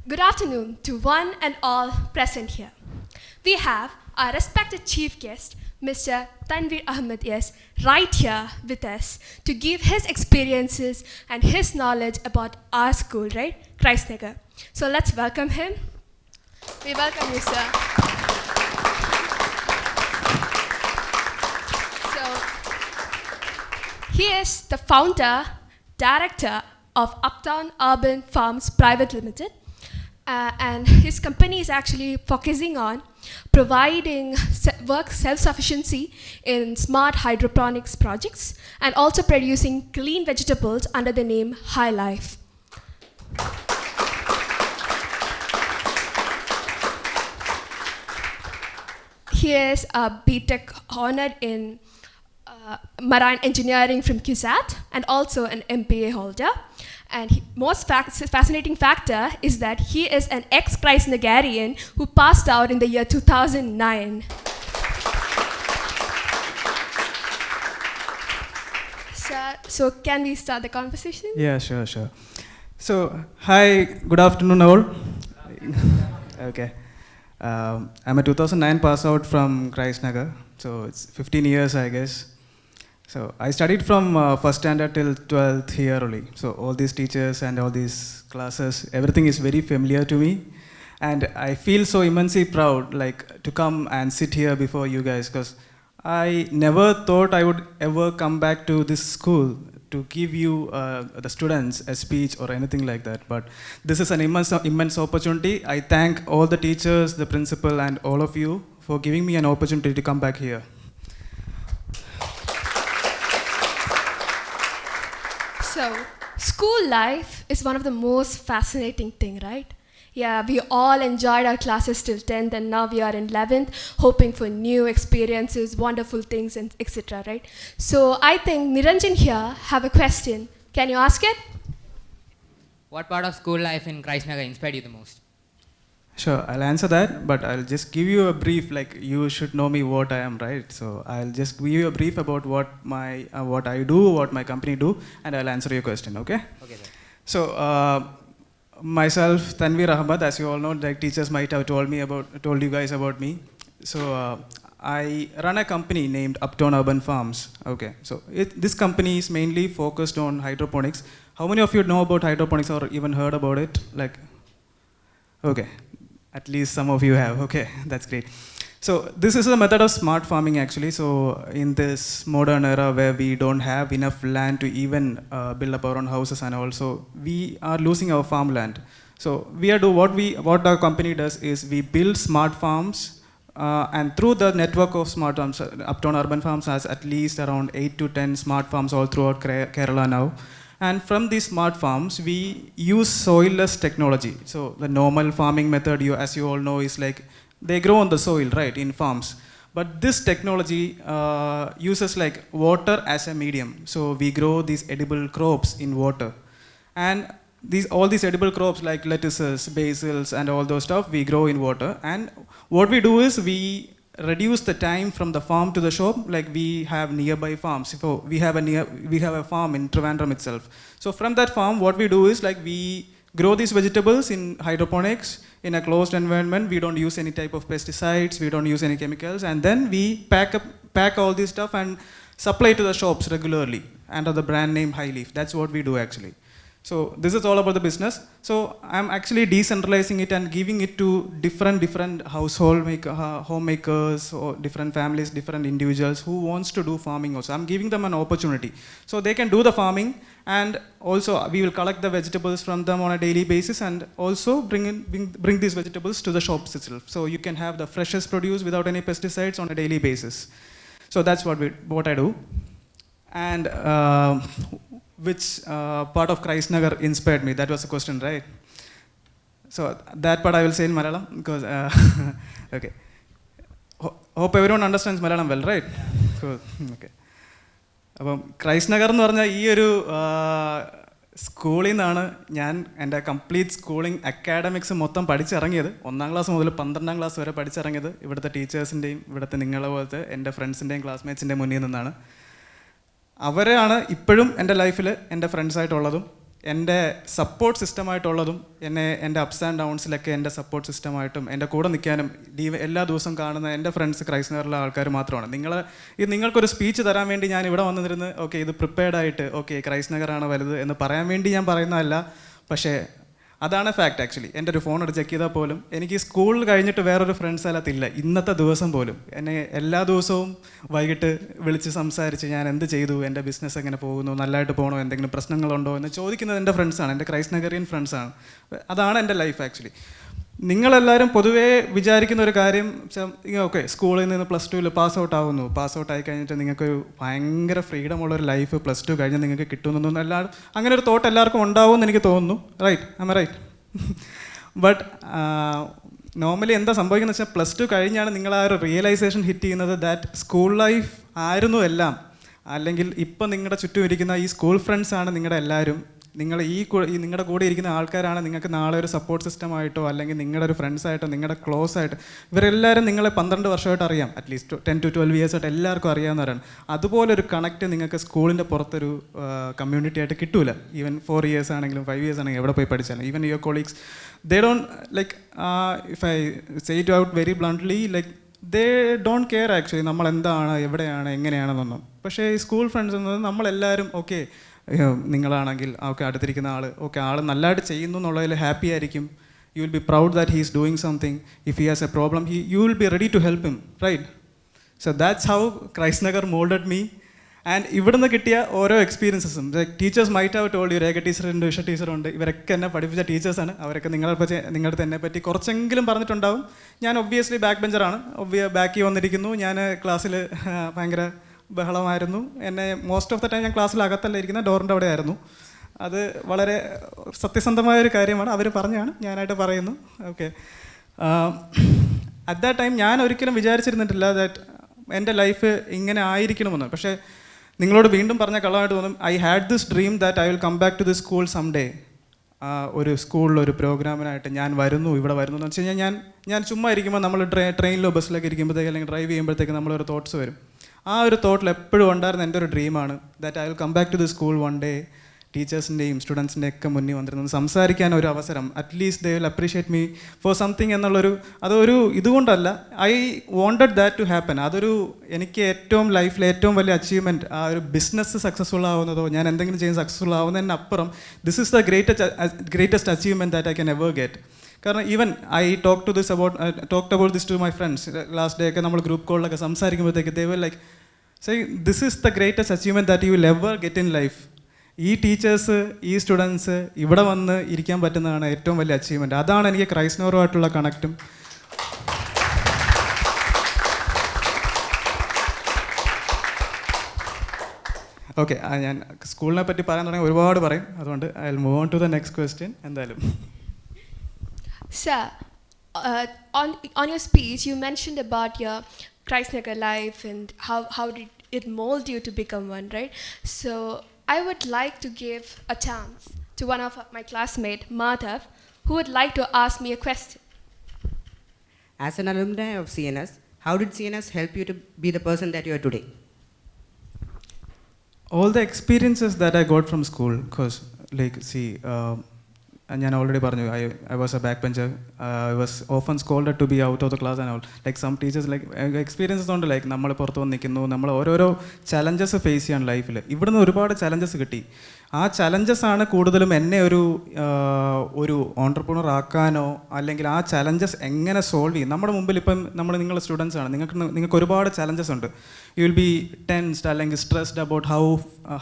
Good afternoon to one and all present here. We have our respected chief guest, Mr. Tanveer Ahmed, is right here with us to give his experiences and his knowledge about our school, right? Christnagar. So let's welcome him. We welcome you, sir. So he is the founder, director of Uptown Urban Farms Private Limited. And his company is actually focusing on providing work self-sufficiency in smart hydroponics projects and also producing clean vegetables under the name High Life. He is a BTech honored in marine engineering from CUSAT and also an MBA holder. And most fascinating factor is that he is an ex-Christnagarian who passed out in the year 2009. So can we start the conversation? Yeah, sure. So, hi, good afternoon all. Okay. I'm a 2009 pass out from Christnagar, so it's 15 years, I guess. So I studied from first standard till 12th here only. So all these teachers and all these classes, everything is very familiar to me. And I feel so immensely proud to come and sit here before you guys, because I never thought I would ever come back to this school to give you, the students, a speech or anything like that. But this is an immense opportunity. I thank all the teachers, the principal and all of you for giving me an opportunity to come back here. So, school life is one of the most fascinating thing, right? Yeah, we all enjoyed our classes till 10th and now we are in 11th, hoping for new experiences, wonderful things, and etc., right? So, I think Niranjan here have a question. Can you ask it? What part of school life in Christnagar inspired you the most? Sure, I'll answer that, but I'll just give you a brief, you should know me what I am, right? So I'll just give you a brief about what I do, what my company do, and I'll answer your question, okay? Okay, sir. So, myself, Tanveer Ahmed, as you all know, teachers might have told you guys about me. So, I run a company named Uptown Urban Farms, okay? So, this company is mainly focused on hydroponics. How many of you know about hydroponics or even heard about it? Okay. At least some of you have, okay, that's great. So this is a method of smart farming actually. So in this modern era where we don't have enough land to even build up our own houses, and also we are losing our farmland. So what our company does is we build smart farms, and through the network of smart farms, Uptown Urban Farms has at least around 8 to 10 smart farms all throughout Kerala now. And from these smart farms, we use soilless technology. So the normal farming method, as you all know, is they grow on the soil, right, in farms. But this technology uses water as a medium. So we grow these edible crops in water. And all these edible crops like lettuces, basils, and all those stuff, we grow in water. And what we do is we reduce the time from the farm to the shop. We have nearby farms. So we have a farm in Trivandrum itself. So from that farm, what we do is we grow these vegetables in hydroponics in a closed environment. We don't use any type of pesticides. We don't use any chemicals. And then we pack all this stuff and supply to the shops regularly under the brand name High Leaf. That's what we do actually. So this is all about the business. So I'm actually decentralizing it and giving it to different homemakers, or different families, different individuals who wants to do farming also. I'm giving them an opportunity. So they can do the farming, and also we will collect the vegetables from them on a daily basis, and also bring these vegetables to the shops itself. So you can have the freshest produce without any pesticides on a daily basis. So that's what I do. And which part of Christnagar inspired me? That was the question, right? So that part I will say in Malayalam because okay. Hope everyone understands Malayalam well, right? Cool. Okay. അപ്പം Christ എന്ന് പറഞ്ഞാൽ ഈ ഒരു സ്കൂളിൽ നിന്നാണ് ഞാൻ എൻ്റെ complete schooling academics മൊത്തം പഠിച്ചിറങ്ങിയത്. 1ാം ക്ലാസ് മുതൽ 12ാം ക്ലാസ് വരെ പഠിച്ചിറങ്ങിയത് ഇവിടുത്തെ ടീച്ചേഴ്സിൻ്റെയും ഇവിടുത്തെ നിങ്ങളെ പോലത്തെ എൻ്റെ ഫ്രണ്ട്സിൻ്റെയും ക്ലാസ്മേറ്റ്സിൻ്റെയും മുന്നിൽ നിന്നാണ്. അവരാണ് ഇപ്പോഴും എൻ്റെ ലൈഫിൽ എൻ്റെ ഫ്രണ്ട്സായിട്ടുള്ളതും. എൻ്റെ സപ്പോർട്ട് സിസ്റ്റമായിട്ടുള്ളതും എൻ്റെ അപ്സ് ആൻഡ് ഡൗൺസിലൊക്കെ എൻ്റെ സപ്പോർട്ട് സിസ്റ്റമായിട്ടും എൻ്റെ കൂടെ നിൽക്കാനും എല്ലാ ദിവസവും കാണുന്ന എൻ്റെ ഫ്രണ്ട്സ് ക്രൈസ്റ്റ് നഗറിലെ ആൾക്കാർ മാത്രമാണ്. നിങ്ങൾക്കൊരു സ്പീച്ച് തരാൻ വേണ്ടി ഞാൻ ഇവിടെ വന്നിരുന്ന് ഓക്കെ ഇത് പ്രിപ്പയർഡ് ആയിട്ട് ഓക്കെ ക്രൈസ്റ്റ് നഗറാണ് വലുത് എന്ന് പറയാൻ വേണ്ടി ഞാൻ പറയുന്നതല്ല. പക്ഷേ അതാണ് ഫാക്റ്റ്. ആക്ച്വലി എൻ്റെ ഒരു ഫോൺ എടുത്ത് ചെക്ക് ചെയ്താൽ പോലും എനിക്ക് സ്കൂളിൽ കഴിഞ്ഞിട്ട് വേറൊരു ഫ്രണ്ട്സ് അല്ലാത്തില്ല. ഇന്നത്തെ ദിവസം പോലും എന്നെ എല്ലാ ദിവസവും വൈകിട്ട് വിളിച്ച് സംസാരിച്ച് ഞാൻ എന്ത് ചെയ്തു, എൻ്റെ ബിസിനസ് എങ്ങനെ പോകുന്നു, നല്ലതായിട്ട് പോകണോ, എന്തെങ്കിലും പ്രശ്നങ്ങളുണ്ടോ എന്ന് ചോദിക്കുന്നത് എൻ്റെ ഫ്രണ്ട്സാണ്, എൻ്റെ ക്രൈസ്റ്റ് നഗറിയൻ ഫ്രണ്ട്സാണ്. അതാണ് എൻ്റെ ലൈഫ് ആക്ച്വലി. നിങ്ങളെല്ലാവരും പൊതുവേ വിചാരിക്കുന്ന ഒരു കാര്യം ഓക്കെ സ്കൂളിൽ നിന്ന് +2 പാസ് ഔട്ട് ആവുന്നു, പാസ് ഔട്ട് ആയി കഴിഞ്ഞിട്ട് നിങ്ങൾക്കൊരു ഭയങ്കര ഫ്രീഡം ഉള്ളൊരു ലൈഫ് +2 കഴിഞ്ഞ് നിങ്ങൾക്ക് കിട്ടുമെന്നൊന്നും എല്ലാവരും അങ്ങനെ ഒരു തോട്ട് എല്ലാവർക്കും ഉണ്ടാവുമെന്ന് എനിക്ക് തോന്നുന്നു. Right? Am I right? But normally എന്താ സംഭവിക്കുന്നത് വെച്ചാൽ +2 കഴിഞ്ഞാണ് നിങ്ങൾ ആ ഒരു റിയലൈസേഷൻ ഹിറ്റ് ചെയ്യുന്നത് ദാറ്റ് സ്കൂൾ ലൈഫ് ആയിരുന്നു എല്ലാം, അല്ലെങ്കിൽ ഇപ്പം നിങ്ങളുടെ ചുറ്റും ഇരിക്കുന്ന ഈ സ്കൂൾ ഫ്രണ്ട്സാണ് നിങ്ങളുടെ എല്ലാവരും. നിങ്ങൾ നിങ്ങളുടെ കൂടെ ഇരിക്കുന്ന ആൾക്കാരാണ് നിങ്ങൾക്ക് നാളെ ഒരു സപ്പോർട്ട് സിസ്റ്റമായിട്ടോ അല്ലെങ്കിൽ നിങ്ങളുടെ ഒരു ഫ്രണ്ട്സായിട്ടോ നിങ്ങളുടെ ക്ലോസ് ആയിട്ട് ഇവരെല്ലാവരും നിങ്ങളെ 12 വർഷമായിട്ട് അറിയാം, അറ്റ്ലീസ്റ്റ് 10 to 12 years ആയിട്ട് എല്ലാവർക്കും അറിയാവുന്നവരാണ്. അതുപോലൊരു കണക്റ്റ് നിങ്ങൾക്ക് സ്കൂളിൻ്റെ പുറത്തൊരു കമ്മ്യൂണിറ്റി ആയിട്ട് കിട്ടൂല. ഈവൻ 4 years ആണെങ്കിലും 5 years ആണെങ്കിലും എവിടെ പോയി പഠിച്ചാലും even your colleagues they don't like if I say it out very bluntly like they don't care actually നമ്മൾ എന്താണ് എവിടെയാണ് എങ്ങനെയാണെന്നൊന്നും. പക്ഷേ ഈ സ്കൂൾ ഫ്രണ്ട്സ് എന്നത് നമ്മളെല്ലാവരും ഓക്കെ നിങ്ങളാണെങ്കിൽ ഓക്കെ അടുത്തിരിക്കുന്ന ആൾ നല്ലതായിട്ട് ചെയ്യുന്നു എന്നുള്ളതിൽ ഹാപ്പി ആയിരിക്കും. You will be proud that he is doing something. If he has a problem you will be ready to help him, right? So that's how Christ Nagar moulded me. And ഇവിടുന്ന് കിട്ടിയ ഓരോ എക്സ്പീരിയൻസസും like teachers might have told you, Rekha ടീച്ചറുണ്ട്, ഉഷ ടീച്ചറുണ്ട്, ഇവരൊക്കെ എന്നെ പഠിപ്പിച്ച ടീച്ചേഴ്സാണ്. അവരൊക്കെ നിങ്ങളുടെ അടുത്ത് എന്നെ പറ്റി കുറച്ചെങ്കിലും പറഞ്ഞിട്ടുണ്ടാവും. ഞാൻ ഒബ്വിയസ്ലി ബാക്ക് ബെഞ്ചറാണ്, ബാക്കിൽ വന്നിരിക്കുന്നു. ഞാൻ ക്ലാസ്സിൽ ഭയങ്കര ബഹളമായിരുന്നു. എന്നെ മോസ്റ്റ് ഓഫ് ദ ടൈം ഞാൻ ക്ലാസ്സിലകത്തല്ല ഇരിക്കുന്ന, ഡോറിൻ്റെ അവിടെ ആയിരുന്നു. അത് വളരെ സത്യസന്ധമായൊരു കാര്യമാണ്, അവർ പറഞ്ഞാണ്, ഞാനായിട്ട് പറയുന്നു. ഓക്കെ, അറ്റ് ദാറ്റ് ടൈം ഞാൻ ഒരിക്കലും വിചാരിച്ചിരുന്നിട്ടില്ല ദാറ്റ് എൻ്റെ ലൈഫ് ഇങ്ങനെ ആയിരിക്കണമെന്ന്. പക്ഷേ നിങ്ങളോട് വീണ്ടും പറഞ്ഞ കള്ളമായിട്ട് തോന്നും, I had this dream that I will come back to this school some day. ഒരു സ്കൂളിലൊരു പ്രോഗ്രാമിനായിട്ട് ഞാൻ വരുന്നു, ഇവിടെ വരുന്നു എന്ന് വെച്ച് കഴിഞ്ഞാൽ ഞാൻ ചുമ്മാ ഇരിക്കുമ്പോൾ നമ്മൾ ട്രെയിനിലോ ബസ്സിലൊക്കെ ഇരിക്കുമ്പോഴത്തേക്ക് അല്ലെങ്കിൽ ഡ്രൈവ് ചെയ്യുമ്പോഴത്തേക്ക് നമ്മളൊരു തോട്ട്സ് വരും. ആ ഒരു തോട്ടിൽ എപ്പോഴും ഉണ്ടായിരുന്ന എൻ്റെ ഒരു ഡ്രീമാണ് that I will come back to the school one day. ടീച്ചേഴ്സിൻ്റെയും സ്റ്റുഡൻസിൻ്റെയും ഒക്കെ മുന്നിൽ വന്നിരുന്നത് സംസാരിക്കാൻ ഒരു അവസരം, at least they will appreciate me for something എന്നുള്ളൊരു അതൊരു ഇതുകൊണ്ടല്ല, I wanted that to happen. അതൊരു എനിക്ക് ഏറ്റവും ലൈഫിലെ ഏറ്റവും വലിയ അച്ചീവ്മെൻറ്റ്, ആ ഒരു ബിസിനസ് സക്സസ്ഫുൾ ആവുന്നതോ ഞാൻ എന്തെങ്കിലും ചെയ്യുന്ന സക്സസ്ഫുൾ ആവുന്നതിനപ്പുറം this is the greatest achievement that I can ever get. കാരണം even I talked about this to my friends last day ഒക്കെ നമ്മൾ ഗ്രൂപ്പ് കോളിലൊക്കെ സംസാരിക്കുമ്പോഴത്തേക്ക് they will like say this is the greatest achievement that you will ever get in life. ഈ teachers, ഈ students ഇവിടെ വന്ന് ഇരിക്കാൻ പറ്റുന്നതാണ് ഏറ്റവും വലിയ അച്ചീവ്മെൻറ്റ്. അതാണ് എനിക്ക് ക്രൈസ്റ്റ് നഗറുമായിട്ടുള്ള കണക്റ്റും. ഓക്കെ, ഞാൻ സ്കൂളിനെ പറ്റി പറയാൻ തുടങ്ങി ഒരുപാട് പറയും, അതുകൊണ്ട് I will move on to the next question. എന്തായാലും Sir, on your speech, you mentioned about your Christ Nagar life and how did it mold you to become one, right? So I would like to give a chance to one of my classmate, Madhav, who would like to ask me a question. As an alumni of CNS, how did CNS help you to be the person that you are today? All the experiences that I got from school, because like see, ഞാൻ already പറഞ്ഞു I was a back bencher. I was often scolded to be out of the class and all. Like some teachers like experiences ഉണ്ട്, like നമ്മൾ പുറത്ത് വന്ന് നിൽക്കുന്നു, നമ്മൾ ഓരോരോ challenges face ചെയ്യാണ് ലൈഫിൽ. ഇവിടുന്ന് ഒരുപാട് ചലഞ്ചസ് കിട്ടി. ആ ചലഞ്ചസ് ആണ് കൂടുതലും എന്നെ ഒരു ഓൺട്രപ്രണർ ആക്കാനോ അല്ലെങ്കിൽ ആ ചലഞ്ചസ് എങ്ങനെ സോൾവ് ചെയ്യും. നമ്മുടെ മുമ്പിൽ ഇപ്പം നിങ്ങൾ സ്റ്റുഡൻസ് ആണ്, നിങ്ങൾക്ക് ഒരുപാട് ചലഞ്ചസ് ഉണ്ട്. യു വിൽ ബി ടെൻസ്ഡ് അല്ലെങ്കിൽ stressed about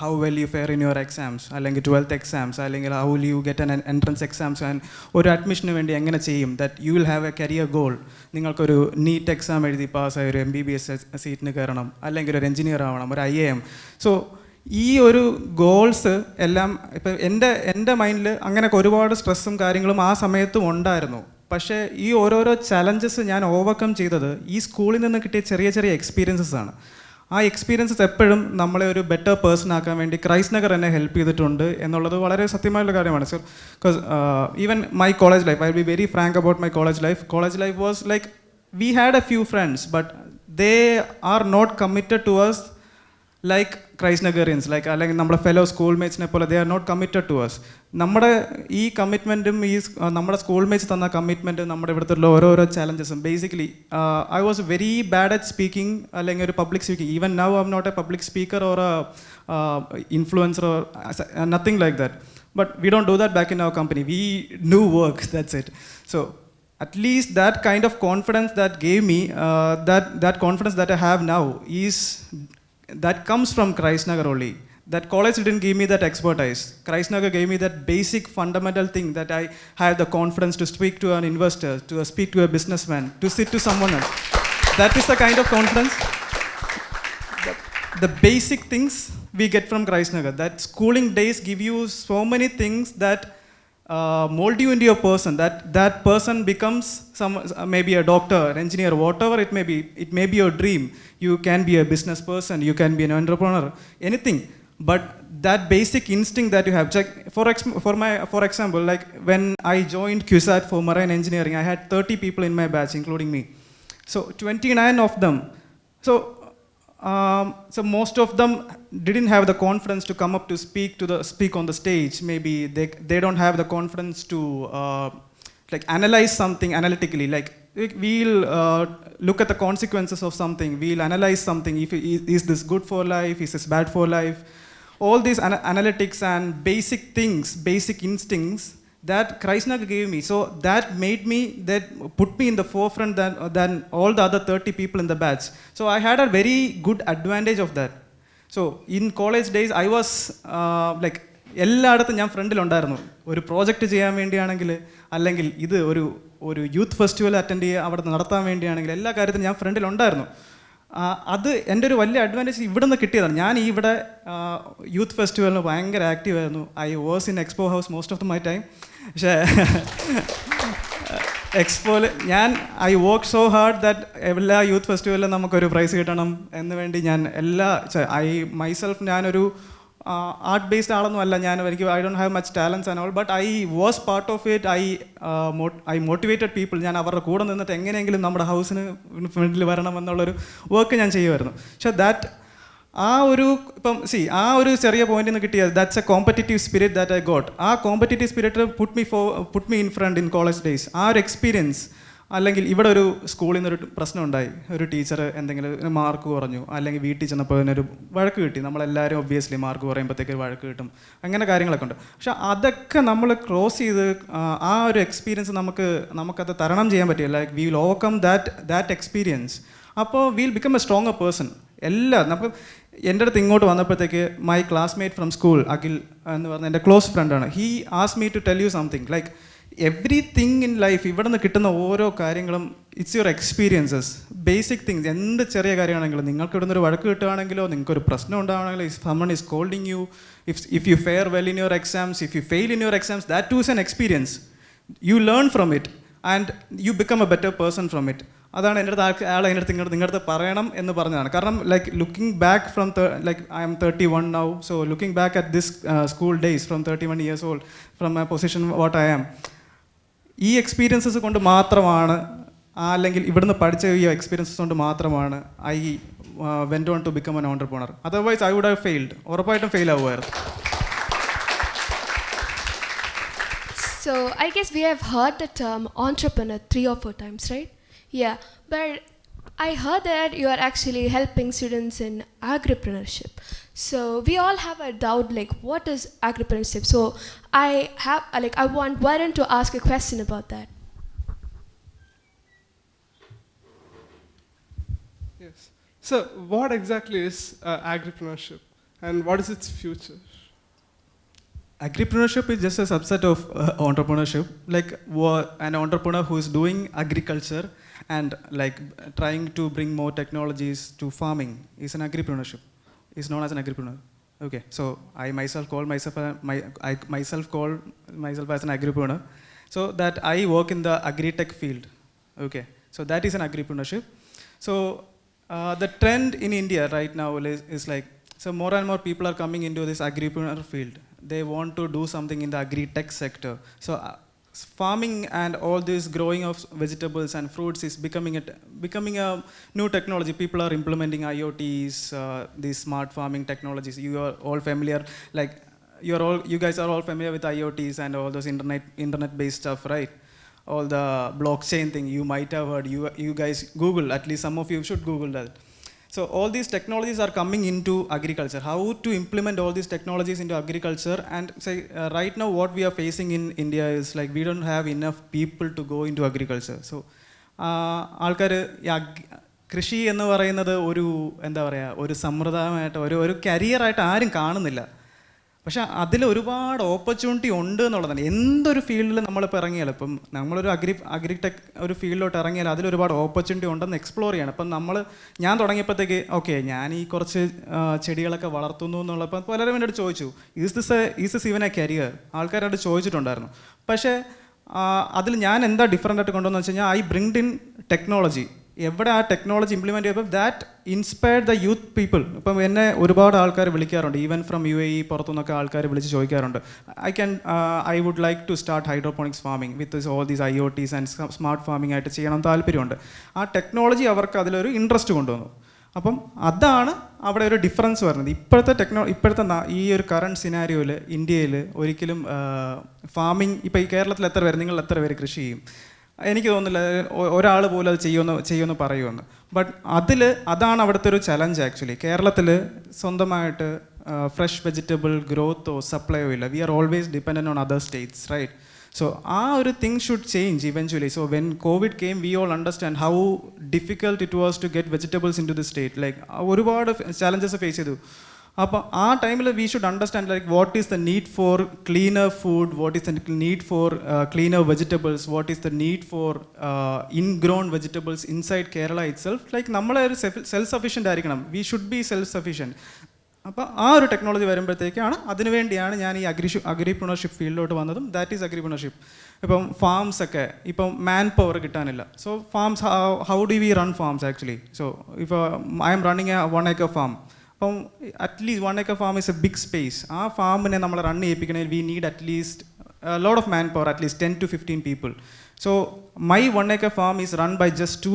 how well you fair in your exams, അല്ലെങ്കിൽ 12th എക്സാംസ്, അല്ലെങ്കിൽ how will you get an entrance exams and ഒരു അഡ്മിഷന് വേണ്ടി എങ്ങനെ ചെയ്യും. That you will have A career goal. നിങ്ങൾക്കൊരു നീറ്റ് എക്സാം എഴുതി പാസ്സായി ഒരു MBBS സീറ്റിന് കയറണം, അല്ലെങ്കിൽ ഒരു എഞ്ചിനീയർ ആവണം, ഒരു IAM. സോ ഈ ഒരു ഗോൾസ് എല്ലാം ഇപ്പം എൻ്റെ മൈൻഡിൽ അങ്ങനെയൊക്കെ ഒരുപാട് സ്ട്രെസ്സും കാര്യങ്ങളും ആ സമയത്തും ഉണ്ടായിരുന്നു. പക്ഷേ ഈ ഓരോരോ ചലഞ്ചസ് ഞാൻ ഓവർകം ചെയ്തത് ഈ സ്കൂളിൽ നിന്ന് കിട്ടിയ ചെറിയ ചെറിയ എക്സ്പീരിയൻസസ് ആണ്. ആ എക്സ്പീരിയൻസസ് എപ്പോഴും നമ്മളെ ഒരു ബെറ്റർ പേഴ്സൺ ആക്കാൻ വേണ്ടി ക്രൈസ്റ്റ് നഗർ എന്നെ ഹെൽപ്പ് ചെയ്തിട്ടുണ്ട് എന്നുള്ളത് വളരെ സത്യമായുള്ള കാര്യമാണ്. So because even my college life, I will be very frank about my college life. College life was like we had a few friends, but they are not committed to us like Christ നഗറിയൻസ് like അല്ലെങ്കിൽ നമ്മുടെ fellow സ്കൂൾമേറ്റ്സിനെ പോലെ they are not committed to us. നമ്മുടെ ഈ കമ്മിറ്റ്മെൻറ്റും നമ്മുടെ സ്കൂൾമേറ്റ്സ് തന്ന commitment നമ്മുടെ ഇവിടുത്തെ ഓരോരോ ചാലഞ്ചസും basically I was very bad at speaking അല്ലെങ്കിൽ ഒരു public speaking. Even now I M not a public speaker or influencer or nothing like that. But we don't do that back in our company. We do work, that's it. So at least that kind of confidence that gave me, that confidence that I have now that comes from Christ Nagar only. That college didn't give me that expertise. Christ Nagar gave me that basic fundamental thing that I have the confidence to speak to an investor, to speak to a businessman, to sit to someone else. That is the kind of confidence. The basic things we get from Christ Nagar. That schooling days give you so many things that mold you into a person. That person becomes maybe a doctor, engineer, whatever it may be. It may be your dream. You can be a business person. You can be an entrepreneur. Anything. But that basic instinct that you have. For example, like when I joined QSAT for marine engineering, I had 30 people in my batch, including me. So 29 of them. So most of them didn't have the confidence to come up to speak on the stage. Maybe they don't have the confidence to like analyze something analytically. Like we'll look at the consequences of something. We'll analyze something. Is this good for life? Is this bad for life? All these analytics and basic things, basic instincts that Christ Nagar gave me. So that put me in the forefront than all the other 30 people in the batch. So I had a very good advantage of that. So in college days I was like എല്ലായിടത്തും ഞാൻ ഫ്രണ്ടിലുണ്ടായിരുന്നു. ഒരു project ചെയ്യാൻ വേണ്ടിയാണെങ്കിൽ അല്ലെങ്കിൽ ഇത് ഒരു youth festival attend ചെയ്യുക അവിടെ നടത്താൻ വേണ്ടിയാണെങ്കിൽ എല്ലാ കാര്യത്തിലും ഞാൻ ഫ്രണ്ടിലുണ്ടായിരുന്നു. അത് എൻ്റെ ഒരു വലിയ അഡ്വാൻറ്റേജ് ഇവിടെ നിന്ന് കിട്ടിയതാണ്. ഞാൻ ഇവിടെ യൂത്ത് ഫെസ്റ്റിവലിന് ഭയങ്കര ആക്റ്റീവായിരുന്നു. I was in expo house most of my time. പക്ഷേ എക്സ്പോയിൽ I work so hard that എല്ലാ യൂത്ത് ഫെസ്റ്റിവലിലും നമുക്കൊരു പ്രൈസ് കിട്ടണം എന്ന് വേണ്ടി ഞാൻ ഞാനൊരു ആർട്ട് ബേസ്ഡ് ആളൊന്നും അല്ല. I don't have much talents and all, but I was part of it. I motivated people. ഞാൻ അവരുടെ കൂടെ നിന്നിട്ട് എങ്ങനെയെങ്കിലും നമ്മുടെ ഹൗസിന് ഫ്രണ്ടിൽ വരണം എന്നുള്ളൊരു വർക്ക് ഞാൻ ചെയ്യുമായിരുന്നു. പക്ഷേ ആ ഒരു ചെറിയ പോയിന്റിൽ നിന്ന് കിട്ടിയത് that's a competitive spirit that I got. ആ competitive spirit put me in front in college days. ആ ഒരു എക്സ്പീരിയൻസ്. അല്ലെങ്കിൽ ഇവിടെ ഒരു സ്കൂളിൽ നിന്നൊരു പ്രശ്നം ഉണ്ടായി, ഒരു ടീച്ചർ എന്തെങ്കിലും മാർക്ക് കുറഞ്ഞു, അല്ലെങ്കിൽ വീട്ടിൽ ചെന്നപ്പോൾ അതിനൊരു വഴക്ക് കിട്ടി. നമ്മളെല്ലാവരും ഒബ്വിയസ്ലി മാർക്ക് കുറയുമ്പോഴത്തേക്ക് വഴക്ക് കിട്ടും, അങ്ങനെ കാര്യങ്ങളൊക്കെ ഉണ്ട്. പക്ഷെ അതൊക്കെ നമ്മൾ ക്രോസ് ചെയ്ത് ആ ഒരു എക്സ്പീരിയൻസ് നമുക്കത് തരണം ചെയ്യാൻ പറ്റില്ല. Like we will overcome that experience. അപ്പോൾ will become a stronger person. നമുക്ക് എൻ്റെ അടുത്ത് ഇങ്ങോട്ട് വന്നപ്പോഴത്തേക്ക് my classmate from school Akhil എന്ന് പറഞ്ഞ എൻ്റെ ക്ലോസ് ഫ്രണ്ടാണ്. He ask me to tell you something like everything in life. ഇവിടെ നിന്ന് കിട്ടുന്ന ഓരോ കാര്യങ്ങളും it's your experiences, basic things. എന്ത് ചെറിയ കാര്യമാണെങ്കിലും, നിങ്ങൾക്ക് ഇവിടെ നിന്നൊരു വഴക്ക് കിട്ടുകയാണെങ്കിലോ, നിങ്ങൾക്കൊരു പ്രശ്നം ഉണ്ടാവുകയാണെങ്കിലോ, if someone is scolding you, if you fare well in your exams, if you fail in your exams, that too is an experience. You learn from it and you become a better person from it. അതാണ് എൻ്റെ അടുത്ത് നിങ്ങളുടെ അടുത്ത് പറയണം എന്ന് പറഞ്ഞതാണ്. കാരണം like looking back from like I'm 31 now. So looking back at this school days from 31 years old from my position what I am, ഈ എക്സ്പീരിയൻസസ് കൊണ്ട് മാത്രമാണ്, അല്ലെങ്കിൽ ഇവിടുന്ന് പഠിച്ച ഈ എക്സ്പീരിയൻസസ് കൊണ്ട് മാത്രമാണ് I went on to become an entrepreneur. Otherwise I would have failed. ഉറപ്പായിട്ടും ഫെയിൽ ആവുമായിരുന്നു. So I guess we have heard the term entrepreneur 3 or 4 times, right? Yeah, but I heard that you are actually helping students in agripreneurship. So we all have a doubt, like, what is agripreneurship? So I want Varun to ask a question about that. Yes. So what exactly is agripreneurship and what is its future? Agripreneurship is just a subset of entrepreneurship. Like an entrepreneur who is doing agriculture and like trying to bring more technologies to farming is an agripreneurship. Is known as an agripreneur. Okay, so I myself call myself as an agripreneur. So that I work in the agri-tech field. Okay, so that is an agripreneurship. So the trend in India right now is like, so more and more people are coming into this agripreneur field. They want to do something in the agri-tech sector. So farming and all this growing of vegetables and fruits is becoming a new technology. People are implementing IoTs, these smart farming technologies. You are all familiar, like you guys are all familiar with IoTs and all those internet-based stuff, right? All the blockchain thing you might have heard. You guys Google, at least some of you should Google that. So all these technologies are coming into agriculture. How to implement all these technologies into agriculture? And say right now what we are facing in India is like we don't have enough people to go into agriculture. So ആൾക്കാർ കൃഷി എന്ന് പറയുന്നത് ഒരു എന്താ പറയുക, ഒരു സമ്പ്രദായമായിട്ട് ഒരു കരിയറായിട്ട് ആരും കാണുന്നില്ല. പക്ഷേ അതിൽ ഒരുപാട് ഓപ്പർച്യൂണിറ്റി ഉണ്ട് എന്നുള്ളതാണ്. എന്തൊരു ഫീൽഡിൽ നമ്മളിപ്പോൾ ഇറങ്ങിയാലും, ഇപ്പം നമ്മളൊരു അഗ്രിടെക് ഒരു ഫീൽഡിലോട്ട് ഇറങ്ങിയാൽ അതിൽ ഒരുപാട് ഓപ്പർച്യൂണിറ്റി ഉണ്ടെന്ന് എക്സ്പ്ലോർ ചെയ്യണം. അപ്പം ഞാൻ തുടങ്ങിയപ്പോഴത്തേക്ക് ഓക്കെ ഞാൻ ഈ കുറച്ച് ചെടികളൊക്കെ വളർത്തുന്നു എന്നുള്ളപ്പോൾ പലരും എൻ്റെ അടുത്ത് ചോദിച്ചു, is this even A career? ആൾക്കാരോട് ചോദിച്ചിട്ടുണ്ടായിരുന്നു. പക്ഷേ അതിൽ ഞാൻ എന്താ ഡിഫറൻ്റ് ആയിട്ട് കൊണ്ടുവന്ന് വെച്ച് കഴിഞ്ഞാൽ ഐ ബ്രിങ്ഡ് ഇൻ ടെക്നോളജി. എവിടെ ആ ടെക്നോളജി ഇംപ്ലിമെൻറ്റ് ചെയ്തപ്പോൾ that inspired the youth people. ഇപ്പം എന്നെ ഒരുപാട് ആൾക്കാർ വിളിക്കാറുണ്ട്, ഈവൻ ഫ്രം UAE പുറത്തുനിന്നൊക്കെ ആൾക്കാർ വിളിച്ച് ചോദിക്കാറുണ്ട്, I would like to start hydroponics farming with all these IoTs and smart farming ആയിട്ട് ചെയ്യണം താല്പര്യമുണ്ട്. ആ ടെക്നോളജി അവർക്ക് അതിലൊരു ഇൻട്രസ്റ്റ് കൊണ്ടുവന്നു. അപ്പം അതാണ് അവിടെ ഒരു ഡിഫറൻസ് വരുന്നത്. ഇപ്പോഴത്തെ ഈ ഒരു കറണ്ട് സിനാരിയോയിൽ ഇന്ത്യയിൽ ഒരിക്കലും ഫാമിംഗ്, ഇപ്പോൾ ഈ കേരളത്തിൽ നിങ്ങൾ എത്ര പേര് കൃഷി ചെയ്യും? എനിക്ക് തോന്നുന്നില്ല ഒരാൾ പോലും അത് ചെയ്യുമെന്ന് പറയുമെന്ന്. ബട്ട് അതാണ് അവിടുത്തെ ഒരു ചലഞ്ച് ആക്ച്വലി. കേരളത്തിൽ സ്വന്തമായിട്ട് ഫ്രഷ് വെജിറ്റബിൾ ഗ്രോത്തോ സപ്ലൈയോ ഇല്ല. We are always dependent on other states, right? So ഒരു thing should change eventually. So when COVID came, we all understand how difficult it was to get vegetables into the state. Like ഒരുപാട് challenges face ചെയ്തു. അപ്പോൾ ആ ടൈമിൽ V should understand like what is the need for cleaner food, what is the need for cleaner vegetables, what is the need for ingrown vegetables inside Kerala it self. Like നമ്മളെ ഒരു self sufficient ആയിരിക്കണം. V should be self sufficient. അപ്പോൾ ആ ഒരു technology വരുമ്പോഴത്തേക്കാണ്, അതിനുവേണ്ടിയാണ് ഞാൻ ഈ agripreneurship ഫീൽഡിലോട്ട് വന്നതും. That is agripreneurship. ഇപ്പം ഫാംസ് ഒക്കെ ഇപ്പം മാൻ പവർ കിട്ടാനില്ല. So farms, how do we run farms actually? So ഇപ്പോൾ I'm running a 1 acre farm. അപ്പം at least 1 acre farm is a big space. ആ ഫാമിനെ നമ്മൾ റൺ ചെയ്യിപ്പിക്കണമെങ്കിൽ we need at least lot of man power, at least 10 to 15 people. So my 1 acre farm is run by just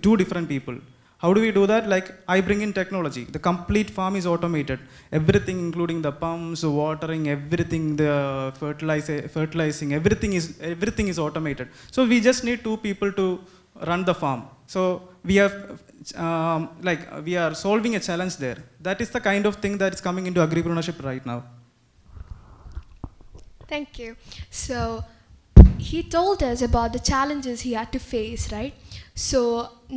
two different people. How do we do that? Like I bring in technology. The complete farm is automated. Everything, including the pumps, watering, everything, the fertilizing, everything is automated. So we just need 2 people to run the farm. So we have we are solving a challenge there. That is the kind of thing that is coming into agripreneurship right now. Thank you. So he told us about the challenges he had to face, right? So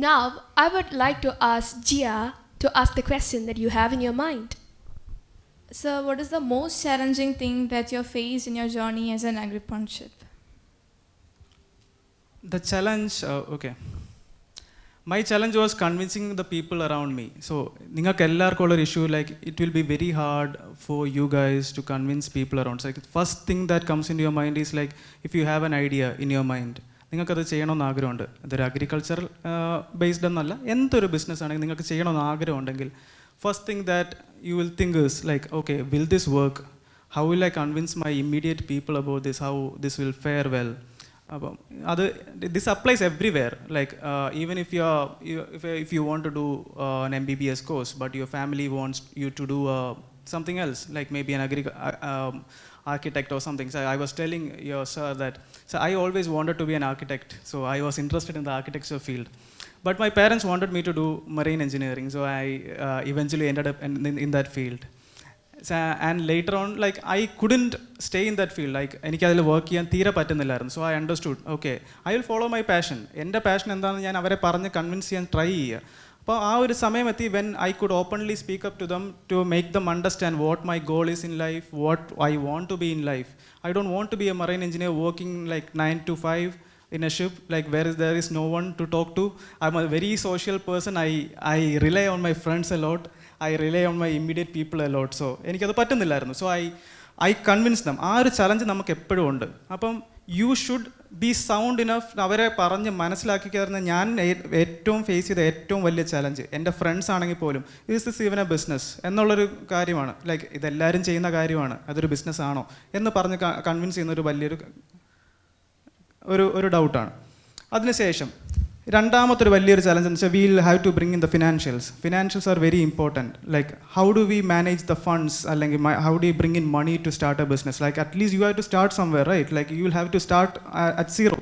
now I would like to ask Jia to ask the question that you have in your mind. So what is the most challenging thing that you faced in your journey as an agripreneurship? The challenge, okay. My challenge was convincing the people around me. So നിങ്ങൾക്ക് എല്ലാവർക്കും ഉള്ളൊരു issue, like it will be very hard for you guys to convince people around. Like first thing that comes in your mind is like if you have an idea in your mind, നിങ്ങൾക്കത് ചെയ്യണമെന്ന് ആഗ്രഹമുണ്ട്. അതൊരു agricultural based എന്നല്ല, എന്തൊരു business ആണെങ്കിൽ നിങ്ങൾക്ക് ചെയ്യണമെന്ന് ആഗ്രഹമുണ്ടെങ്കിൽ first thing that you will think is like okay, will this work? How will I convince my immediate people about this? How this will fair well? അപ്പം അത് this applies everywhere. Like even if you want to do an MBBS course but your family wants you to do something else, like maybe an architect or something. So I was telling your sir that, so I always wanted to be an architect, so I was interested in the architecture field, but my parents wanted me to do marine engineering, so I eventually ended up in that field. So, and later on, like I couldn't stay in that field. Like എനിക്കതിൽ work ചെയ്യാൻ തീരെ പറ്റുന്നില്ലായിരുന്നു. So I understood okay, I will follow my passion. എൻ്റെ passion എന്താണെന്ന് ഞാൻ അവരെ പറഞ്ഞ് convince ചെയ്യാൻ ട്രൈ ചെയ്യുക. അപ്പോൾ ആ ഒരു സമയമെത്തി when I could openly speak up to them to make them understand what my goal is in life, what I want to be in life. I don't want to be a marine engineer working like 9 to 5 in a ship, like where there is no one to talk to. I'm a very social person. I rely on my friends a lot. I rely on my immediate people a lot. So എനിക്കത് പറ്റുന്നില്ലായിരുന്നു. So I convince them. ആ ഒരു challenge നമുക്ക് എപ്പോഴും ഉണ്ട്. അപ്പം you should be sound enough. അവരെ പറഞ്ഞ് മനസ്സിലാക്കിക്കാരുന്ന ഞാൻ ഏറ്റവും ഫേസ് ചെയ്ത ഏറ്റവും വലിയ ചലഞ്ച്, എൻ്റെ ഫ്രണ്ട്സ് ആണെങ്കിൽ പോലും is this even A business എന്നുള്ളൊരു കാര്യമാണ്. ലൈക്ക് ഇതെല്ലാവരും ചെയ്യുന്ന കാര്യമാണ്, അതൊരു ബിസിനസ് ആണോ എന്ന് പറഞ്ഞ് കൺവിൻസ് ചെയ്യുന്ന ഒരു വലിയൊരു ഒരു ഡൗട്ടാണ്. അതിനുശേഷം രണ്ടാമത്തൊരു വലിയൊരു ചലഞ്ച് എന്ന് വെച്ചാൽ we'll have to bring in the financials are very important. Like how do we manage the funds, അല്ലെങ്കിൽ how do you bring in money to start a business. Like at least you have to start somewhere, right? Like you will have to start at zero.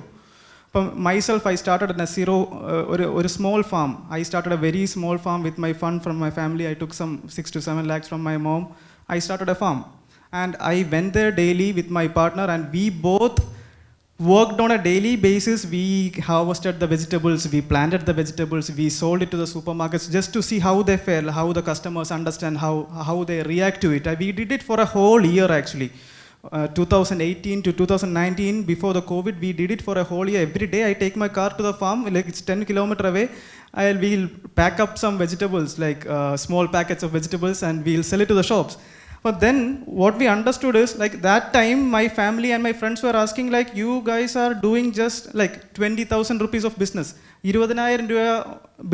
അപ്പം myself I started at zero, ഒരു small farm. I started a very small farm with my fund from my family. I took some 6 to 7 lakhs from my mom. I started a farm and I went there daily with my partner, and we both worked on a daily basis. We harvested the vegetables, we planted the vegetables, we sold it to the supermarkets just to see how they feel, how the customers understand, how they react to it. We did it for a whole year actually. 2018 to 2019, before the COVID, we did it for a whole year. Every day I take my car to the farm, like it's 10 kilometers away. We'll pack up some vegetables, like small packets of vegetables, and we'll sell it to the shops. But then what we understood is, like that time my family and my friends were asking, like, you guys are doing just like 20,000 rupees of business. 20,000 രൂപ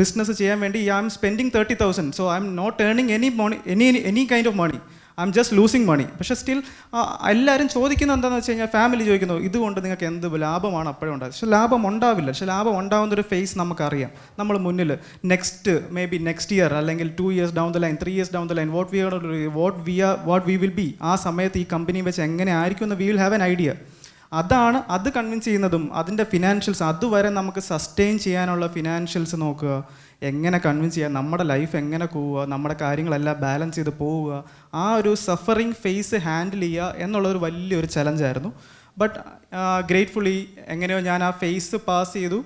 business ചെയ്യാൻ വേണ്ടി I am spending 30,000. So I am not earning any money, any kind of money. I'm just losing money. പക്ഷേ still എല്ലാവരും ചോദിക്കുന്നത് എന്താണെന്ന് വെച്ച് കഴിഞ്ഞാൽ, family ചോദിക്കുന്നു, ഇതുകൊണ്ട് നിങ്ങൾക്ക് എന്ത് ലാഭമാണ് അപ്പോഴും ഉണ്ടാകും. പക്ഷേ ലാഭം ഉണ്ടാവില്ല. പക്ഷേ ലാഭം ഉണ്ടാകുന്നൊരു ഫേസ് നമുക്കറിയാം. നമ്മൾ മുന്നിൽ നെക്സ്റ്റ് ഇയർ അല്ലെങ്കിൽ 2 years down the line, 3 years down the line, what we will be, ആ സമയത്ത് ഈ കമ്പനി വെച്ച് എങ്ങനെ ആയിരിക്കും എന്ന് we will have an idea. അത് കൺവിൻസ് ചെയ്യുന്നതും അതിൻ്റെ ഫിനാൻഷ്യൽസ്, അതുവരെ നമുക്ക് സസ്റ്റെയിൻ ചെയ്യാനുള്ള ഫിനാൻഷ്യൽസ് നോക്കുക, എങ്ങനെ കൺവിൻസ് ചെയ്യുക, നമ്മുടെ ലൈഫ് എങ്ങനെ പോവുക, നമ്മുടെ കാര്യങ്ങളെല്ലാം ബാലൻസ് ചെയ്ത് പോവുക, ആ ഒരു സഫറിങ് ഫേസ് ഹാൻഡിൽ ചെയ്യുക എന്നുള്ളൊരു വലിയൊരു ചലഞ്ചായിരുന്നു. ബട്ട് ഗ്രേറ്റ്ഫുള്ളി എങ്ങനെയോ ഞാൻ ആ ഫേസ് പാസ് ചെയ്തു.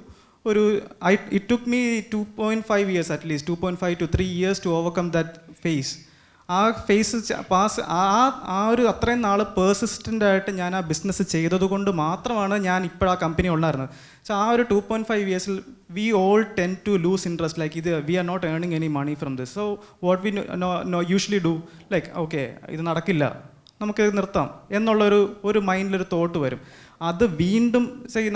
It took me 2.5 years at least, 2.5 to 3 years to overcome that phase. ആ ഫേസ് പാസ് ആ ഒരു അത്രയും നാൾ പേഴ്സിസ്റ്റൻ്റ് ആയിട്ട് ഞാൻ ആ ബിസിനസ് ചെയ്തത് കൊണ്ട് മാത്രമാണ് ഞാൻ ഇപ്പോൾ ആ കമ്പനി ഉണ്ടായിരുന്നത്. സോ ആ ഒരു 2.5 years we all tend to lose interest, like we are not earning any money from this. So what we usually do, like okay, ഇത് നടക്കില്ല, നമുക്ക് നിർത്താം എന്നുള്ളൊരു മൈൻഡിലൊരു തോട്ട് വരും. അത് വീണ്ടും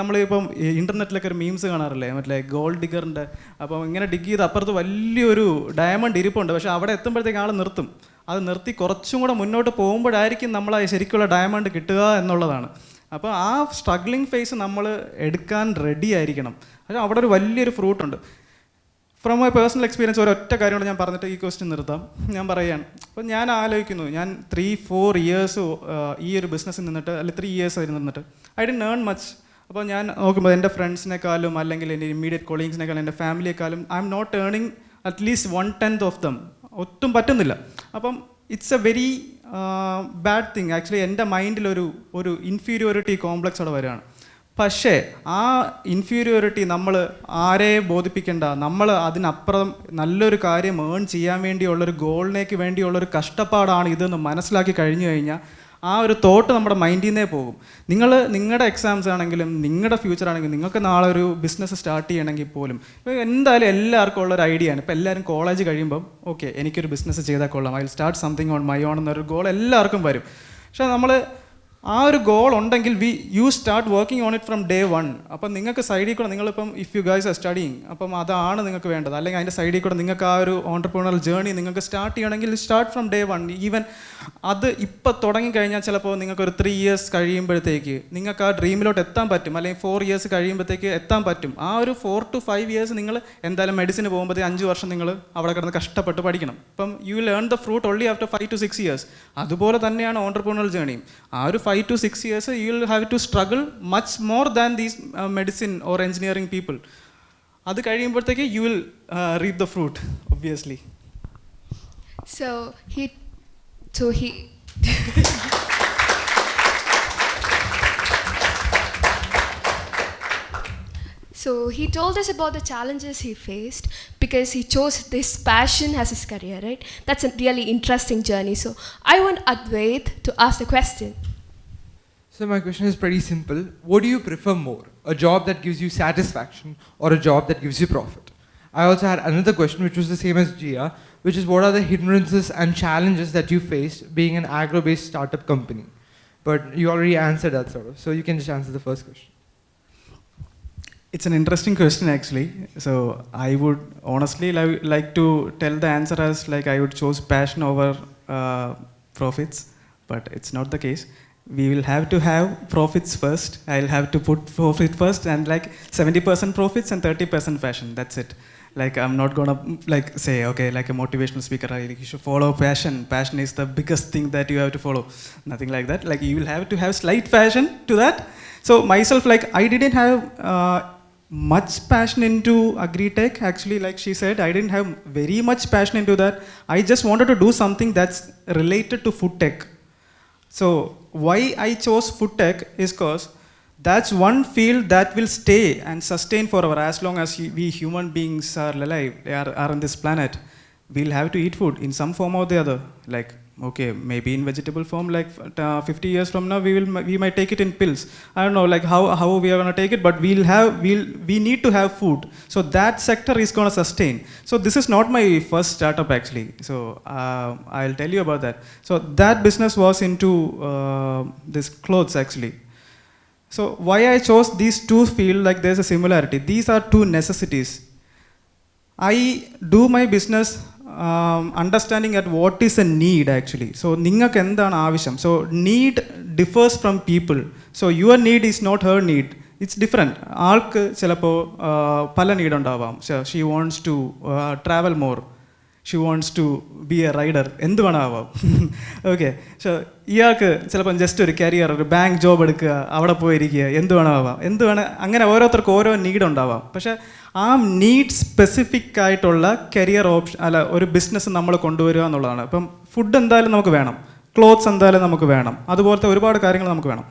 നമ്മളിപ്പം ഇൻ്റർനെറ്റിലൊക്കെ ഒരു മീംസ് കാണാറില്ലേ, മറ്റേ ഗോൾഡ് ഡിഗറിൻ്റെ. അപ്പം ഇങ്ങനെ ഡിഗ് ചെയ്ത് അപ്പുറത്ത് വലിയൊരു ഡയമണ്ട് ഇരിപ്പുണ്ട്, പക്ഷേ അവിടെ എത്തുമ്പോഴത്തേക്ക് ആൾ നിർത്തും. അത് നിർത്തി കുറച്ചും കൂടെ മുന്നോട്ട് പോകുമ്പോഴായിരിക്കും നമ്മൾ ശരിക്കുള്ള ഡയമണ്ട് കിട്ടുക എന്നുള്ളതാണ്. അപ്പോൾ ആ സ്ട്രഗ്ലിംഗ് ഫേസ് നമ്മൾ എടുക്കാൻ റെഡി ആയിരിക്കണം. പക്ഷേ അവിടെ ഒരു വലിയൊരു ഫ്രൂട്ടുണ്ട്. ഫ്രം മൈ പേഴ്സണൽ എക്സ്പീരിയൻസ് ഒരൊറ്റ കാര്യമാണ് ഞാൻ പറഞ്ഞിട്ട് ഈ ക്വസ്റ്റ്യൻ നിർത്താം. ഞാൻ പറയുകയാണ്, അപ്പോൾ ഞാൻ ആലോചിക്കുന്നു, ഞാൻ 3-4 years ഈ ഒരു ബിസിനസ്സിൽ നിന്നിട്ട്, അല്ലെങ്കിൽ 3 years ആയിരുന്നു നിന്നിട്ട്, ഐ ഡിഡ്ന്റ് ഏൺ മച്ച്. അപ്പോൾ ഞാൻ നോക്കുമ്പോൾ എൻ്റെ ഫ്രണ്ട്സിനെക്കാളും അല്ലെങ്കിൽ എൻ്റെ ഇമ്മീഡിയറ്റ് കൊളീഗ്സിനെക്കാളും എൻ്റെ ഫാമിലിയെക്കാളും I M not earning at least 1/10 of them. ഒട്ടും പറ്റുന്നില്ല. അപ്പം it's a very bad thing actually. എൻ്റെ മൈൻഡിലൊരു ഇൻഫീരിയോറിറ്റി കോംപ്ലക്സ് അവിടെ വരികയാണ്. പക്ഷേ ആ ഇൻഫീരിയോറിറ്റി നമ്മൾ ആരെ ബോധിപ്പിക്കേണ്ട, നമ്മൾ അതിനപ്പുറം നല്ലൊരു കാര്യം ഏൺ ചെയ്യാൻ വേണ്ടിയുള്ളൊരു ഗോളിനേക്ക് വേണ്ടിയുള്ളൊരു കഷ്ടപ്പാടാണ് ഇതെന്ന് മനസ്സിലാക്കി കഴിഞ്ഞു കഴിഞ്ഞാൽ ആ ഒരു തോട്ട് നമ്മുടെ മൈൻഡിൽ നിന്നേ പോകും. നിങ്ങളുടെ എക്സാംസ് ആണെങ്കിലും നിങ്ങളുടെ ഫ്യൂച്ചർ ആണെങ്കിലും നിങ്ങൾക്ക് നാളെ ഒരു ബിസിനസ് സ്റ്റാർട്ട് ചെയ്യണമെങ്കിൽ പോലും ഇപ്പോൾ എന്തായാലും എല്ലാവർക്കും ഉള്ളൊരു ഐഡിയ ആണ്. ഇപ്പോൾ എല്ലാവരും കോളേജ് കഴിയുമ്പം ഓക്കെ എനിക്കൊരു ബിസിനസ് ചെയ്താൽ കൊള്ളാം, I will start something on my on എന്നൊരു ഗോൾ എല്ലാവർക്കും വരും. പക്ഷേ നമ്മൾ ആ ഒരു ഗോൾ ഉണ്ടെങ്കിൽ you start working on it from day 1. അപ്പം നിങ്ങൾക്ക് സൈഡിൽ കൂടെ നിങ്ങളിപ്പം if you guys are studying, അപ്പം അതാണ് നിങ്ങൾക്ക് വേണ്ടത്. അല്ലെങ്കിൽ അതിൻ്റെ സൈഡിൽ കൂടെ നിങ്ങൾക്ക് ആ ഒരു ഓൺടർപ്രണറൽ ജേർണി നിങ്ങൾക്ക് സ്റ്റാർട്ട് ചെയ്യണമെങ്കിൽ സ്റ്റാർട്ട് ഫ്രം day 1. ഈവൻ അത് ഇപ്പം തുടങ്ങിക്കഴിഞ്ഞാൽ ചിലപ്പോൾ നിങ്ങൾക്കൊരു 3 years കഴിയുമ്പോഴത്തേക്ക് നിങ്ങൾക്ക് ആ ഡ്രീമിലോട്ട് എത്താൻ പറ്റും, അല്ലെങ്കിൽ 4 years കഴിയുമ്പോഴത്തേക്ക് എത്താൻ പറ്റും. ആ ഒരു 4 to 5 years നിങ്ങൾ എന്തായാലും മെഡിസിന് പോകുമ്പോഴത്തേക്ക് 5 വർഷം നിങ്ങൾ അവിടെ കിടന്ന് കഷ്ടപ്പെട്ട് പഠിക്കണം. അപ്പം U will earn the fruit only after 5 to 6 years. അതുപോലെ തന്നെയാണ് ഓൺടർപ്രണറൽ ജേർണിയും. ആ ഒരു 5 to 6 years you will have to struggle much more than these medicine or engineering people. Adu കഴിയുമ്പോഴത്തേക്ക് you will reap the fruit obviously. So he So he told us about the challenges he faced because he chose this passion as his career, right? That's a really interesting journey. So I want Advait to ask the question. So my question is pretty simple. What do you prefer more? A job that gives you satisfaction or a job that gives you profit? I also had another question which was the same as Gia, which is what are the hindrances and challenges that you faced being an agro-based startup company? But you already answered that sort of. So you can just answer the first question. It's an interesting question actually. So I would honestly like to tell the answer as like I would choose passion over profits, but it's not the case. we will have to have profits first. I'll have to put profit first, and like 70% profits and 30% passion. That's it. Like I'm not gonna like say, okay, like a motivational speaker, you should follow passion. Passion is the biggest thing that you have to follow. Nothing like that. Like you will have to have slight passion to that. So myself, like I didn't have much passion into agri-tech. Actually, like she said, I didn't have very much passion into that. I just wanted to do something that's related to food tech. So why I chose food tech is because that's one field that will stay and sustain forever as long as we human beings are alive, are on this planet. We'll have to eat food in some form or the other. Like, okay, maybe in vegetable form, like 50 years from now, we might take it in pills. I don't know, like how we are going to take it, but we need to have food. So that sector is going to sustain. So this is not my first startup actually. So I'll tell you about that. So that business was into this clothes actually. So why I chose these two fields, like there's a similarity. These are two necessities. I do my business understanding at what is a need actually. So ningalku endana avasham. So need differs from people. So your need is not her need. It's different. Aalku chelappo pala need undavam. So she wants to travel more. She wants to be a rider. എന്ത് വേണമാവാം. Okay so ഇയാൾക്ക് ചിലപ്പം just ഒരു career, ഒരു bank job എടുക്കുക, അവിടെ പോയിരിക്കുക, എന്ത് വേണമാവാം. അങ്ങനെ ഓരോരുത്തർക്കും ഓരോ നീഡ് ഉണ്ടാവാം. പക്ഷേ ആ നീഡ് സ്പെസിഫിക് ആയിട്ടുള്ള കരിയർ ഓപ്ഷൻ അല്ല ഒരു ബിസിനസ് നമ്മൾ കൊണ്ടുവരിക എന്നുള്ളതാണ്. ഇപ്പം ഫുഡ് എന്തായാലും നമുക്ക് വേണം, ക്ലോത്ത്സ് എന്തായാലും നമുക്ക് വേണം, അതുപോലത്തെ ഒരുപാട് കാര്യങ്ങൾ നമുക്ക് വേണം.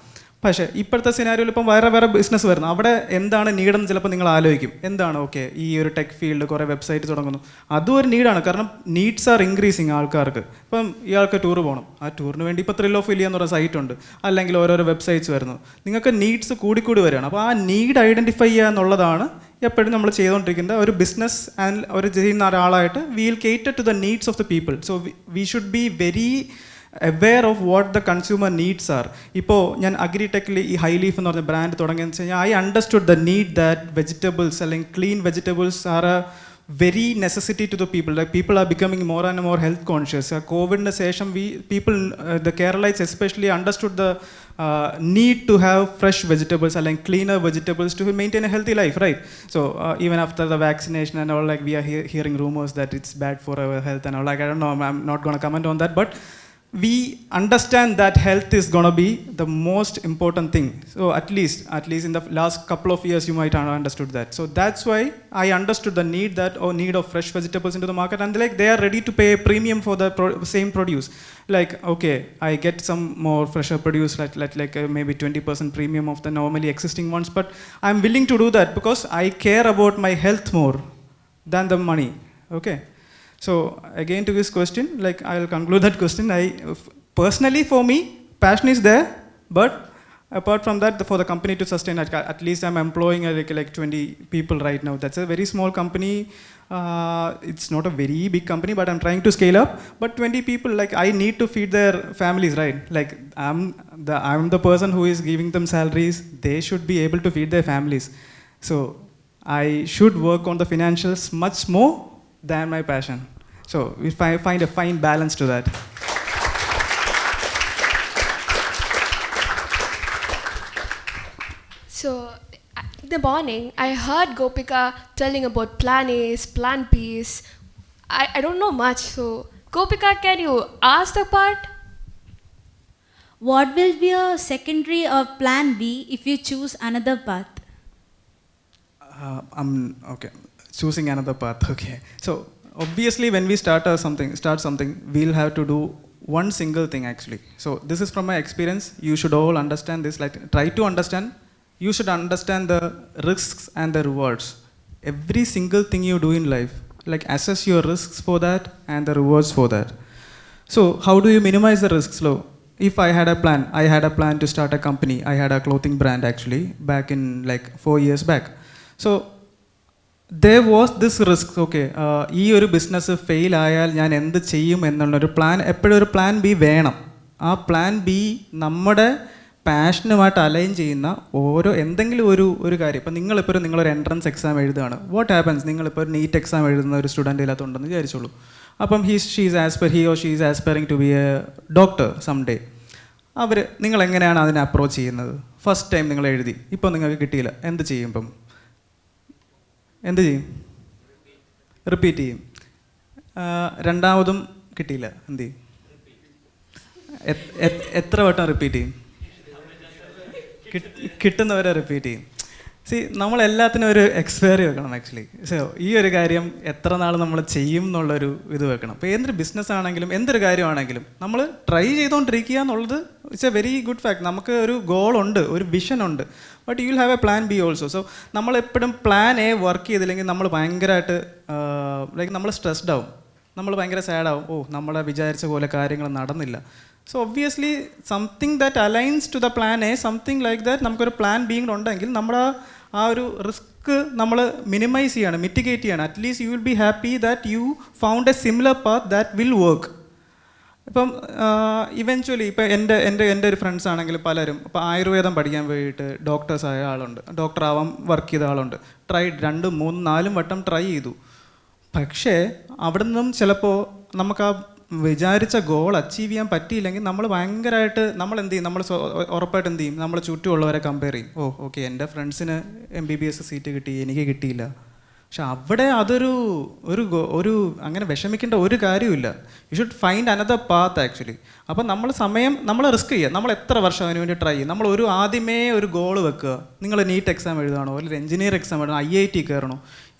പക്ഷേ ഇപ്പോഴത്തെ സിനാരിയോയിൽ ഇപ്പം വേറെ ബിസിനസ് വരുന്നു. അവിടെ എന്താണ് നീഡെന്ന് ചിലപ്പോൾ നിങ്ങൾ ആലോചിക്കും. എന്താണ് ഓക്കെ ഈ ഒരു ടെക് ഫീൽഡ് കുറേ വെബ്സൈറ്റ് തുടങ്ങുന്നു, അതും ഒരു നീഡാണ്. കാരണം നീഡ്സ് ആർ ഇൻക്രീസിങ് ആൾക്കാർക്ക്. ഇപ്പം ഇയാൾക്ക് ടൂർ പോകണം, ആ ടൂറിന് വേണ്ടി ഇപ്പോൾ ത്രിൽ ഓഫ് ഇന്ത്യ എന്ന് പറയുന്ന സൈറ്റ് ഉണ്ട്, അല്ലെങ്കിൽ ഓരോരോ വെബ്സൈറ്റ്സ് വരുന്നു. നിങ്ങൾക്ക് നീഡ്സ് കൂടിക്കൂടി വരികയാണ്. അപ്പോൾ ആ നീഡ് ഐഡൻറ്റിഫൈ ചെയ്യുക എന്നുള്ളതാണ് എപ്പോഴും നമ്മൾ ചെയ്തുകൊണ്ടിരിക്കുന്ന ഒരു ബിസിനസ് ആൻഡ് ഒരു ചെയ്യുന്ന ഒരാളായിട്ട്. Will cater to the needs of the people. So we should be very aware of what the consumer needs are. ഇപ്പോൾ ഞാൻ അഗ്രിടെക്കിൽ ഈ ഹൈ ലീഫ് എന്ന് പറഞ്ഞ ബ്രാൻഡ് തുടങ്ങിയെന്ന് വെച്ച് കഴിഞ്ഞാൽ I understood the need that vegetables അല്ലെങ്കിൽ clean vegetables are a very necessity to the people. Like people are becoming more and more health conscious. കോവിഡിന് ശേഷം the Keralites especially understood the need to have fresh vegetables അല്ലെങ്കിൽ cleaner vegetables to maintain a healthy life, right? So even after the vaccination and all, like we are hearing rumors that it's bad for our health and all. Like I don't know, I'm not going to comment on that, but we understand that health is going to be the most important thing. So at least in the last couple of years you might have understood that. So that's why I understood the need of fresh vegetables into the market, and like they are ready to pay a premium for the same produce. Like okay, I get some more fresher produce like maybe 20% premium of the normally existing ones, but I'm willing to do that because I care about my health more than the money. Okay. So again to this question, like I'll conclude that question. Personally for me, passion is there, but apart from that, for the company to sustain, at least I'm employing like 20 people right now. That's a very small company. It's not a very big company, but I'm trying to scale up. But 20 people, like I need to feed their families, right? Like I'm the person who is giving them salaries. They should be able to feed their families. So I should work on the financials much more than my passion. So we find a fine balance to that. So in the morning, I heard Gopika telling about plan A's, plan B's. I don't know much. So Gopika, can you ask the part? What will be a secondary or plan B if you choose another path? Okay. Choosing another path. Okay. So obviously when we start something, we'll have to do one single thing actually. So this is from my experience. You should all understand this. Like try to understand. You should understand the risks and the rewards. Every single thing you do in life, like assess your risks for that and the rewards for that. So how do you minimize the risks? So if I had a plan to start a company. I had a clothing brand actually back in like 4 years back. So there was this risk. Okay, ഈ ഒരു business fail ആയാൽ ഞാൻ എന്ത് ചെയ്യും എന്നുള്ളൊരു plan, എപ്പോഴും ഒരു plan B വേണം. ആ പ്ലാൻ ബി നമ്മുടെ പാഷനുമായിട്ട് അലൈൻ ചെയ്യുന്ന എന്തെങ്കിലും ഒരു കാര്യം. ഇപ്പം നിങ്ങളൊരു എൻട്രൻസ് എക്സാം എഴുതുകയാണ്. വാട്ട് ഹാപ്പൻസ്, നിങ്ങളിപ്പോൾ ഒരു നീറ്റ് എക്സാം എഴുതുന്ന ഒരു സ്റ്റുഡൻ്റ് ഇതിനകത്തുണ്ടെന്ന് വിചാരിച്ചോളൂ. അപ്പം he or she is aspiring to be a doctor someday. നിങ്ങൾ എങ്ങനെയാണ് അതിനെ അപ്രോച്ച് ചെയ്യുന്നത്? ഫസ്റ്റ് ടൈം നിങ്ങൾ എഴുതി, ഇപ്പോൾ നിങ്ങൾക്ക് കിട്ടിയില്ല, എന്ത് ചെയ്യും? ഇപ്പം എന്ത് ചെയ്യും? റിപ്പീറ്റ് ചെയ്യും. രണ്ടാമതും കിട്ടിയില്ല, എന്ത് ചെയ്യും? എത്ര വട്ടം റിപ്പീറ്റ് ചെയ്യും? കിട്ടുന്നവരെ റിപ്പീറ്റ് ചെയ്യും. നമ്മളെല്ലാത്തിനും ഒരു എക്സ്പയറി വെക്കണം ആക്ച്വലി. ഈ ഒരു കാര്യം എത്ര നാൾ നമ്മൾ ചെയ്യും എന്നുള്ളൊരു ഇത് വെക്കണം. അപ്പോൾ എന്തൊരു ബിസിനസ് ആണെങ്കിലും എന്തൊരു കാര്യമാണെങ്കിലും നമ്മൾ ട്രൈ ചെയ്തുകൊണ്ടിരിക്കുക എന്നുള്ളത് it's a very good fact. നമുക്ക് ഒരു ഗോളുണ്ട്, ഒരു വിഷൻ ഉണ്ട്, but you will have a plan B also. So നമ്മളെപ്പോഴും പ്ലാൻ എ വർക്ക് ചെയ്തില്ലെങ്കിൽ നമ്മൾ ഭയങ്കരമായിട്ട് ലൈക്ക് നമ്മൾ സ്ട്രെസ്ഡ് ആവും, നമ്മൾ ഭയങ്കര സാഡാവും. നമ്മളെ വിചാരിച്ച പോലെ കാര്യങ്ങൾ നടന്നില്ല. So obviously something that aligns to the plan A, something like that നമുക്കൊരു പ്ലാൻ ബി ഉണ്ടെങ്കിൽ നമ്മുടെ ആ ഒരു റിസ്ക് നമ്മൾ മിനിമൈസ് ചെയ്യാണ്, മിറ്റിഗേറ്റ് ചെയ്യാണ്. At least U will be happy that you found A similar path that will work. ഇപ്പം eventually ഇപ്പം എൻ്റെ ഒരു ഫ്രണ്ട്സ് ആണെങ്കിൽ പലരും ഇപ്പോൾ ആയുർവേദം പഠിക്കാൻ പോയിട്ട് ഡോക്ടേഴ്സ് ആയ ആളുണ്ട്, ഡോക്ടർ ആവാൻ വർക്ക് ചെയ്ത ആളുണ്ട്. 2, 3, 4 വട്ടം ട്രൈ ചെയ്തു. പക്ഷേ അവിടെ നിന്നും ചിലപ്പോൾ നമുക്ക് ആ വിചാരിച്ച ഗോൾ അച്ചീവ് ചെയ്യാൻ പറ്റിയില്ലെങ്കിൽ നമ്മൾ ഭയങ്കരമായിട്ട് നമ്മൾ എന്ത് ചെയ്യും? നമ്മൾ ഉറപ്പായിട്ട് എന്ത് ചെയ്യും? നമ്മൾ ചുറ്റുമുള്ളവരെ കമ്പയർ ചെയ്യും. ഓക്കെ, എൻ്റെ ഫ്രണ്ട്സിന് MBBS സീറ്റ് കിട്ടി, എനിക്ക് കിട്ടിയില്ല. പക്ഷെ അവിടെ ഒരു അങ്ങനെ വിഷമിക്കേണ്ട ഒരു കാര്യമില്ല. U should find another path actually. അപ്പം നമ്മൾ റിസ്ക് ചെയ്യുക. നമ്മൾ എത്ര വർഷം അതിന് വേണ്ടി ട്രൈ ചെയ്യും? നമ്മൾ ആദ്യമേ ഒരു ഗോൾ വെക്കുക. നിങ്ങൾ നീറ്റ് എക്സാം എഴുതണോ, അല്ലെങ്കിൽ എഞ്ചിനീയർ എക്സാം എഴുതണോ, IIT കയറണോ,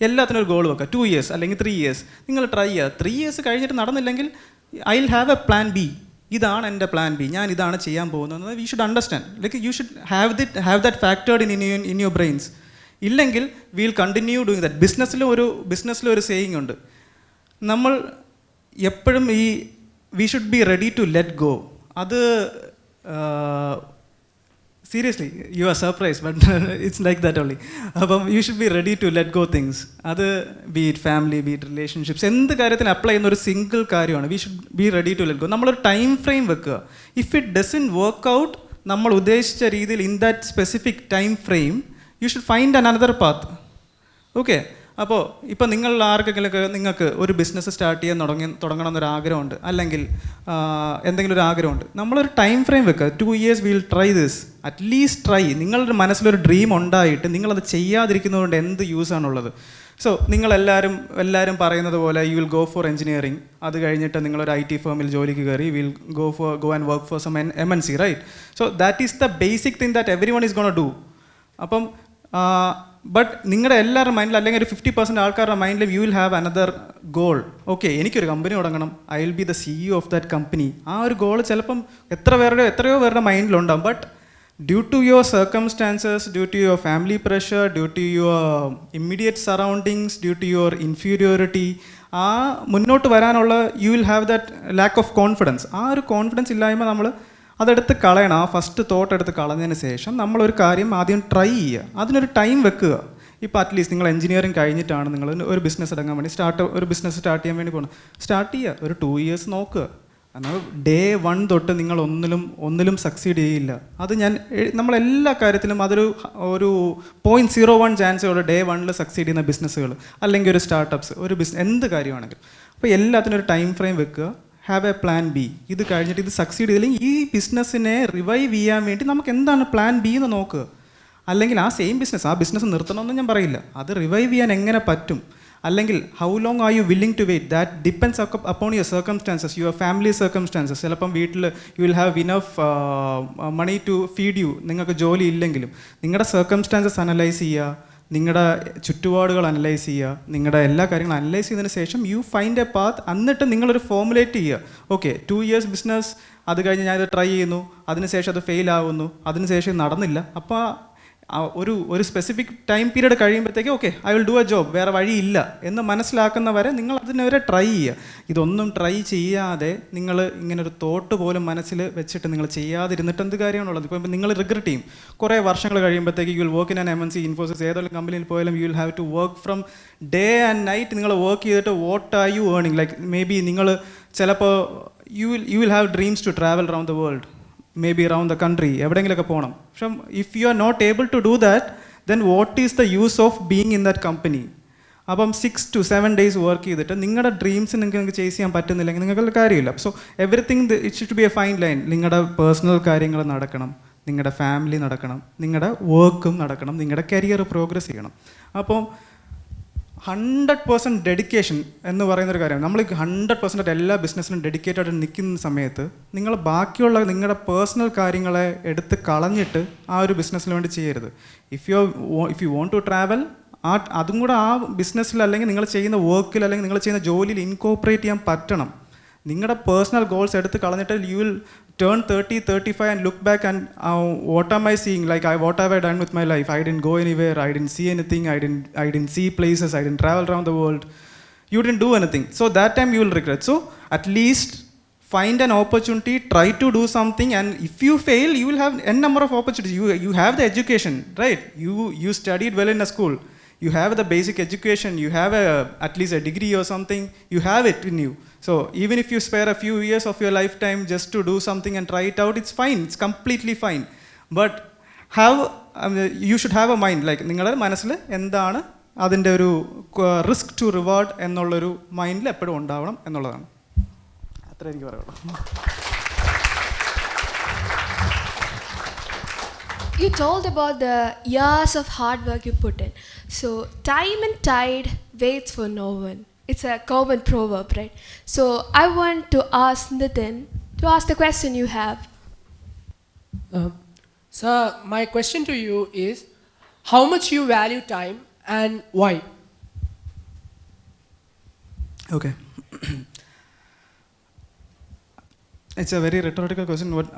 എല്ലാത്തിനും ഒരു ഗോൾ വെക്കുക. 2 years അല്ലെങ്കിൽ 3 years നിങ്ങൾ ട്രൈ ചെയ്യുക. 3 years കഴിഞ്ഞിട്ട് നടന്നില്ലെങ്കിൽ I will have a plan B. ഇതാണ് എൻ്റെ പ്ലാൻ ബി, ഞാൻ ഇതാണ് ചെയ്യാൻ പോകുന്നത്. We should understand, like you should have that factored in your brains. ഇല്ലെങ്കിൽ വിൽ കണ്ടിന്യൂ ഡൂയിങ് ദാറ്റ്. ബിസിനസ്സിലും ഒരു സേയിങ് ഉണ്ട്, നമ്മൾ എപ്പോഴും we should be ready to let go. അത് seriously you are surprise, but it's like that only. അപ്പം you should be ready to let go things. അത് be it family, be it relationships, എന്ത് കാര്യത്തിന് apply ചെയ്യുന്ന ഒരു single കാര്യമാണ്. We should be ready to let go. നമ്മളൊരു time frame വെക്കുക. If it doesn't work out നമ്മൾ ഉദ്ദേശിച്ച രീതിയിൽ in that specific time frame, you should find another path. Okay, അപ്പോൾ ഇപ്പം നിങ്ങൾക്ക് ഒരു ബിസിനസ് സ്റ്റാർട്ട് ചെയ്യാൻ തുടങ്ങണം എന്നൊരു ആഗ്രഹമുണ്ട്, അല്ലെങ്കിൽ എന്തെങ്കിലും ഒരു ആഗ്രഹമുണ്ട്. നമ്മളൊരു ടൈം ഫ്രെയിം വെക്കുക. 2 years will try this, at least try. നിങ്ങളുടെ മനസ്സിലൊരു ഡ്രീം ഉണ്ടായിട്ട് നിങ്ങളത് ചെയ്യാതിരിക്കുന്നതുകൊണ്ട് എന്ത് യൂസാണുള്ളത്? സോ എല്ലാവരും പറയുന്നത് പോലെ you will go for engineering, അത് കഴിഞ്ഞിട്ട് നിങ്ങളൊരു IT ഫേമിൽ ജോലിക്ക് കയറി, will go and work for some MNC, right? So that is the basic thing that everyone is gonna do. അപ്പം ബട്ട് നിങ്ങളുടെ എല്ലാവരുടെ മൈൻഡിൽ, അല്ലെങ്കിൽ ഒരു 50% ആൾക്കാരുടെ മൈൻഡിലും you will have another goal. Okay, എനിക്കൊരു കമ്പനി തുടങ്ങണം, I will be the CEO of that company. ആ ഒരു ഗോൾ ചിലപ്പം എത്രയോ പേരുടെ മൈൻഡിലുണ്ടാവും. But due to your circumstances, due to your family pressure, due to your immediate surroundings, due to your inferiority, മുന്നോട്ട് വരാനുള്ള you will have that lack of confidence. ആ ഒരു confidence ഇല്ലായ്മ നമ്മൾ അതെടുത്ത് കളയണം. ആ ഫസ്റ്റ് തോട്ട് എടുത്ത് കളഞ്ഞതിന് ശേഷം നമ്മളൊരു കാര്യം ആദ്യം ട്രൈ ചെയ്യുക. അതിനൊരു ടൈം വെക്കുക. ഇപ്പോൾ അറ്റ്ലീസ്റ്റ് നിങ്ങൾ എഞ്ചിനീയറിംഗ് കഴിഞ്ഞിട്ടാണ് നിങ്ങൾ ഒരു ബിസിനസ് തുടങ്ങാൻ വേണ്ടി ഒരു ബിസിനസ് സ്റ്റാർട്ട് ചെയ്യാൻ വേണ്ടി പോകണം. സ്റ്റാർട്ട് ചെയ്യുക. ഒരു 2 years നോക്കുക. എന്നാൽ Day 1 തൊട്ട് നിങ്ങൾ ഒന്നിലും സക്സീഡ് ചെയ്യില്ല. അത് നമ്മളെല്ലാ കാര്യത്തിലും അതൊരു 0.01 ചാൻസേ ഉള്ളൂ Day 1 സക്സീഡ് ചെയ്യുന്ന ബിസിനസ്സുകൾ, അല്ലെങ്കിൽ ഒരു സ്റ്റാർട്ടപ്പ്സ്, ഒരു എന്ത് കാര്യമാണെങ്കിലും. അപ്പോൾ എല്ലാത്തിനും ഒരു ടൈം ഫ്രെയിം വെക്കുക. Have a plan B. ഇത് കഴിഞ്ഞിട്ട് ഇത് സക്സീഡ് ചെയ്തില്ലെങ്കിൽ ഈ ബിസിനസ്സിനെ റിവൈവ് ചെയ്യാൻ വേണ്ടി നമുക്ക് എന്താണ് പ്ലാൻ ബി എന്ന് നോക്കുക. അല്ലെങ്കിൽ ആ ബിസിനസ് നിർത്തണമെന്ന് ഞാൻ പറയില്ല, അത് റിവൈവ് ചെയ്യാൻ എങ്ങനെ പറ്റും. അല്ലെങ്കിൽ how long are you willing to wait, that depends upon your circumstances, your family circumstances. ചിലപ്പം വീട്ടിൽ you will have enough money to feed you, നിങ്ങൾക്ക് ജോലി ഇല്ലെങ്കിലും. നിങ്ങളുടെ സർക്കംസ്റ്റാൻസസ് അനലൈസ് ചെയ്യുക, നിങ്ങളുടെ ചുറ്റുപാടുകൾ അനലൈസ് ചെയ്യുക, നിങ്ങളുടെ എല്ലാ കാര്യങ്ങളും അനലൈസ് ചെയ്തതിന് ശേഷം യു ഫൈൻഡ് എ പാത്ത്. എന്നിട്ട് നിങ്ങളൊരു ഫോമുലേറ്റ് ചെയ്യുക. ഓക്കെ, 2 years ബിസിനസ്, അത് കഴിഞ്ഞ് ഞാനിത് ട്രൈ ചെയ്യുന്നു, അതിനുശേഷം അത് ഫെയിൽ ആവുന്നു, അതിനുശേഷം നടന്നില്ല. അപ്പോൾ ഒരു സ്പെസിഫിക് ടൈം പീരീഡ് കഴിയുമ്പോഴത്തേക്ക് okay I will do A job, വേറെ വഴിയില്ല എന്ന് മനസ്സിലാക്കുന്നവരെ നിങ്ങൾ അതിനുവരെ ട്രൈ ചെയ്യുക. ഇതൊന്നും ട്രൈ ചെയ്യാതെ നിങ്ങൾ ഇങ്ങനെ ഒരു തോട്ട് പോലും മനസ്സിൽ വെച്ചിട്ട് നിങ്ങൾ ചെയ്യാതിരുന്നിട്ട് എന്ത് കാര്യമാണുള്ളത്? ഇപ്പോൾ നിങ്ങൾ റിഗ്രറ്റ് ചെയ്യും. കുറേ വർഷങ്ങൾ കഴിയുമ്പോഴത്തേക്ക് you will work in an MNC, Infosys, ഏതെങ്കിലും കമ്പനിയിൽ പോയാലും you will have to work from day and night. നിങ്ങൾ വർക്ക് ചെയ്തിട്ട് what are you earning? Like maybe നിങ്ങൾ ചിലപ്പോൾ you will have dreams to travel around the world, maybe around the country, എവിടെയെങ്കിലുമൊക്കെ പോകണം. പക്ഷേ if you are not able to do that, then what is the use of being in that company? അപ്പം 6 to 7 days work ചെയ്തിട്ട് നിങ്ങളുടെ dreams നിങ്ങൾക്ക് chase ചെയ്യാൻ പറ്റുന്നില്ലെങ്കിൽ നിങ്ങൾക്ക് കാര്യമില്ല. So everything it should be A fine line. നിങ്ങളുടെ personal കാര്യങ്ങൾ നടക്കണം, നിങ്ങളുടെ ഫാമിലി നടക്കണം, നിങ്ങളുടെ വർക്കും നടക്കണം, നിങ്ങളുടെ കരിയർ പ്രോഗ്രസ് ചെയ്യണം. അപ്പോൾ 100% ഡെഡിക്കേഷൻ എന്ന് പറയുന്നൊരു കാര്യമാണ്. നമ്മൾ 100% എല്ലാ ബിസിനസ്സിനും ഡെഡിക്കേറ്റഡ് നിൽക്കുന്ന സമയത്ത് നിങ്ങൾ ബാക്കിയുള്ള നിങ്ങളുടെ പേഴ്സണൽ കാര്യങ്ങളെ എടുത്ത് കളഞ്ഞിട്ട് ആ ഒരു ബിസിനസ്സിന് വേണ്ടി ചെയ്യരുത്. If you want to travel, അതും കൂടെ ആ ബിസിനസ്സിൽ അല്ലെങ്കിൽ നിങ്ങൾ ചെയ്യുന്ന വർക്കിൽ അല്ലെങ്കിൽ നിങ്ങൾ ചെയ്യുന്ന ജോലിയിൽ ഇൻകോപ്പറേറ്റ് ചെയ്യാൻ പറ്റണം. നിങ്ങളുടെ പേഴ്സണൽ ഗോൾസ് എടുത്ത് കളഞ്ഞിട്ട് you will turn 30, 35 and look back and what am I seeing? Like what have I done with my life? I didn't go anywhere. I didn't see anything. I didn't see places. I didn't travel around the world. You didn't do anything. So that time you will regret. So at least find an opportunity, try to do something, and if you fail, you will have n number of opportunities. You have the education, right? You studied well in a school. You have the basic education. You have at least a degree or something. You have it in you. So even if you spare a few years of your lifetime just to do something and try it out, it's fine. It's completely fine. But you should have a mind. Like നിങ്ങളുടെ മനസ്സിൽ എന്താണ് അതിൻ്റെ ഒരു risk to reward എന്നുള്ളൊരു മൈൻഡിൽ എപ്പോഴും ഉണ്ടാവണം എന്നുള്ളതാണ്. അത്ര എനിക്ക് പറയുള്ളൂ. You told about the years of hard work you put in. So time and tide waits for no one. It's a common proverb, right? So I want to ask Nitin to ask the question you have. Sir, my question to you is, how much you value time and why? Okay. It's a very rhetorical question. What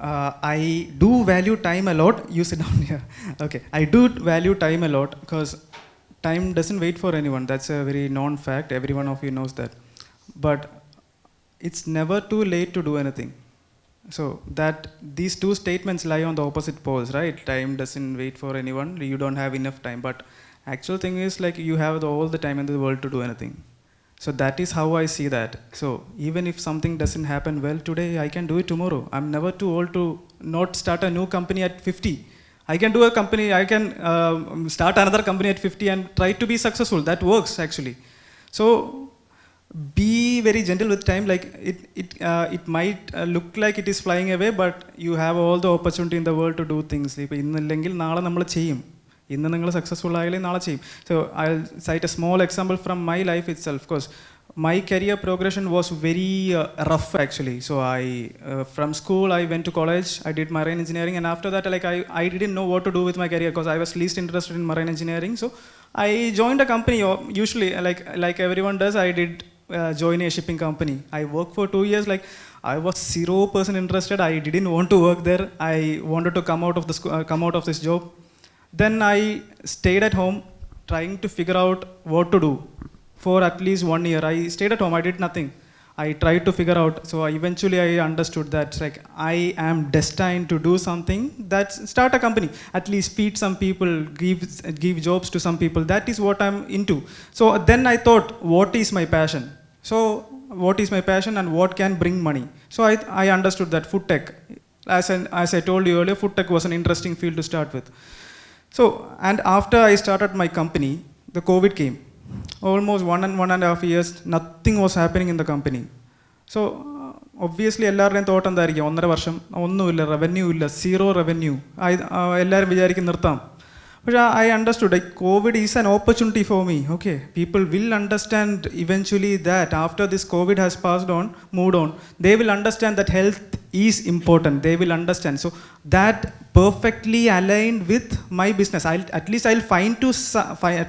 I do value time a lot. You sit down here. Okay. I do value time a lot because time doesn't wait for anyone. That's a very known fact. Every one of you knows that. But it's never too late to do anything. So that these two statements lie on the opposite poles, right? Time doesn't wait for anyone. You don't have enough time. But actual thing is like you have all the time in the world to do anything. So that is how I see that. So even if something doesn't happen well today, I can do it tomorrow. I'm never too old to not start a new company at 50. I can do a company, I can start another company at 50 and try to be successful. That works actually. So be very gentle with time. Like it might look like it is flying away, but you have all the opportunity in the world to do things. ഇന്നില്ലെങ്കിൽ നാളെ നമ്മൾ ചെയ്യും. ഇന്ന് നിങ്ങൾ successful ആയാലും നാളെ ചെയ്യും. So I cite a small example from my life itself. Course my career progression was very rough actually. So from school I went to college, I did marine engineering, and after that like I didn't know what to do with my career because I was least interested in marine engineering. So I joined a company. Usually like everyone does, I did join a shipping company. I worked for 2 years. Like I was 0% interested. I didn't want to work there. I wanted to come out of this job. Then I stayed at home trying to figure out what to do. For at least 1 year, I stayed at home. I did nothing. I tried to figure out. So eventually I understood that like I am destined to do something. That's start a company. At least feed some people, give jobs to some people. That is what I'm into. So then I thought, what is my passion? So what is my passion and what can bring money? So I understood that food tech. As I told you earlier, food tech was an interesting field to start with. So and after I started my company, the COVID came. Almost 1.5 years, nothing was happening in the company. So obviously എല്ലാവരുടെയും thought എന്തായിരിക്കും, 1.5 വർഷം ഒന്നുമില്ല, revenue ഇല്ല, 0 revenue. എല്ലാവരും വിചാരിക്കും നിർത്താം. പക്ഷേ I understood like COVID is an opportunity for me. Okay, people will understand eventually that after this COVID has moved on, they will understand that health is important. They will understand. So that perfectly aligned with my business. I'll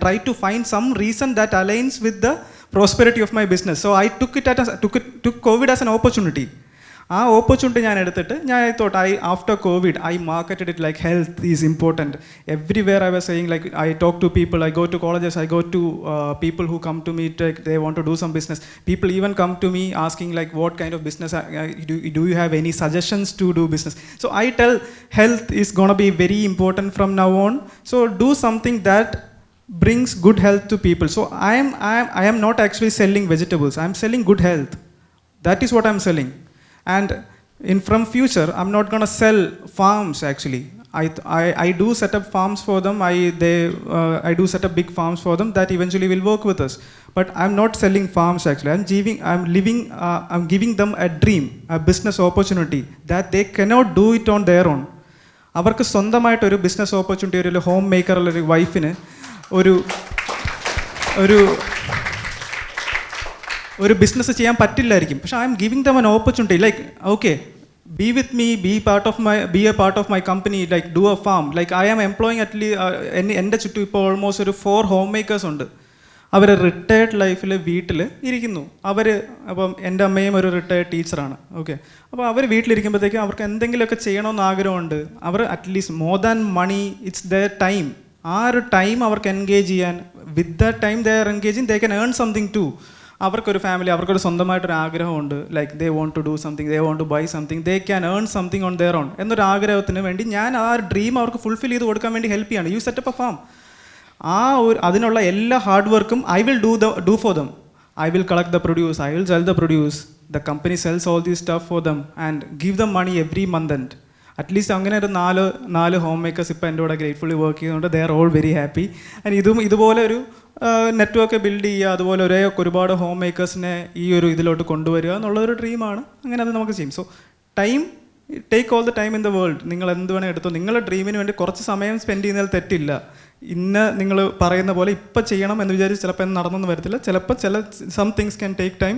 try to find some reason that aligns with the prosperity of my business. So I took COVID as an opportunity. ആ opportunity ഞാൻ എടുത്തിട്ട് I thought after COVID I marketed it like health is important. Everywhere I was saying like I talk to people, I go to colleges, I go to people who come to me, they want to do some business. People even come to me asking like what kind of business do you have any suggestions to do business. So I tell health is going to be very important from now on. So do something that brings good health to people. So I am not actually selling vegetables. I am selling good health. That is what I am selling. And from future, I'm not going to sell farms actually. I do set up farms for them. I do set up big farms for them that eventually will work with us. But I'm not selling farms actually. I'm giving them a dream, a business opportunity that they cannot do it on their own. അവർക്ക് സ്വന്തമായിട്ടൊരു business opportunity ഒരു home maker ഉള്ളൊരു വൈഫിന് ഒരു business ചെയ്യാൻ പറ്റില്ലായിരിക്കും. പക്ഷേ I M giving dum an opportunity like okay be with me, be a part of my company, like do a farm. Like I am employing at least എൻ്റെ ചുറ്റും ഇപ്പോൾ almost ഒരു 4 ഹോം മേക്കേഴ്സ് ഉണ്ട്. അവർ റിട്ടയർഡ് ലൈഫിൽ വീട്ടിൽ ഇരിക്കുന്നു. അപ്പം എൻ്റെ അമ്മയും ഒരു റിട്ടയർഡ് ടീച്ചറാണ്. ഓക്കെ, അപ്പോൾ അവർ വീട്ടിലിരിക്കുമ്പോഴത്തേക്കും അവർക്ക് എന്തെങ്കിലുമൊക്കെ ചെയ്യണമെന്ന് ആഗ്രഹമുണ്ട്. അവർ at least more than money, it's the time. ആ ഒരു ടൈം അവർക്ക് എൻഗേജ് ചെയ്യാൻ, with the time they are engaging, they can earn something too. അവർക്കൊരു ഫാമിലി, അവർക്കൊരു സ്വന്തമായിട്ടൊരു ആഗ്രഹമുണ്ട്. Like they want to do something, they want to buy something, they can earn something on their own എന്നൊരു ആഗ്രഹത്തിന് വേണ്ടി ഞാൻ ആ ഡ്രീം അവർക്ക് ഫുൾഫിൽ ചെയ്ത് കൊടുക്കാൻ വേണ്ടി ഹെൽപ്പ് ചെയ്യാണ്. You set up a farm. അതിനുള്ള എല്ലാ ഹാർഡ് വർക്കും I will do for them. I will collect the produce, I will sell the produce, the company sells all these stuff for them and give them money every month end. At least അങ്ങനെ ഒരു നാല് home makers ഇപ്പോൾ എൻ്റെ കൂടെ gratefully work ചെയ്യുന്നുണ്ട്. They are all very happy. And ഇതുപോലെ ഒരു network build ചെയ്യുക, അതുപോലെ ഒരുപാട് ഹോം മേക്കേഴ്സിനെ ഈ ഒരു ഇതിലോട്ട് കൊണ്ടുവരിക എന്നുള്ളൊരു ഡ്രീമാണ്. അങ്ങനെ അത് നമുക്ക് ചെയ്യും. So time, take all the time in the world. നിങ്ങൾ എന്ത് വേണേൽ എടുത്തോ. നിങ്ങളുടെ ഡ്രീമിന് വേണ്ടി കുറച്ച് സമയം സ്പെൻഡ് ചെയ്യുന്നതിൽ തെറ്റില്ല. നിങ്ങൾ പറയുന്ന പോലെ ഇപ്പം ചെയ്യണം എന്ന് വിചാരിച്ച് ചിലപ്പോൾ നടന്നൊന്നും വരത്തില്ല. ചിലപ്പോൾ some things can take time.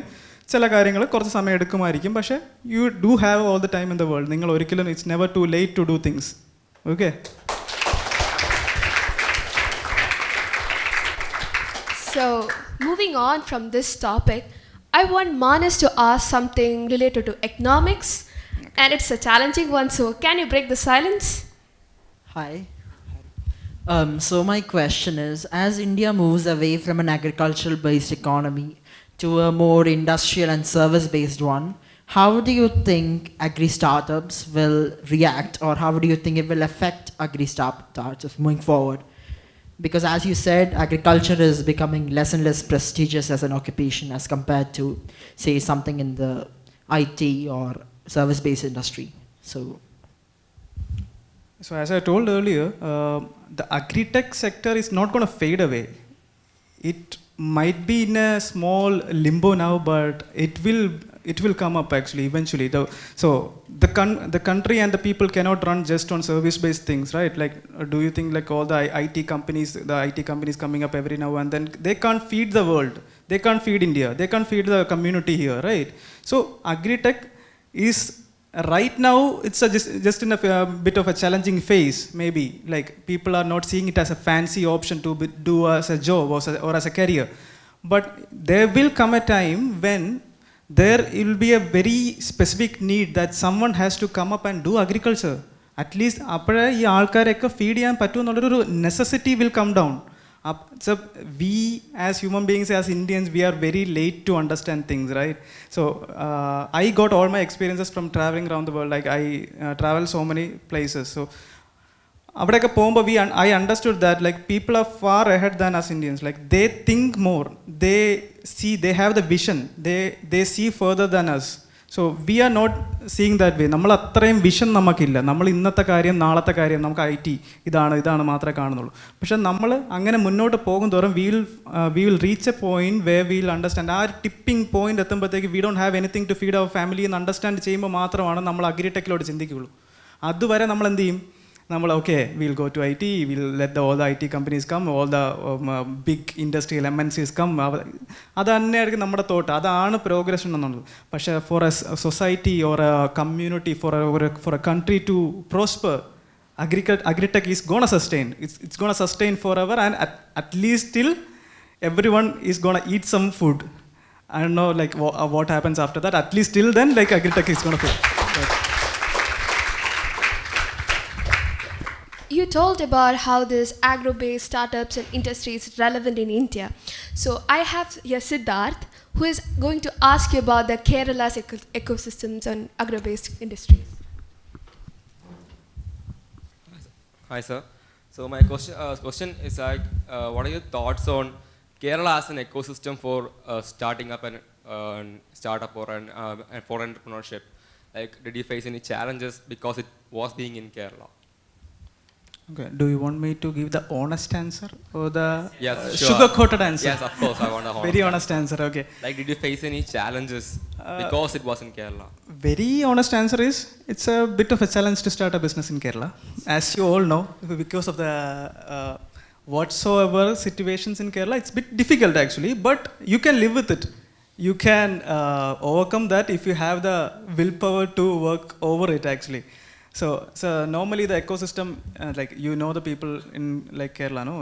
ചില കാര്യങ്ങൾ കുറച്ച് സമയം എടുക്കുമായിരിക്കും. പക്ഷേ you do have all the time in the world. നിങ്ങൾ ഒരിക്കലും it's never too late to do things. Okay. So, moving on from this topic, I want Manas to ask something related to economics, and it's a challenging one, so can you break the silence? Hi. So my question is, as India moves away from an agricultural-based economy to a more industrial and service-based one, how do you think agri-startups will react, or how do you think it will affect agri-startups moving forward? Because as you said, agriculture is becoming less and less prestigious as an occupation as compared to, say, something in the IT or service-based industry. So as I told earlier, the agri-tech sector is not going to fade away. It might be in a small limbo now, but it will come up actually eventually. So the country and the people cannot run just on service-based things, right? Like, do you think like all the IT companies coming up every now and then, they can't feed the world, they can't feed India, they can't feed the community here, right? So agri-tech is right now, it's just in a bit of a challenging phase. Maybe like people are not seeing it as a fancy option to do as a job or as a career. But there will come a time when there will be a very specific need that someone has to come up and do agriculture. At least appada ee aalkareke feed cheyan pattu ennullൊരു necessity will come down. So we as human beings, as Indians, we are very late to understand things, right? So I got all my experiences from traveling around the world. Like I travel so many places. So അവിടെയൊക്കെ പോകുമ്പോൾ I understood that like people are far ahead than us Indians. Like they think more, they have the vision, they see further than us. So we are not seeing that way. നമ്മൾ അത്രയും vision നമുക്കില്ല. നമ്മൾ ഇന്നത്തെ കാര്യം, നാളത്തെ കാര്യം, നമുക്ക് IT ഇതാണ് മാത്രമേ കാണുന്നുള്ളൂ. പക്ഷെ നമ്മൾ അങ്ങനെ മുന്നോട്ട് പോകും തോറും we will reach a point where we will understand. ആ ഒരു ടിപ്പിംഗ് പോയിന്റ് എത്തുമ്പോഴത്തേക്ക് we don't have anything to feed our family എന്ന് അണ്ടർസ്റ്റാൻഡ് ചെയ്യുമ്പോൾ മാത്രമാണ് നമ്മൾ അഗ്രിടെക്കിലോട്ട് ചിന്തിക്കുകയുള്ളൂ. അതുവരെ നമ്മൾ എന്ത് ചെയ്യും? നമ്മൾ okay, we'll go to IT, we'll let all the IT companies come, all the big industrial MNCs come. അത് തന്നെയായിരിക്കും നമ്മുടെ തോട്ട്. അതാണ് പ്രോഗ്രഷൻ എന്നുള്ളത്. പക്ഷേ for a society or a community, for a country to prosper, agritech is gonna sustain. It's gonna sustain forever, and at least till everyone is gonna eat some food. I don't know like what happens after that. At least till then, like agritech is gonna fit. You told about how this agro-based startups and industry is relevant in India. So I have here Siddharth, who is going to ask you about the Kerala's ecosystems and agro-based industries. Hi sir. So my question is like, what are your thoughts on Kerala as an ecosystem for starting up an startup or for entrepreneurship? Like, did you face any challenges because it was being in Kerala? Okay. Do you want me to give the honest answer or the Yes, sure. sugar-coated answer? Yes, of course, I want a honest Very honest answer. Okay. Like, did you face any challenges because it was in Kerala? Very honest answer is it's a bit of a challenge to start a business in Kerala, as you all know, because of the whatsoever situations in Kerala. It's a bit difficult actually, but you can live with it. You can overcome that if you have the willpower to work over it actually. So normally the ecosystem, like you know the people in like Kerala, no,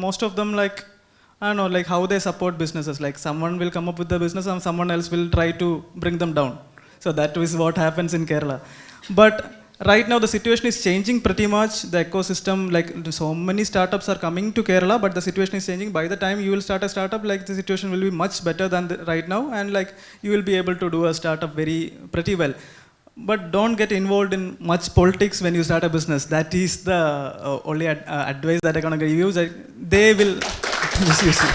most of them like, I don't know, like how they support businesses. Like someone will come up with the business and someone else will try to bring them down. So that is what happens in Kerala. But right now the situation is changing pretty much. The ecosystem, like so many startups are coming to Kerala, but the situation is changing. By the time you will start a startup, like the situation will be much better than right now, and like you will be able to do a startup pretty well. But don't get involved in much politics when you start a business. That is the only advice that I'm going to give you. They will misuse you.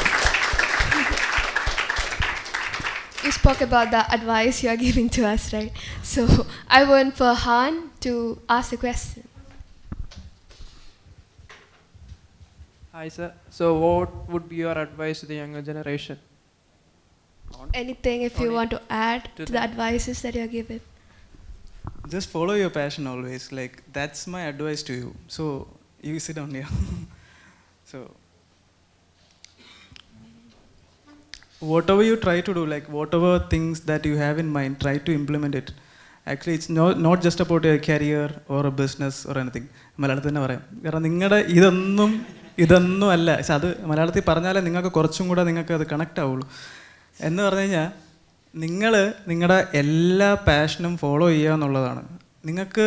You spoke about the advice you are giving to us, right? So I want Farhan to ask the question. Hi, sir. So what would be your advice to the younger generation? Anything if you want to add to the advices that you are giving? Just follow your passion always. Like that's my advice to you. So you sit down here. So whatever you try to do, like whatever things that you have in mind, try to implement it. Actually, it's not just about a career or a business or anything. മലയാളത്തിൽ തന്നെ പറയാം. കാരണം നിങ്ങളുടെ ഇതൊന്നും അല്ല. പക്ഷെ അത് മലയാളത്തിൽ പറഞ്ഞാലേ നിങ്ങൾക്ക് കുറച്ചും കൂടെ നിങ്ങൾക്ക് അത് കണക്റ്റ് ആവുള്ളൂ. എന്ന് പറഞ്ഞു കഴിഞ്ഞാൽ നിങ്ങളുടെ എല്ലാ പാഷനും ഫോളോ ചെയ്യുക എന്നുള്ളതാണ്. നിങ്ങൾക്ക്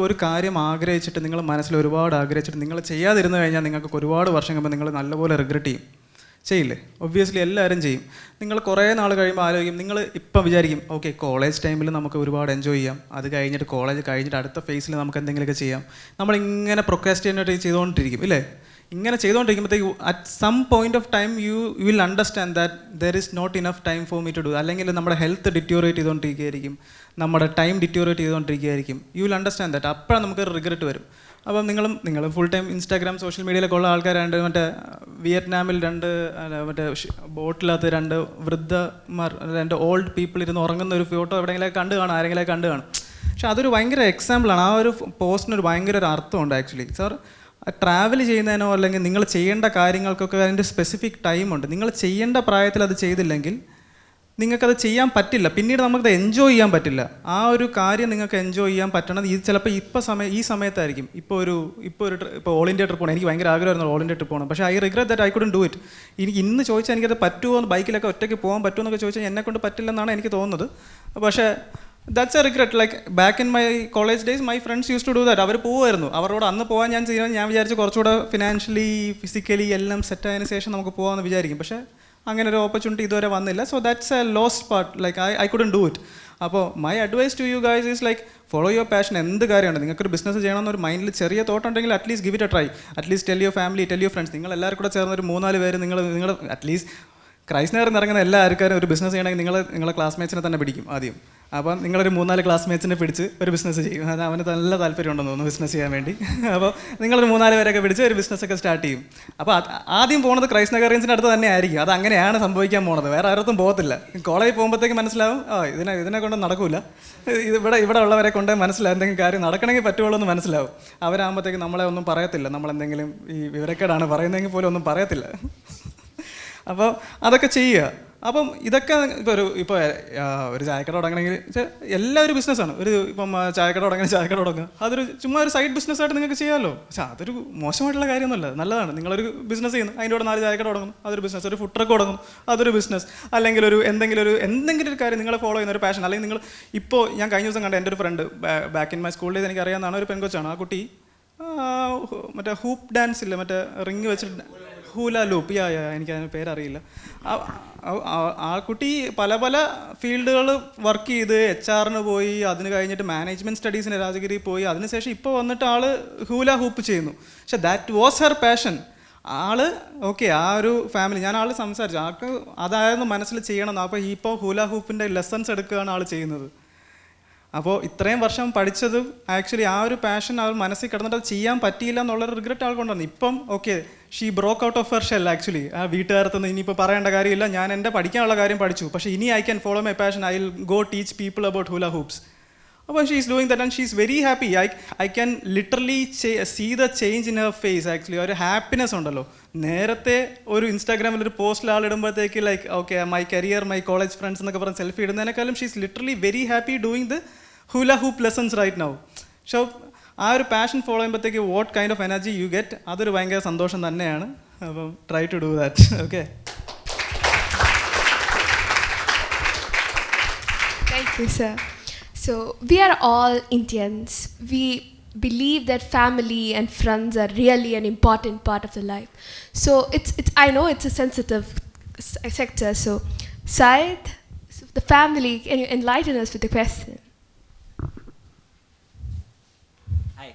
ഒരു കാര്യം ആഗ്രഹിച്ചിട്ട് നിങ്ങൾ മനസ്സിൽ ഒരുപാട് ആഗ്രഹിച്ചിട്ട് നിങ്ങൾ ചെയ്യാതിരുന്നു കഴിഞ്ഞാൽ നിങ്ങൾക്ക് ഒരുപാട് വർഷം കഴിയുമ്പോൾ നിങ്ങൾ നല്ലപോലെ റിഗ്രറ്റ് ചെയ്യും. ചെയ്യില്ലേ? ഒബ്വിയസ്ലി എല്ലാവരും ചെയ്യും. നിങ്ങൾ കുറേ നാൾ കഴിയുമ്പോൾ ആലോചിക്കും. നിങ്ങൾ ഇപ്പം വിചാരിക്കും ഓക്കെ കോളേജ് ടൈമിൽ നമുക്ക് ഒരുപാട് എൻജോയ് ചെയ്യാം, അത് കഴിഞ്ഞിട്ട് കോളേജ് കഴിഞ്ഞിട്ട് അടുത്ത ഫേസിൽ നമുക്ക് എന്തെങ്കിലുമൊക്കെ ചെയ്യാം. നമ്മളിങ്ങനെ പ്രൊക്രാസ്റ്റിനേറ്റ് ചെയ്തുകൊണ്ടിരിക്കും ഇല്ലേ? ഇങ്ങനെ ചെയ്തുകൊണ്ടിരിക്കുമ്പോഴത്തേക്ക് at some point of time you will understand that there is not enough time for me to do. അല്ലെങ്കിൽ നമ്മുടെ ഹെൽത്ത് ഡിറ്റോറേറ്റ് ചെയ്തുകൊണ്ടിരിക്കുകയായിരിക്കും, നമ്മുടെ ടൈം ഡിറ്റോറേറ്റ് ചെയ്തുകൊണ്ടിരിക്കുകയായിരിക്കും. You will understand that. അപ്പോഴാണ് നമുക്ക് റിഗ്രറ്റ് വരും. അപ്പം നിങ്ങൾ ഫുൾ ടൈം ഇൻസ്റ്റാഗ്രാം സോഷ്യൽ മീഡിയയിലൊക്കെ ഉള്ള ആൾക്കാരുണ്ട്. മറ്റേ വിയറ്റ്നാമിൽ മറ്റേ ബോട്ടിനകത്ത് 2 വൃദ്ധന്മാർ 2 ഓൾഡ് പീപ്പിൾ ഇരുന്ന് ഉറങ്ങുന്ന ഒരു ഫോട്ടോ എവിടെയെങ്കിലും കണ്ടു കാണും, ആരെങ്കിലും കണ്ടു കാണും. പക്ഷെ അതൊരു ഭയങ്കര എക്സാമ്പിളാണ്. ആ ഒരു പോസ്റ്റിനൊരു ഭയങ്കര ഒരു അർത്ഥമുണ്ട് ആക്ച്വലി. സാർ ട്രാവൽ ചെയ്യുന്നതിനോ അല്ലെങ്കിൽ നിങ്ങൾ ചെയ്യേണ്ട കാര്യങ്ങൾക്കൊക്കെ അതിൻ്റെ സ്പെസിഫിക് ടൈമുണ്ട്. നിങ്ങൾ ചെയ്യേണ്ട പ്രായത്തിൽ അത് ചെയ്തില്ലെങ്കിൽ നിങ്ങൾക്കത് ചെയ്യാൻ പറ്റില്ല. പിന്നീട് നമുക്കത് എൻജോയ് ചെയ്യാൻ പറ്റില്ല. ആ ഒരു കാര്യം നിങ്ങൾക്ക് എൻജോയ് ചെയ്യാൻ പറ്റണത് ചിലപ്പോൾ ഈ സമയത്തായിരിക്കും. ഇപ്പോൾ ഓൾ ഇന്ത്യ ട്രിപ്പ് പോകണം. എനിക്ക് ഭയങ്കര ആഗ്രഹമായിരുന്നു ഓൾ ഇന്ത്യ ട്രിപ്പ് പോകണം. പക്ഷേ I regret that I couldn't do it. എനിക്ക് ഇന്ന് ചോദിച്ചാൽ എനിക്കത് പറ്റുമോ, ബൈക്കിലൊക്കെ ഒറ്റയ്ക്ക് പോകാൻ പറ്റുമോ എന്നൊക്കെ ചോദിച്ചാൽ എന്നെക്കൊണ്ട് പറ്റില്ലെന്നാണ് എനിക്ക് തോന്നുന്നത്. പക്ഷേ that's a regret. Like back in my college days my friends use to do that. അവർ പോകുമായിരുന്നു. അവരോട് അന്ന് പോകാൻ ഞാൻ വിചാരിച്ചു കുറച്ചുകൂടെ ഫിനാൻഷ്യലി ഫിസിക്കലി എല്ലാം സെറ്റായതിനു ശേഷം നമുക്ക് പോകാമെന്ന് വിചാരിക്കും. പക്ഷേ അങ്ങനെ ഒരു ഓപ്പർച്യൂണിറ്റി ഇതുവരെ വന്നില്ല. So that's a lost part. Like I couldn't do it. അപ്പോൾ my advice to you guys is like follow your passion. എന്ത് കാര്യമാണ് നിങ്ങൾക്കൊരു ബിസിനസ് ചെയ്യണമെന്നൊരു മൈൻഡിൽ ചെറിയ തോട്ട് ഉണ്ടെങ്കിൽ at least give it a try. At least tell your family, tell your friends. നിങ്ങൾ എല്ലാവരും കൂടെ ചേർന്ന് ഒരു 3-4 പേര് നിങ്ങൾ അറ്റ്ലീസ്റ്റ് ക്രൈസ്റ്റ് നഗറിൽ ഇറങ്ങുന്ന എല്ലാ ആൾക്കാരും ഒരു ബിസിനസ് ചെയ്യണമെങ്കിൽ നിങ്ങളെ ക്ലാസ്മേറ്റ്സിനെ തന്നെ പിടിക്കും ആദ്യം. അപ്പം നിങ്ങളൊരു 3-4 ക്ലാസ്മേറ്റ്സിനെ പിടിച്ച് ഒരു ബിസിനസ് ചെയ്യും. അത് അവന് നല്ല താല്പര്യം ഉണ്ടെന്ന് തോന്നുന്നു ബിസിനസ് ചെയ്യാൻ വേണ്ടി. അപ്പോൾ നിങ്ങളൊരു 3-4 പേരൊക്കെ പിടിച്ച് ഒരു ബിസിനസ്സൊക്കെ സ്റ്റാർട്ട് ചെയ്യും. അപ്പോൾ ആദ്യം പോകുന്നത് ക്രൈസ്റ്റ് നഗറിയൻസിൻ്റെ അടുത്ത് തന്നെ ആയിരിക്കും. അത് അങ്ങനെയാണ് സംഭവിക്കാൻ പോകുന്നത്. വേറെ ആരത്തും പോകത്തില്ല. കോളേജിൽ പോകുമ്പോഴത്തേക്ക് മനസ്സിലാവും ഇതിനെ കൊണ്ട് നടക്കില്ല. ഇവിടെ ഉള്ളവരെ കൊണ്ട് മനസ്സിലാവും എന്തെങ്കിലും കാര്യം നടക്കണമെങ്കിൽ പറ്റുള്ളൂ എന്ന് മനസ്സിലാവും. അവരാകുമ്പോഴത്തേക്ക് നമ്മളെ ഒന്നും പറയത്തില്ല. നമ്മളെന്തെങ്കിലും ഈ വിവരക്കേടാണ് പറയുന്നതെങ്കിൽ പോലും ഒന്നും പറയത്തില്ല. അപ്പോൾ അതൊക്കെ ചെയ്യുക. അപ്പം ഇതൊക്കെ ഇപ്പോൾ ഒരു ചായക്കട തുടങ്ങണമെങ്കിൽ എല്ലാവരും ബിസിനസ്സാണ്. ഇപ്പം ചായക്കട തുടങ്ങുക അതൊരു ചുമ്മാ ഒരു സൈഡ് ബിസിനസ്സായിട്ട് നിങ്ങൾക്ക് ചെയ്യാമല്ലോ. പക്ഷേ അതൊരു മോശമായിട്ടുള്ള കാര്യമൊന്നുമല്ല, നല്ലതാണ്. നിങ്ങളൊരു ബിസിനസ് ചെയ്യുന്നു, അതിൻ്റെ കൂടെ 4 ചായക്കട തുടങ്ങുന്നു, അതൊരു ബിസിനസ്. ഒരു ഫുഡ് ട്രക്ക് തുടങ്ങുന്നു, അതൊരു ബിസിനസ്. അല്ലെങ്കിൽ എന്തെങ്കിലും ഒരു കാര്യം നിങ്ങൾ ഫോളോ ചെയ്യുന്ന ഒരു പാഷൻ. അല്ലെങ്കിൽ നിങ്ങൾ ഇപ്പോൾ ഞാൻ കഴിഞ്ഞ ദിവസം കണ്ട എൻ്റെ ഒരു friend back in my school days എനിക്കറിയാവുന്നതാണ്. ഒരു പെൺകൊച്ചാണ്. ആ കുട്ടി മറ്റേ ഹൂപ്പ് ഡാൻസ് ഇല്ല, മറ്റേ റിങ് വെച്ചിട്ട് ഹൂല ലൂപ്പ്, എനിക്ക് അതിന് പേരറിയില്ല. ആ കുട്ടി പല ഫീൽഡുകൾ വർക്ക് ചെയ്ത് HR പോയി, അതിന് കഴിഞ്ഞിട്ട് മാനേജ്മെൻറ്റ് സ്റ്റഡീസിന് രാജഗിരി പോയി, അതിനുശേഷം ഇപ്പോൾ വന്നിട്ട് ആൾ ഹൂല ഹൂപ്പ് ചെയ്യുന്നു. പക്ഷെ that was her passion. Okay ആ ഒരു ഫാമിലി ഞാൻ സംസാരിച്ചു, ആൾക്ക് അതായിരുന്നു മനസ്സിൽ ചെയ്യണം. അപ്പോൾ ഇപ്പോൾ ഹൂല ഹൂപ്പിൻ്റെ ലെസൺസ് എടുക്കുകയാണ് ആൾ ചെയ്യുന്നത്. അപ്പോൾ ഇത്രയും വർഷം പഠിച്ചതും ആക്ച്വലി ആ ഒരു പാഷൻ അവർ മനസ്സിൽ കിടന്നിട്ട് അത് ചെയ്യാൻ പറ്റിയില്ല എന്നുള്ളൊരു റിഗ്രറ്റ് ആൾക്കൊണ്ടാണ്. ഇപ്പം okay she broke out of her shell actually. ആ വീട്ടുകാരത്തുനിന്ന് ഇനിയിപ്പോൾ പറയേണ്ട കാര്യമില്ല, ഞാൻ എൻ്റെ പഠിക്കാനുള്ള കാര്യം പഠിച്ചു, പക്ഷേ ഇനി I can follow my passion, I will go teach people about hula hoops. അപ്പോൾ she is doing that and she is very happy. I can literally see the change in her face actually. ഒരു happiness ഉണ്ടല്ലോ. നേരത്തെ ഒരു ഇൻസ്റ്റാഗ്രാമിൽ ഒരു പോസ്റ്റിൽ ആളിടുമ്പോഴത്തേക്ക് like okay my career, my college friends എന്നൊക്കെ പറഞ്ഞ് സെൽഫി ഇടുന്നതിനേക്കാളും she is literally very happy doing the hula hoop lessons right now. So ആ ഒരു പാഷൻ ഫോളോ ചെയ്യുമ്പോഴത്തേക്ക് what kind of energy you get, അതൊരു ഭയങ്കര സന്തോഷം തന്നെയാണ്. അപ്പം try to do that. Okay, thank you sir. So we are all Indians. We believe that family and friends are really an important part of the life. So it's I know it's a sensitive sector. So Syed, the family, can you enlighten us with the question? Hi.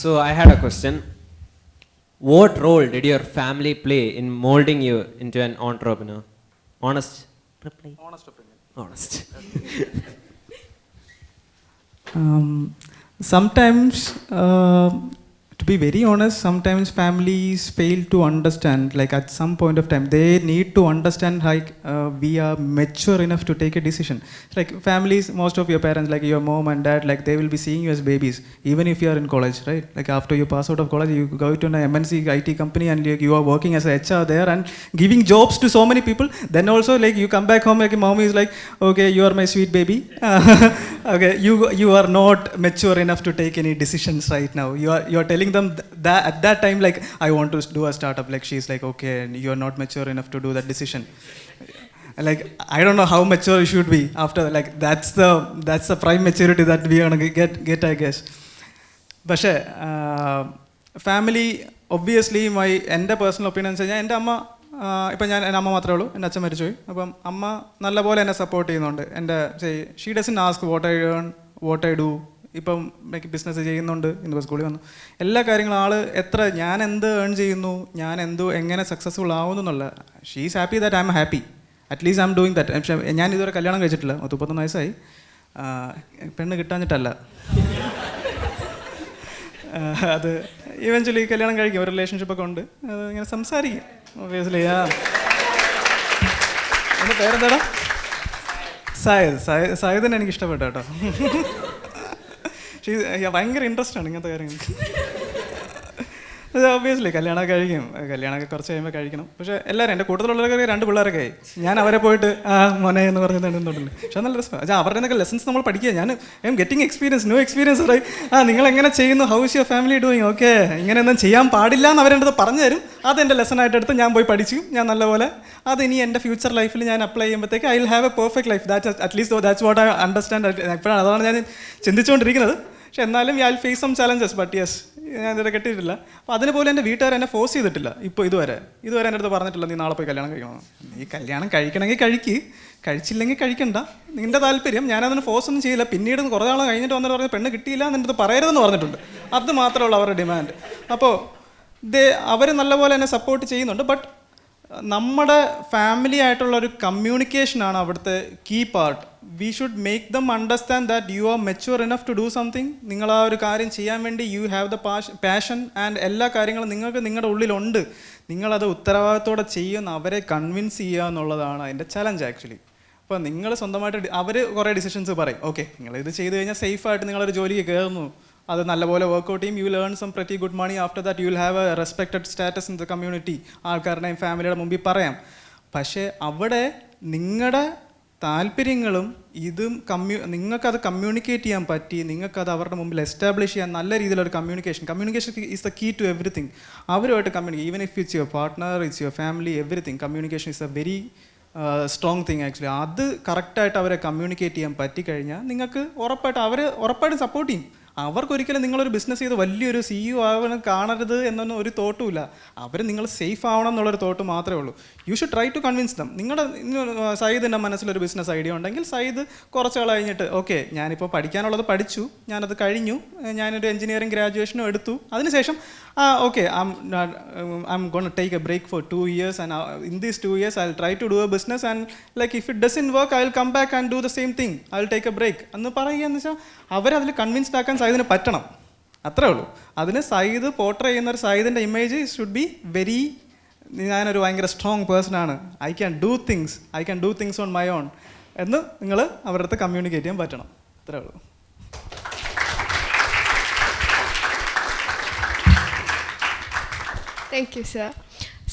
So I had a question. What role did your family play in molding you into an entrepreneur? Honest reply. Honest opinion. Honest. Sometimes, to be very honest, sometimes families fail to understand, like at some point of time, they need to understand like we are mature enough to take a decision. Like families, most of your parents, like your mom and dad, like they will be seeing you as babies, even if you are in college, right? Like after you pass out of college, you go to an MNC IT company and you are working as a HR there and giving jobs to so many people. Then also like you come back home, like mom is like, okay, you are my sweet baby. Okay, you are not mature enough to take any decisions right now. You are telling them that at that time, like I want to do a startup, like she's like, okay, you are not mature enough to do that decision. Like I don't know how mature you should be after, like that's the prime maturity that we are gonna get I guess. പക്ഷേ family obviously എൻ്റെ personal opinion എന്ന് വെച്ചാൽ എൻ്റെ അമ്മ, ഇപ്പം എൻ്റെ അമ്മ മാത്രമേ ഉള്ളൂ, എൻ്റെ അച്ഛൻ മരിച്ചുപോയി. അപ്പം അമ്മ നല്ലപോലെ എന്നെ സപ്പോർട്ട് ചെയ്യുന്നുണ്ട്. എൻ്റെ she doesn't ask what I earn, what I do. ഇപ്പം ബിസിനസ് ചെയ്യുന്നുണ്ട്, ഇന്നിപ്പോൾ സ്കൂളിൽ വന്നു, എല്ലാ കാര്യങ്ങളും ഞാൻ എന്ത് ഏൺ ചെയ്യുന്നു, ഞാൻ എങ്ങനെ സക്സസ്ഫുൾ ആവുന്നു എന്നുള്ള, she is happy that I am happy, at least I am doing that. പക്ഷേ ഞാൻ ഇതുവരെ കല്യാണം കഴിച്ചിട്ടില്ല, 31 വയസ്സായി, പെണ്ണ് കിട്ടാഞ്ഞിട്ടല്ല. അത് ഇവൻച്വലി കല്യാണം കഴിക്കും, ഒരു റിലേഷൻഷിപ്പൊക്കെ ഉണ്ട്, അത് ഇങ്ങനെ സംസാരിക്കും ഒബ്വിയസ്ലി. എൻ്റെ പേരെന്താടാ? സായിദിനെ എനിക്ക് ഇഷ്ടപ്പെട്ടു കേട്ടോ. ഭയങ്കര ഇൻട്രസ്റ്റ് ആണ് ഇങ്ങനത്തെ കാര്യങ്ങൾക്ക്. ഒബ്വിയസ്ലി കല്യാണമൊക്കെ കുറച്ച് കഴിയുമ്പോൾ കഴിക്കണം. പക്ഷേ എല്ലാവരും എൻ്റെ കൂട്ടത്തിലുള്ളവരൊക്കെ 2 പിള്ളേരൊക്കെ ആയി. ഞാൻ അവരെ പോയിട്ട് മോനെ എന്ന് പറഞ്ഞിട്ടുണ്ടെന്നുണ്ടല്ലോ. പക്ഷേ നല്ല രസമാണ്. അവരുടെ നിന്നൊക്കെ ലെസൺസ് നമ്മൾ പഠിക്കുക. ഞാൻ I am getting experience, new experience. നിങ്ങൾ എങ്ങനെ ചെയ്യുന്നു, how is your family doing, okay ഇങ്ങനെയൊന്നും ചെയ്യാൻ പാടില്ല എന്ന് അവരെൻ്റെ അടുത്ത് പറഞ്ഞു തരും. അതെൻ്റെ ലെസണായിട്ട് എടുത്ത് ഞാൻ പോയി പഠിച്ചു. ഞാൻ നല്ലപോലെ അത് ഇനി എൻ്റെ ഫ്യൂച്ചർ ലൈഫിൽ ഞാൻ അപ്ലൈ ചെയ്യുമ്പോഴത്തേക്ക് I will have a perfect life. At least that's what I understand. എപ്പോഴാണ് അതാണ് ഞാൻ ചിന്തിച്ചുകൊണ്ടിരിക്കുന്നത്. പക്ഷെ എന്നാലും I will face some challenges, but yes ഞാൻ ഇതുവരെ കെട്ടിയിട്ടില്ല. അപ്പോൾ അതിനുപോലെ എൻ്റെ വീട്ടുകാർ എന്നെ ഫോഴ്സ് ചെയ്തിട്ടില്ല. ഇതുവരെ എൻ്റെ അടുത്ത് പറഞ്ഞിട്ടില്ല നീ നാളെ പോയി കല്യാണം കഴിക്കണം. നീ കല്യാണം കഴിക്കണമെങ്കിൽ കഴിച്ചില്ലെങ്കിൽ കഴിക്കണ്ട, നിൻ്റെ താല്പര്യം. ഞാനതിന് ഫോഴ്സ് ഒന്നും ചെയ്യില്ല. പിന്നീട് കുറേ നാൾ കഴിഞ്ഞിട്ട് വന്നിട്ട് പറഞ്ഞ് പെണ്ണ് കിട്ടിയില്ല എന്നെ അടുത്ത് പറയരുതെന്ന് പറഞ്ഞിട്ടുണ്ട്. അത് മാത്രമേ ഉള്ളൂ അവരുടെ ഡിമാൻഡ്. അപ്പോൾ അവർ നല്ലപോലെ എന്നെ സപ്പോർട്ട് ചെയ്യുന്നുണ്ട്. ബട്ട് നമ്മുടെ ഫാമിലി ആയിട്ടുള്ള ഒരു കമ്മ്യൂണിക്കേഷനാണ് അവിടുത്തെ key part. We should make them understand that you are mature enough to do something. നിങ്ങൾ ആ ഒരു കാര്യം ചെയ്യാൻ വേണ്ടി you have the passion and എല്ലാ കാര്യങ്ങളും നിങ്ങൾക്ക് നിങ്ങളുടെ ഉള്ളിലുണ്ട്. നിങ്ങളത് ഉത്തരവാദിത്തോടെ ചെയ്യുന്ന അവരെ കൺവിൻസ് ചെയ്യുക എന്നുള്ളതാണ് അതിൻ്റെ ചലഞ്ച് ആക്ച്വലി. അപ്പോൾ നിങ്ങൾ സ്വന്തമായിട്ട് അവർ കുറേ ഡിസിഷൻസ് പറയും. ഓക്കെ നിങ്ങളിത് ചെയ്ത് കഴിഞ്ഞാൽ സേഫായിട്ട് നിങ്ങളൊരു ജോലിക്ക് കയറുന്നു, അത് നല്ലപോലെ വർക്ക്ഔട്ട് ചെയ്യും, you will earn some pretty good money. After that you will have a respected status in the community. ആൾക്കാരുടെയും ഫാമിലിയുടെ മുമ്പിൽ പറയാം. പക്ഷേ അവിടെ നിങ്ങളുടെ താല്പര്യങ്ങളും ഇതും നിങ്ങൾക്കത് കമ്മ്യൂണിക്കേറ്റ് ചെയ്യാൻ പറ്റി, നിങ്ങൾക്കത് അവരുടെ മുമ്പിൽ എസ്റ്റാബ്ലിഷ് ചെയ്യാൻ നല്ല രീതിയിലൊരു communication is the key to everything. അവരുമായിട്ട് communicate, even if it's your partner, it's your family, everything communication is a very strong thing actually. അത് കറക്റ്റായിട്ട് അവരെ കമ്മ്യൂണിക്കേറ്റ് ചെയ്യാൻ പറ്റിക്കഴിഞ്ഞാൽ നിങ്ങൾക്ക് ഉറപ്പായിട്ടും സപ്പോർട്ട് ചെയ്യും. അവർക്കൊരിക്കലും നിങ്ങളൊരു ബിസിനസ് ചെയ്ത് വലിയൊരു CEO ആവണം കാണരുത് എന്നൊന്നും ഒരു തോട്ടുമില്ല. അവർ നിങ്ങൾ സേഫ് ആവണം എന്നുള്ളൊരു തോട്ട് മാത്രമേ ഉള്ളൂ. You should try to convince them. സയ്യിദിൻ്റെ മനസ്സിലൊരു ബിസിനസ് ഐഡിയ ഉണ്ടെങ്കിൽ സയ്യിദ് കുറച്ച് നാൾ കഴിഞ്ഞിട്ട് ഓക്കെ ഞാനിപ്പോൾ പഠിക്കാനുള്ളത് പഠിച്ചു, ഞാനത് കഴിഞ്ഞു, ഞാനൊരു എഞ്ചിനീയറിംഗ് ഗ്രാജുവേഷനും എടുത്തു, അതിനുശേഷം okay I'm going to take a break for 2 years and in these 2 years I'll try to do a business and like if it doesn't work I'll come back and do the same thing, I'll take a break എന്ന് പറയുകയെന്ന് വെച്ചാൽ അവരതിൽ convinced ആക്കാൻ സയ്യിദിന് പറ്റണം, അത്രേ ഉള്ളൂ. അതിന് Sayyid portray ചെയ്യുന്ന ഒരു സയ്യിദിൻ്റെ ഇമേജ് ഷുഡ് ബി വെരി, ഞാനൊരു ഭയങ്കര സ്ട്രോങ് പേഴ്സണാണ്, I can do things on my own എന്ന് നിങ്ങൾ അവരുടെ അടുത്ത് കമ്മ്യൂണിക്കേറ്റ് ചെയ്യാൻ പറ്റണം, അത്രേ ഉള്ളൂ. Thank you, sir.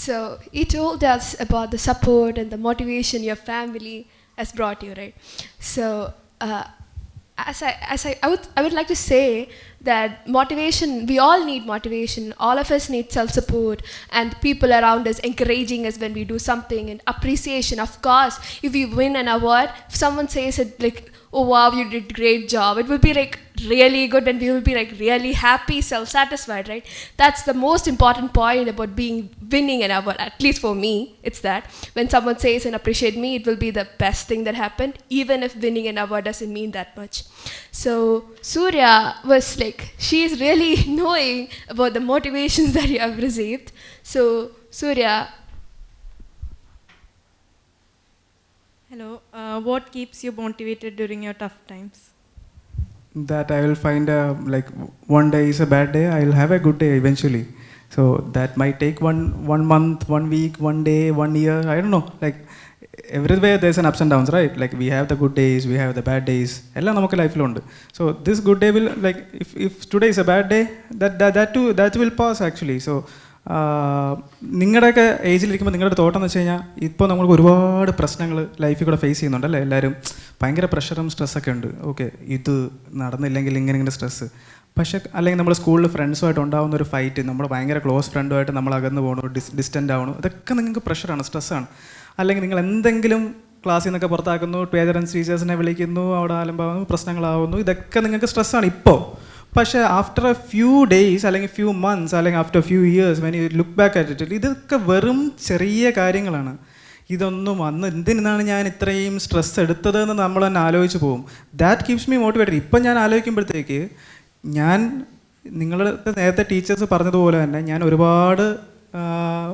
So you told us about the support and the motivation your family has brought you, right? So I would like to say that motivation, we all need motivation. All of us need self-support and people around us encouraging us when we do something, and appreciation. Of course, if we win an award, if someone says it like, oh wow, you did great job, it will be like really good and we will be like really happy, self-satisfied, right? That's the most important point about winning an award. At least for me, it's that when someone says and appreciate me, it will be the best thing that happened, even if winning an award doesn't mean that much. So Surya was like, she is really knowing about the motivations that you have received. So Surya, hello, what keeps you motivated during your tough times? That I will find like one day is a bad day, I will have a good day eventually. So that might take one month, 1 week, 1 day, 1 year, I don't know. Like everywhere there's an ups and downs, right? Like we have the good days, we have the bad days. Ella namukku life lo undu. So this good day will, like if today is a bad day, that will pass actually. So നിങ്ങളുടെയൊക്കെ ഏജിലിരിക്കുമ്പോൾ നിങ്ങളുടെ തോട്ടം വെച്ച് കഴിഞ്ഞാൽ ഇപ്പോൾ നമുക്ക് ഒരുപാട് പ്രശ്നങ്ങൾ ലൈഫിൽ കൂടെ ഫേസ് ചെയ്യുന്നുണ്ടല്ലേ എല്ലാവരും. ഭയങ്കര പ്രഷറും സ്ട്രെസ്സൊക്കെ ഉണ്ട്. ഓക്കെ ഇത് നടന്നില്ലെങ്കിൽ ഇങ്ങനെ സ്ട്രെസ്സ്. പക്ഷേ അല്ലെങ്കിൽ നമ്മൾ സ്കൂളിൽ ഫ്രണ്ട്സുമായിട്ട് ഉണ്ടാകുന്ന ഒരു ഫൈറ്റ്, നമ്മൾ ഭയങ്കര ക്ലോസ് ഫ്രണ്ടുമായിട്ട് നമ്മൾ അകന്ന് പോകണു, ഡിസ്റ്റൻ്റ് ആവണു, ഇതൊക്കെ നിങ്ങൾക്ക് പ്രഷറാണ്, സ്ട്രെസ്സാണ്. അല്ലെങ്കിൽ നിങ്ങൾ എന്തെങ്കിലും ക്ലാസ്സിൽ നിന്നൊക്കെ പുറത്താക്കുന്നു, പേരൻസ് ടീച്ചേഴ്സിനെ വിളിക്കുന്നു, അവിടെ ആലമ്പാവുന്നു, പ്രശ്നങ്ങളാവുന്നു, ഇതൊക്കെ നിങ്ങൾക്ക് സ്ട്രെസ്സാണ് ഇപ്പോൾ. പക്ഷേ ആഫ്റ്റർ എ ഫ്യൂ ഡേയ്സ് അല്ലെങ്കിൽ ഫ്യൂ മന്ത്സ് അല്ലെങ്കിൽ after few years when you look back at it, ഇതൊക്കെ വെറും ചെറിയ കാര്യങ്ങളാണ്. ഇതൊന്നും അന്ന് എന്തിനാണ് ഞാൻ ഇത്രയും സ്ട്രെസ് എടുത്തതെന്ന് നമ്മൾ തന്നെ ആലോചിച്ച് പോകും. That keeps me motivated. ഇപ്പം ഞാൻ ആലോചിക്കുമ്പോഴത്തേക്ക് ഞാൻ നിങ്ങളുടെ നേരത്തെ ടീച്ചേഴ്സ് പറഞ്ഞതുപോലെ തന്നെ ഞാൻ ഒരുപാട്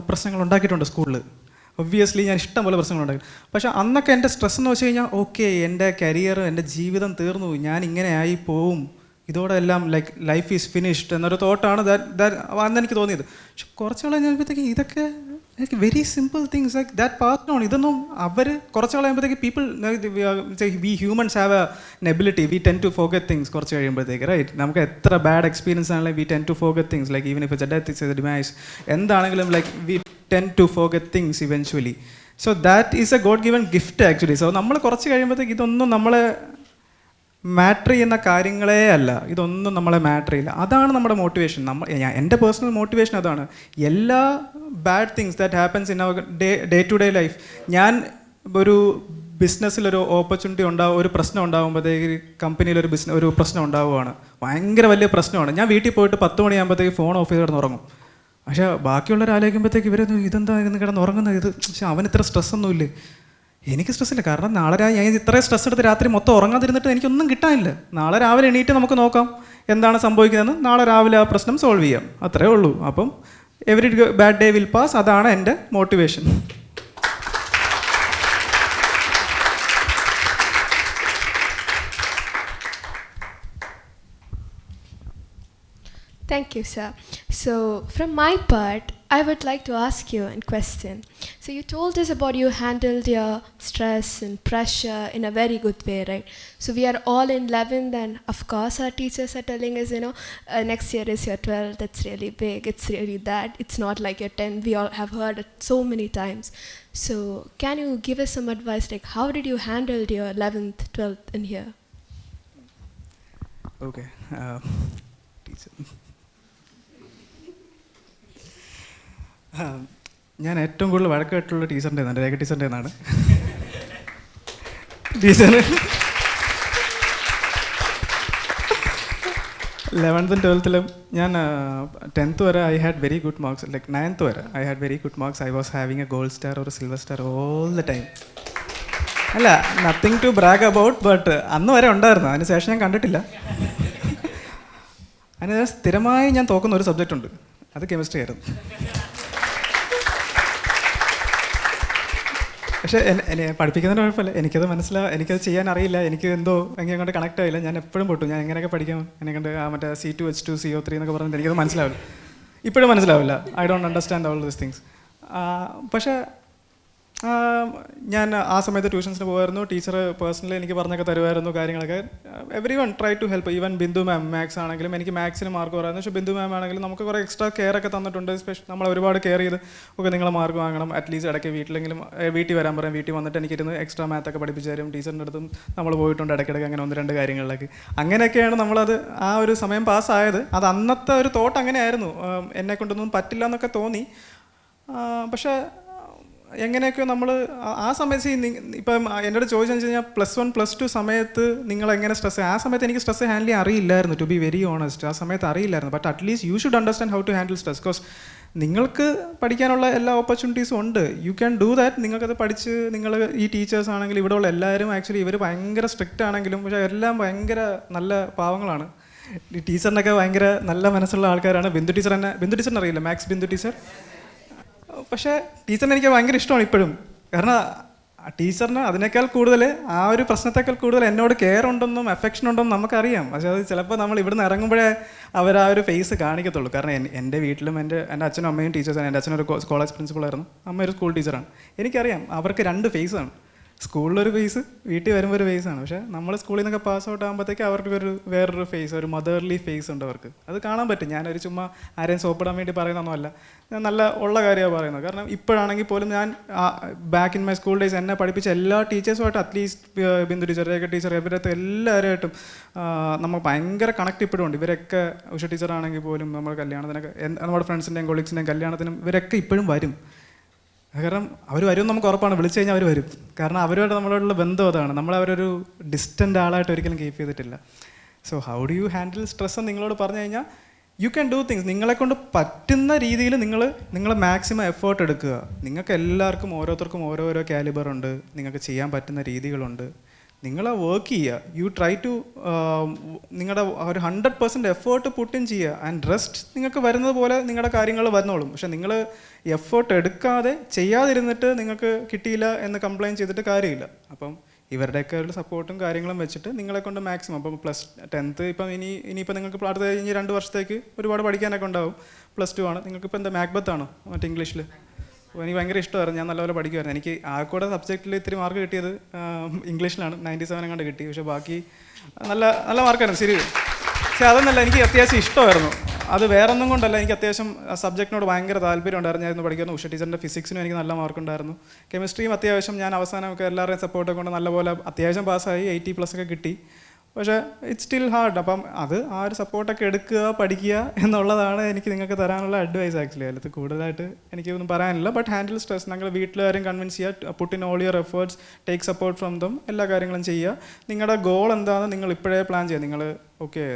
പ്രശ്നങ്ങൾ ഉണ്ടാക്കിയിട്ടുണ്ട് സ്കൂളിൽ. ഒബ്വിയസ്ലി ഞാൻ ഇഷ്ടം പോലെ പ്രശ്നങ്ങളുണ്ടാക്കി. പക്ഷേ അന്നൊക്കെ എൻ്റെ സ്ട്രെസ് എന്ന് വെച്ച് കഴിഞ്ഞാൽ ഓക്കെ എൻ്റെ കരിയർ, എൻ്റെ ജീവിതം തീർന്നു, ഞാൻ ഇങ്ങനെ ആയി പോവും, ഇതോടെ എല്ലാം ലൈക്ക് ലൈഫ് ഈസ് ഫിനിഷ്ഡ് എന്നൊരു തോട്ടാണ് അന്ന് എനിക്ക് തോന്നിയത്. പക്ഷെ കുറച്ചാൾ കഴിഞ്ഞപ്പോഴത്തേക്ക് ഇതൊക്കെ like very simple things like that part on. ഇതൊന്നും അവർ കുറച്ചാൾ കഴിയുമ്പോഴത്തേക്ക് people we humans have an ability, we tend to forget things കുറച്ച് കഴിയുമ്പോഴത്തേക്ക്, റൈറ്റ്? നമുക്ക് എത്ര ബാഡ് എക്സ്പീരിയൻസ് ആണെങ്കിലും we tend to forget things like even if it's a death, it's a demise, എന്താണെങ്കിലും like we tend to forget things eventually. So that is a god given gift actually. So നമ്മൾ കുറച്ച് കഴിയുമ്പോഴത്തേക്ക് ഇതൊന്നും നമ്മളെ matter ചെയ്യുന്ന കാര്യങ്ങളേ അല്ല, ഇതൊന്നും നമ്മളെ മാറ്റർ ചെയ്യില്ല. അതാണ് നമ്മുടെ മോട്ടിവേഷൻ. എൻ്റെ പേഴ്സണൽ മോട്ടിവേഷൻ അതാണ്. എല്ലാ bad things that happens in our day to day life, ഞാൻ ഒരു ബിസിനസ്സിലൊരു ഓപ്പർച്യൂണിറ്റി ഒരു പ്രശ്നം ഉണ്ടാകുമ്പോഴത്തേക്ക്, കമ്പനിയിലൊരു ഒരു പ്രശ്നം ഉണ്ടാവുകയാണ്, ഭയങ്കര വലിയ പ്രശ്നമാണ്, ഞാൻ വീട്ടിൽ പോയിട്ട് 10 മണിയാകുമ്പോഴത്തേക്ക് ഫോൺ ഓഫ് ചെയ്ത് കിടന്നുറങ്ങും. പക്ഷേ ബാക്കിയുള്ളവർ ആലോചിക്കുമ്പോഴത്തേക്ക് ഇതെന്താ കിടന്നുറങ്ങുന്നത്, ഇത് പക്ഷേ അവന് ഇത്ര സ്ട്രെസ്സൊന്നുമില്ലേ? എനിക്ക് സ്ട്രെസ്സില്ല. കാരണം നാളെ ഞാൻ ഇത്രയും സ്ട്രെസ് എടുത്ത് രാത്രി മൊത്തം ഉറങ്ങാതിരുന്നിട്ട് എനിക്കൊന്നും കിട്ടാനില്ല. നാളെ രാവിലെ എണീറ്റ് നമുക്ക് നോക്കാം എന്താണ് സംഭവിക്കുന്നതെന്ന്, നാളെ രാവിലെ ആ പ്രശ്നം സോൾവ് ചെയ്യാം, അത്രേ ഉള്ളൂ. അപ്പം every bad day will pass, അതാണ് എൻ്റെ motivation. Thank you, sir. So from my part, I would like to ask you a question. So you told us about you handled your stress and pressure in a very good way, right? So we are all in 11th and of course our teachers are telling us, next year is your 12th, it's really big, it's really that, it's not like your 10th. We all have heard it so many times. So can you give us some advice, like how did you handle your 11th, 12th in here? Okay. Teacher. ഞാൻ ഏറ്റവും കൂടുതൽ വഴക്ക് കേട്ടുള്ള ടീച്ചറിൻ്റെ നിന്നാണ്, രേഖ ടീച്ചറിൻ്റെ നിന്നാണ്. Teacher 11th 12th ഞാൻ 10th വരെ I had very good marks. Like 9th വരെ I had very good marks. I was having a gold star or silver star all the time. അല്ല, nothing to brag about, but അന്ന് വരെ ഉണ്ടായിരുന്നു. അതിന് ശേഷം ഞാൻ കണ്ടിട്ടില്ല. അതിന് സ്ഥിരമായി ഞാൻ തോക്കുന്ന ഒരു സബ്ജക്റ്റ് ഉണ്ട്, അത് കെമിസ്ട്രി ആയിരുന്നു. പക്ഷേ എന്നെ പഠിപ്പിക്കുന്നതിന് കുഴപ്പമില്ല, എനിക്കത് ചെയ്യാൻ അറിയില്ല. എനിക്ക് എന്തോ എങ്ങനെ കൊണ്ട് കണക്ട് ആയില്ല. ഞാൻ എപ്പോഴും പൊട്ടും. ഞാൻ എങ്ങനെയൊക്കെ പഠിക്കാം എന്നെ കൊണ്ട് മറ്റേ C2H2 CO3 എന്നൊക്കെ പറഞ്ഞിട്ട് എനിക്കത് മനസ്സിലാവില്ല. ഇപ്പോഴും മനസ്സിലാവില്ല. I don't understand all these things. പക്ഷേ ഞാൻ ആ സമയത്ത് ട്യൂഷൻസിന് പോകുമായിരുന്നു. ടീച്ചർ പേഴ്സണലി എനിക്ക് പറഞ്ഞൊക്കെ തരുമായിരുന്നു കാര്യങ്ങളൊക്കെ. Everyone try to help. Even Bindu ma'am maths ആണെങ്കിലും എനിക്ക് മാത്സിന് മാർക്ക് പറയായിരുന്നു. പക്ഷേ ബിന്ദു മാം ആണെങ്കിലും നമുക്ക് കുറേ എക്സ്ട്രാ കെയർ ഒക്കെ തന്നിട്ടുണ്ട്. നമ്മൾ ഒരുപാട് കെയർ ചെയ്ത് ഒക്കെ നിങ്ങൾ മാർക്ക് വാങ്ങണം, അറ്റ്ലീസ്റ്റ് ഇടയ്ക്ക് വീട്ടിൽ വരാൻ പറയും. വീട്ടിൽ വന്നിട്ട് എനിക്കിരുന്ന് എക്സ്ട്രാ മാത്തൊക്കെ പഠിപ്പിച്ചു തരും. ടീച്ചറിൻ്റെ അടുത്തും നമ്മൾ പോയിട്ടുണ്ട് ഇടയ്ക്കിടയ്ക്ക്, അങ്ങനെ 1-2 കാര്യങ്ങളിലേക്ക്. അങ്ങനെയൊക്കെയാണ് നമ്മളത് ആ ഒരു സമയം പാസ്സായത്. അത് അന്നത്തെ ഒരു തോട്ട് അങ്ങനെയായിരുന്നു. എന്നെ കൊണ്ടൊന്നും പറ്റില്ല എന്നൊക്കെ തോന്നി. പക്ഷേ എങ്ങനെയൊക്കെ നമ്മൾ ആ സമയത്ത് ഇപ്പം എന്നോട് ചോദിച്ചെന്ന് വെച്ച് കഴിഞ്ഞാൽ +1 +2 സമയത്ത് നിങ്ങൾ എങ്ങനെ സ്ട്രെസ്, ആ സമയത്ത് എനിക്ക് സ്ട്രെസ് ഹാൻഡിൽ ചെയ്യാൻ അറിയില്ലായിരുന്നു. ടു ബി വെരി ഓണസ്റ്റ്, ആ സമയത്ത് അറിയില്ലായിരുന്നു. But at least you should understand how to handle stress. Because നിങ്ങൾക്ക് പഠിക്കാനുള്ള എല്ലാ ഓപ്പർച്യൂണിറ്റീസും ഉണ്ട്. You can do that. നിങ്ങൾക്കത് പഠിച്ച് നിങ്ങൾ ഈ ടീച്ചേഴ്സ് ആണെങ്കിലും ഇവിടെയുള്ള എല്ലാവരും ആക്ച്വലി ഇവർ ഭയങ്കര സ്ട്രിക്റ്റ് ആണെങ്കിലും പക്ഷേ എല്ലാം ഭയങ്കര നല്ല പാവങ്ങളാണ്. ഈ ടീച്ചറിനൊക്കെ ഭയങ്കര നല്ല മനസ്സുള്ള ആൾക്കാരാണ്. ബിന്ദു ടീച്ചറിനെ അറിയില്ല, മാത്സ് ബിന്ദു ടീച്ചർ. പക്ഷേ ടീച്ചറിനെ എനിക്ക് ഭയങ്കര ഇഷ്ടമാണ് ഇപ്പോഴും. കാരണം ടീച്ചറിന് അതിനേക്കാൾ കൂടുതൽ, ആ ഒരു പ്രശ്നത്തേക്കാൾ കൂടുതൽ എന്നോട് കെയർ ഉണ്ടെന്നും അഫെക്ഷൻ ഉണ്ടെന്നും നമുക്കറിയാം. പക്ഷേ അത് ചിലപ്പോൾ നമ്മൾ ഇവിടുന്ന് ഇറങ്ങുമ്പോഴേ അവർ ആ ഒരു ഫേസ് കാണിക്കത്തുള്ളൂ. കാരണം എൻ്റെ വീട്ടിലും എൻ്റെ അച്ഛനും അമ്മയും ടീച്ചേഴ്സാണ്. എൻ്റെ അച്ഛനൊരു കോളേജ് പ്രിൻസിപ്പളായിരുന്നു, അമ്മ ഒരു സ്കൂൾ ടീച്ചറാണ്. എനിക്കറിയാം അവർക്ക് 2 ഫേസാണ്. സ്കൂളിലൊരു ഫേസ്, വീട്ടിൽ വരുമ്പോൾ ഒരു ഫേസാണ്. പക്ഷേ നമ്മൾ സ്കൂളിൽ നിന്നൊക്കെ പാസ് ഔട്ട് ആകുമ്പോഴത്തേക്ക് അവർക്ക് വേറൊരു ഫേസ്, ഒരു മദർലി ഫേസ് ഉണ്ട് അവർക്ക്. അത് കാണാൻ പറ്റും. ഞാനൊരു ചുമ്മാ ആരെയും സോപ്പിടാൻ വേണ്ടി പറയുന്നൊന്നുമല്ല, ഞാൻ നല്ല ഉള്ള കാര്യമാണ് പറയുന്നത്. കാരണം ഇപ്പോഴാണെങ്കിൽ പോലും ഞാൻ back in my school days എന്നെ പഠിപ്പിച്ച എല്ലാ ടീച്ചേഴ്സുമായിട്ട്, അറ്റ്ലീസ്റ്റ് ബിന്ദു ടീച്ചർ, രേഖ ടീച്ചർ, ഇവരത്തെ എല്ലാവരുമായിട്ടും നമ്മൾ ഭയങ്കര കണക്ട് ഇപ്പോഴും ഉണ്ട്. ഇവരൊക്കെ ഉഷ ടീച്ചറാണെങ്കിൽ പോലും നമ്മൾ കല്യാണത്തിനൊക്കെ, നമ്മുടെ ഫ്രണ്ട്സിൻ്റെയും കൊളീഗ്സിൻ്റെയും കല്യാണത്തിനും ഇവരൊക്കെ ഇപ്പോഴും വരും. കാരണം അവർ വരും നമുക്ക് ഉറപ്പാണ്. വിളിച്ചു കഴിഞ്ഞാൽ അവർ വരും. കാരണം അവരുമായിട്ട് നമ്മളോടുള്ള ബന്ധം അതാണ്. നമ്മളവരൊരു ഡിസ്റ്റൻ്റ് ആളായിട്ട് ഒരിക്കലും കീപ്പ് ചെയ്തിട്ടില്ല. So how do you handle stress എന്ന് നിങ്ങളോട് പറഞ്ഞു കഴിഞ്ഞാൽ യു ക്യാൻ ഡൂ തിങ്സ്. നിങ്ങളെക്കൊണ്ട് പറ്റുന്ന രീതിയിൽ നിങ്ങൾ മാക്സിമം എഫേർട്ട് എടുക്കുക. നിങ്ങൾക്ക് എല്ലാവർക്കും ഓരോരുത്തർക്കും ഓരോരോ കാലിബർ ഉണ്ട്. നിങ്ങൾക്ക് ചെയ്യാൻ പറ്റുന്ന രീതികളുണ്ട്. നിങ്ങൾ വർക്ക് ചെയ്യുക. യു ട്രൈ ടു നിങ്ങളുടെ ഒരു 100% എഫേർട്ട് പുട്ടിൻ ചെയ്യുക. ആൻഡ് റെസ്റ്റ് നിങ്ങൾക്ക് വരുന്നത് പോലെ നിങ്ങളുടെ കാര്യങ്ങൾ വരുന്നോളും. പക്ഷേ നിങ്ങൾ എഫേർട്ട് എടുക്കാതെ ചെയ്യാതിരുന്നിട്ട് നിങ്ങൾക്ക് കിട്ടിയില്ല എന്ന് കംപ്ലയിൻറ്റ് ചെയ്തിട്ട് കാര്യമില്ല. അപ്പം ഇവരുടെയൊക്കെ ഒരു സപ്പോർട്ടും കാര്യങ്ങളും വെച്ചിട്ട് നിങ്ങളെ കൊണ്ട് മാക്സിമം, അപ്പം +10th ഇപ്പം ഇനിയിപ്പോൾ നിങ്ങൾക്ക് അടുത്ത കഴിഞ്ഞ് 2 വർഷത്തേക്ക് ഒരുപാട് പഠിക്കാനൊക്കെ ഉണ്ടാവും. +2 ആണ്. നിങ്ങൾക്കിപ്പോൾ എന്താ മാക്ബത്ത് ആണോ മറ്റേ ഇംഗ്ലീഷിൽ? അപ്പോൾ എനിക്ക് ഭയങ്കര ഇഷ്ടമായിരുന്നു. ഞാൻ നല്ലപോലെ പഠിക്കുമായിരുന്നു. എനിക്ക് ആകെക്കൂടെ സബ്ജക്റ്റിൽ ഇത്തിരി മാർക്ക് കിട്ടിയത് ഇംഗ്ലീഷിലാണ്. 97 കണ്ട് കിട്ടി. പക്ഷേ ബാക്കി നല്ല മാർക്കായിരുന്നു ശരി. പക്ഷേ അതൊന്നല്ല, എനിക്ക് അത്യാവശ്യം ഇഷ്ടമായിരുന്നു. അത് വേറൊന്നും കൊണ്ടല്ല, എനിക്ക് അത്യാവശ്യം സബ്ജക്റ്റിനോട് ഭയങ്കര താല്പര്യം ഉണ്ടായിരുന്നു. പഠിക്കുന്നു. ഉഷ ടീച്ചറിൻ്റെ ഫിസിക്സിനും എനിക്ക് നല്ല മാർക്കുണ്ടായിരുന്നു. കെമിസ്ട്രിയും അത്യാവശ്യം ഞാൻ അവസാനമൊക്കെ എല്ലാവരുടെയും സപ്പോർട്ടൊക്കെ കൊണ്ട് നല്ലപോലെ അത്യാവശ്യം പാസ്സായി. 80+ ഒക്കെ കിട്ടി. പക്ഷേ ഇറ്റ്സ് സ്റ്റിൽ ഹാർഡ്. അപ്പം ആ ഒരു സപ്പോർട്ടൊക്കെ എടുക്കുക, പഠിക്കുക എന്നുള്ളതാണ് എനിക്ക് നിങ്ങൾക്ക് തരാനുള്ള അഡ്വൈസ്. ആക്ച്വലി അതിലത്ത് കൂടുതലായിട്ട് എനിക്കൊന്നും പറയാനില്ല. But handle stress. നിങ്ങൾ വീട്ടിലാരും കൺവിൻസ് ചെയ്യുക. Put in all your efforts, take support from them. എല്ലാ കാര്യങ്ങളും ചെയ്യുക. നിങ്ങളുടെ ഗോൾ എന്താണെന്ന് നിങ്ങൾ ഇപ്പോഴേ പ്ലാൻ ചെയ്യുക.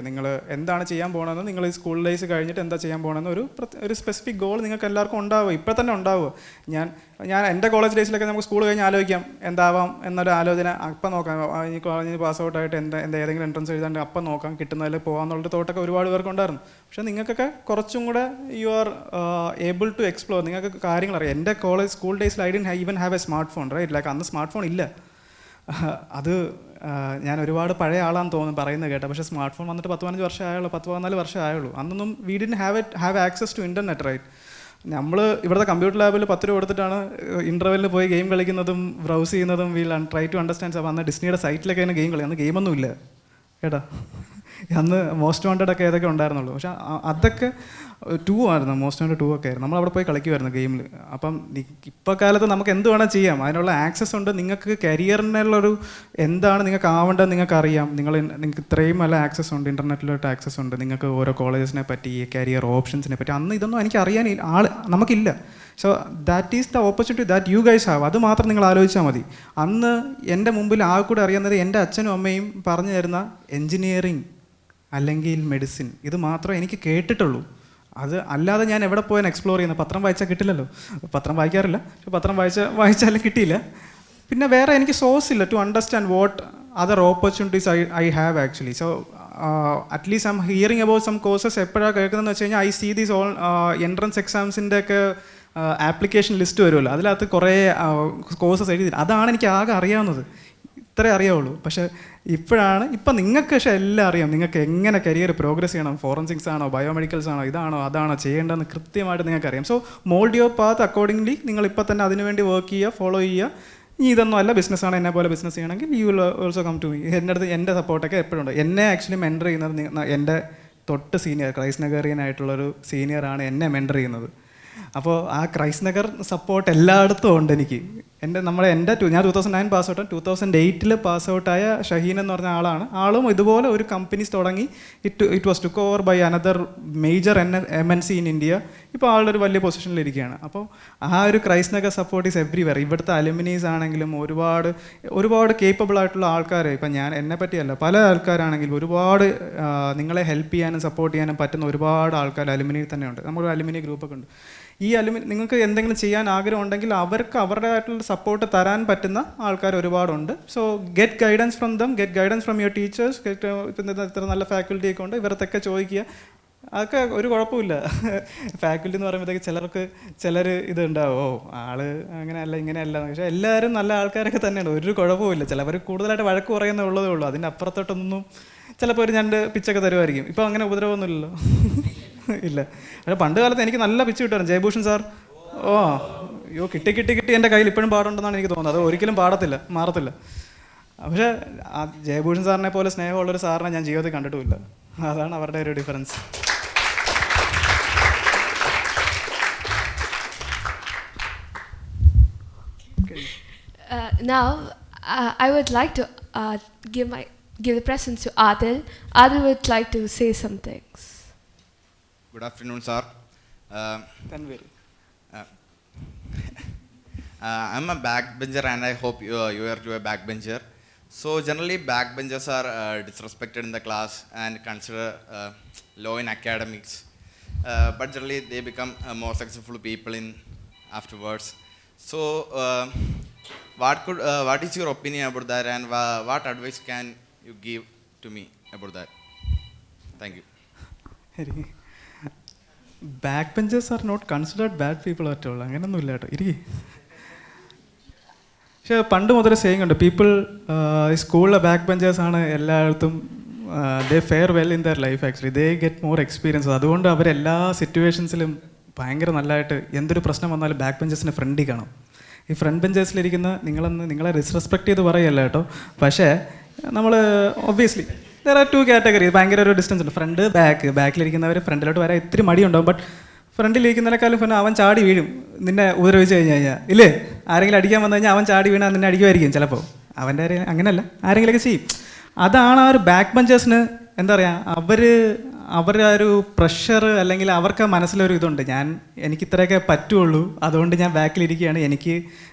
നിങ്ങൾ എന്താണ് ചെയ്യാൻ പോകണമെന്ന്, നിങ്ങൾ ഈ സ്കൂൾ ഡേയ്സ് കഴിഞ്ഞിട്ട് എന്താ ചെയ്യാൻ പോകണമെന്ന് ഒരു സ്പെസിഫിക് ഗോൾ നിങ്ങൾക്ക് എല്ലാവർക്കും ഉണ്ടാവുക. ഇപ്പോൾ തന്നെ ഉണ്ടാവുക. ഞാൻ എൻ്റെ കോളേജ് ഡേയ്സിലൊക്കെ നമുക്ക് സ്കൂൾ കഴിഞ്ഞ് ആലോചിക്കാം എന്താവാം എന്നൊരു ആലോചന. അപ്പം നോക്കാം, ഈ കോളേജിൽ പാസ് ഔട്ടായിട്ട് ഏതെങ്കിലും എൻട്രൻസ് എഴുതാണ്ട് അപ്പം നോക്കാം, കിട്ടുന്നതിൽ പോകാമെന്നുള്ളൊരു തോട്ടൊക്കെ ഒരുപാട് പേർക്കുണ്ടായിരുന്നു. പക്ഷേ നിങ്ങൾക്കൊക്കെ കുറച്ചും കൂടെ you are able to explore. നിങ്ങൾക്ക് കാര്യങ്ങൾ അറിയാം. എൻ്റെ സ്കൂൾ ഡേയ്സിൽ I didn't even have a smart phone, right? Like അന്ന് സ്മാർട്ട് ഫോൺ ഇല്ല. അത് ഞാൻ ഒരുപാട് പഴയ ആളാന്ന് തോന്നുന്നു പറയുന്നത് കേട്ടോ. പക്ഷേ സ്മാർട്ട് ഫോൺ വന്നിട്ട് 10-15 വർഷം ആയുള്ളൂ, 10-14 വർഷം ആയുള്ളൂ. അന്നൊന്നും we didn't have access to internet, right? നമ്മൾ ഇവിടുത്തെ കമ്പ്യൂട്ടർ ലാബിൽ 10 രൂപ കൊടുത്തിട്ടാണ് ഇൻ്റർവെല്ലിൽ പോയി ഗെയിം കളിക്കുന്നതും ബ്രൗസ് ചെയ്യുന്നതും. Try to understand. അപ്പോൾ അന്ന് ഡിസ്നിയുടെ സൈറ്റിലൊക്കെ ഗെയിം കളി. അന്ന് ഗെയിമൊന്നും ഇല്ല കേട്ടോ. അന്ന് മോസ്റ്റ് വാണ്ടഡ് ഒക്കെ ഏതൊക്കെ ഉണ്ടായിരുന്നുള്ളൂ. പക്ഷേ അതൊക്കെ 2 ആയിരുന്നു. മോസ്റ്റ് വാണ്ടഡ് 2 ഒക്കെ ആയിരുന്നു. നമ്മളവിടെ പോയി കളിക്കുമായിരുന്നു ഗെയിമിൽ. അപ്പം ഇപ്പോൾ കാലത്ത് നമുക്ക് എന്ത് വേണം ചെയ്യാം. അതിനുള്ള ആക്സസ് ഉണ്ട്. നിങ്ങൾക്ക് കരിയറിനുള്ളൊരു എന്താണ് നിങ്ങൾക്ക് ആവേണ്ടത് നിങ്ങൾക്ക് അറിയാം. നിങ്ങൾക്ക് ഇത്രയും നല്ല ആക്സസ് ഉണ്ട്. ഇൻ്റർനെറ്റിലോട്ട് ആക്സസ് ഉണ്ട്. നിങ്ങൾക്ക് ഓരോ കോളേജസിനെ പറ്റി, കരിയർ ഓപ്ഷൻസിനെ പറ്റി അന്ന് ഇതൊന്നും എനിക്ക് അറിയാൻ നമുക്കില്ല. So that is the opportunity that you guys have. അത് മാത്രം നിങ്ങൾ ആലോചിച്ചാൽ മതി. അന്ന് എൻ്റെ മുമ്പിൽ ആകെ കൂടെ അറിയാവുന്നത് എൻ്റെ അച്ഛനും അമ്മയും പറഞ്ഞു തരുന്ന എൻജിനീയറിങ് അല്ലെങ്കിൽ മെഡിസിൻ. ഇത് മാത്രമേ എനിക്ക് കേട്ടിട്ടുള്ളൂ. അത് അല്ലാതെ ഞാൻ എവിടെ പോയാൽ എക്സ്പ്ലോർ ചെയ്യുന്നത്? പത്രം വായിച്ചാൽ കിട്ടില്ലല്ലോ. പത്രം വായിക്കാറില്ല, പക്ഷെ പത്രം വായിച്ചാലും കിട്ടിയില്ല. പിന്നെ വേറെ എനിക്ക് സോഴ്സ് ഇല്ല to understand what other opportunities I have actually. So at least I'm hearing about some courses. എപ്പോഴാണ് കേൾക്കുന്നതെന്ന് വെച്ച് കഴിഞ്ഞാൽ I see these all entrance എക്സാംസിൻ്റെ ഒക്കെ ആപ്ലിക്കേഷൻ ലിസ്റ്റ് വരുമല്ലോ, അതിനകത്ത് കുറേ കോഴ്സസ് എഴുതി. അതാണ് എനിക്ക് ആകെ അറിയാവുന്നത്, ഇത്രേ അറിയാവുള്ളൂ. പക്ഷേ ഇപ്പം നിങ്ങൾക്ക് പക്ഷേ എല്ലാം അറിയാം. നിങ്ങൾക്ക് എങ്ങനെ കരിയർ പ്രോഗ്രസ് ചെയ്യണം, ഫോറൻസിക്സ് ആണോ ബയോമെഡിക്കൽസ് ആണോ ഇതാണോ അതാണോ ചെയ്യേണ്ടതെന്ന് കൃത്യമായിട്ട് നിങ്ങൾക്ക് അറിയാം. So mould your path accordingly. നിങ്ങൾ ഇപ്പം തന്നെ അതിനുവേണ്ടി വർക്ക് ചെയ്യുക, ഫോളോ ചെയ്യുക. ഇനി ഇതൊന്നും അല്ല ബിസിനസ്സാണ്, എന്നെ പോലെ ബിസിനസ് ചെയ്യണമെങ്കിൽ you will also come to me. എൻ്റെ അടുത്ത് എൻ്റെ സപ്പോർട്ടൊക്കെ എപ്പോഴും ഉണ്ട്. എന്നെ ആക്ച്വലി മെൻറ്റർ ചെയ്യുന്നത് എൻ്റെ തൊട്ട് സീനിയർ ക്രൈസ്റ്റ് നഗറിയനായിട്ടുള്ളൊരു സീനിയറാണ് എന്നെ മെൻറ്റർ ചെയ്യുന്നത്. അപ്പോൾ ആ ക്രൈസ്റ്റ് നഗർ സപ്പോർട്ട് എല്ലായിടത്തും ഉണ്ട് എനിക്ക്. ഞാൻ 2009 പാസ് ഔട്ട്. 2008 പാസ് ഔട്ടായ ഷഹീൻ എന്ന് പറഞ്ഞ ആളും ഇതുപോലെ ഒരു കമ്പനീസ് തുടങ്ങി. It was took over by another major MNC in India. ഇപ്പോൾ ആളൊരു വലിയ പൊസിഷനിലിരിക്കുകയാണ്. അപ്പോൾ ആ ഒരു Christ Nagar support is everywhere. ഇവിടുത്തെ അലുമിനീസ് ആണെങ്കിലും ഒരുപാട് കേപ്പബിൾ ആയിട്ടുള്ള ആൾക്കാർ, ഇപ്പം എന്നെ പറ്റിയല്ല, പല ആൾക്കാരാണെങ്കിലും ഒരുപാട് നിങ്ങളെ ഹെൽപ്പ് ചെയ്യാനും സപ്പോർട്ട് ചെയ്യാനും പറ്റുന്ന ഒരുപാട് ആൾക്കാർ അലുമിനിയിൽ തന്നെയുണ്ട്. നമ്മളൊരു അലുമിനി ഗ്രൂപ്പൊക്കെ ഉണ്ട്. ഈ നിങ്ങൾക്ക് എന്തെങ്കിലും ചെയ്യാൻ ആഗ്രഹം ഉണ്ടെങ്കിൽ അവർക്ക് അവരുടേതായിട്ടുള്ള സപ്പോർട്ട് തരാൻ പറ്റുന്ന ആൾക്കാർ ഒരുപാടുണ്ട്. So get guidance from them, get guidance from your teachers. ഇത്ര നല്ല ഫാക്കൽറ്റിയൊക്കെ ഉണ്ട്, ഇവരത്തൊക്കെ ചോദിക്കുക. അതൊക്കെ ഒരു കുഴപ്പമില്ല. ഫാക്കൽറ്റി എന്ന് പറയുമ്പോഴത്തേക്ക് ചിലർ ഇതുണ്ടാവും, ആള് അങ്ങനെയല്ല ഇങ്ങനെയല്ല. പക്ഷേ എല്ലാവരും നല്ല ആൾക്കാരൊക്കെ തന്നെയാണ്, ഒരു കുഴപ്പമില്ല. ചിലവർ കൂടുതലായിട്ട് വഴക്ക് പറയുന്നേ ഉള്ളതേ ഉള്ളൂ. അതിൻ്റെ അപ്പുറത്തോട്ടൊന്നും ചിലപ്പോൾ ഒരു 2 പിച്ചൊക്കെ തരുമായിരിക്കും. ഇപ്പോൾ അങ്ങനെ ഉപദ്രവമൊന്നുമില്ലല്ലോ. ഇല്ല. പക്ഷേ പണ്ട് കാലത്ത് എനിക്ക് നല്ല പിച്ച് കിട്ടുമായിരുന്നു. ജയഭൂഷൺ സാർ, അയ്യോ കിട്ടി എൻ്റെ കയ്യിൽ ഇപ്പോഴും പാടുണ്ടെന്നാണ് എനിക്ക് തോന്നുന്നത്. അത് ഒരിക്കലും മാറത്തില്ല. പക്ഷേ ആ ജയഭൂഷൺ സാറിനെ പോലെ സ്നേഹമുള്ളൊരു സാറിനെ ഞാൻ ജീവിതത്തിൽ കണ്ടിട്ടുമില്ല. അതാണ് അവരുടെ ഒരു difference. Now, I would like to give the presence to Adil. Adil would like to say some things. Good afternoon, sir. Tanvir. I'm a backbencher and I hope you are too a backbencher. So generally backbenchers are disrespected in the class and considered low in academics. But generally they become more successful people afterwards. So what is your opinion about that, and what advice can you give to me about that? Thank you. Backbenchers are not considered bad people at all. അങ്ങനെയൊന്നുമില്ല കേട്ടോ. പക്ഷേ പണ്ട് മുതൽ saying ഉണ്ട്, people സ്കൂളിലെ back ബെഞ്ചേഴ്സാണ് എല്ലായിടത്തും they fare well in their life. Actually they get more experience. അതുകൊണ്ട് അവരെല്ലാ സിറ്റുവേഷൻസിലും ഭയങ്കര നല്ലതായിട്ട് എന്തൊരു പ്രശ്നം വന്നാലും ബാക്ക് ബെഞ്ചേഴ്സിന് ഫ്രണ്ടിൽ കാണും. ഈ ഫ്രണ്ട് ബെഞ്ചേഴ്സിലിരിക്കുന്ന നിങ്ങളെ ഡിസ്റെസ്പെക്ട് ചെയ്ത് പറയല്ല കേട്ടോ. പക്ഷേ നമ്മൾ ഒബ്വിയസ്ലി ദർ ആർ 2 കാറ്റഗറി. ഭയങ്കര ഒരു ഡിസ്റ്റൻസ് ഉണ്ട്. ഫ്രണ്ട് ബാക്കിലിരിക്കുന്നവർ ഫ്രണ്ടിലോട്ട് വരാൻ ഇത്തിരി മടിയുണ്ടാവും. ബട്ട് ഫ്രണ്ടിലിരിക്കുന്നതിനേക്കാളും പിന്നെ അവൻ ചാടി വീഴും നിന്നെ ഉപദ്രവിച്ച് കഴിഞ്ഞാൽ. ഇല്ലേ, ആരെങ്കിലും അടിക്കാൻ വന്നു കഴിഞ്ഞാൽ അവൻ ചാടി വീണാൽ നിന്നെ അടിക്കുമായിരിക്കും ചിലപ്പോൾ. അവൻ്റെ അങ്ങനെയല്ല, ആരെങ്കിലുമൊക്കെ ചെയ്യും. അതാണ് ആ ഒരു ബാക്ക് ബെഞ്ചേഴ്സിന് എന്താ പറയുക, അവരുടെ ഒരു പ്രഷർ അല്ലെങ്കിൽ അവർക്ക് മനസ്സിലൊരു ഇതുണ്ട്, എനിക്ക് ഇത്രയൊക്കെ പറ്റുള്ളൂ, അതുകൊണ്ട് ഞാൻ ബാക്കിലിരിക്കുകയാണ്,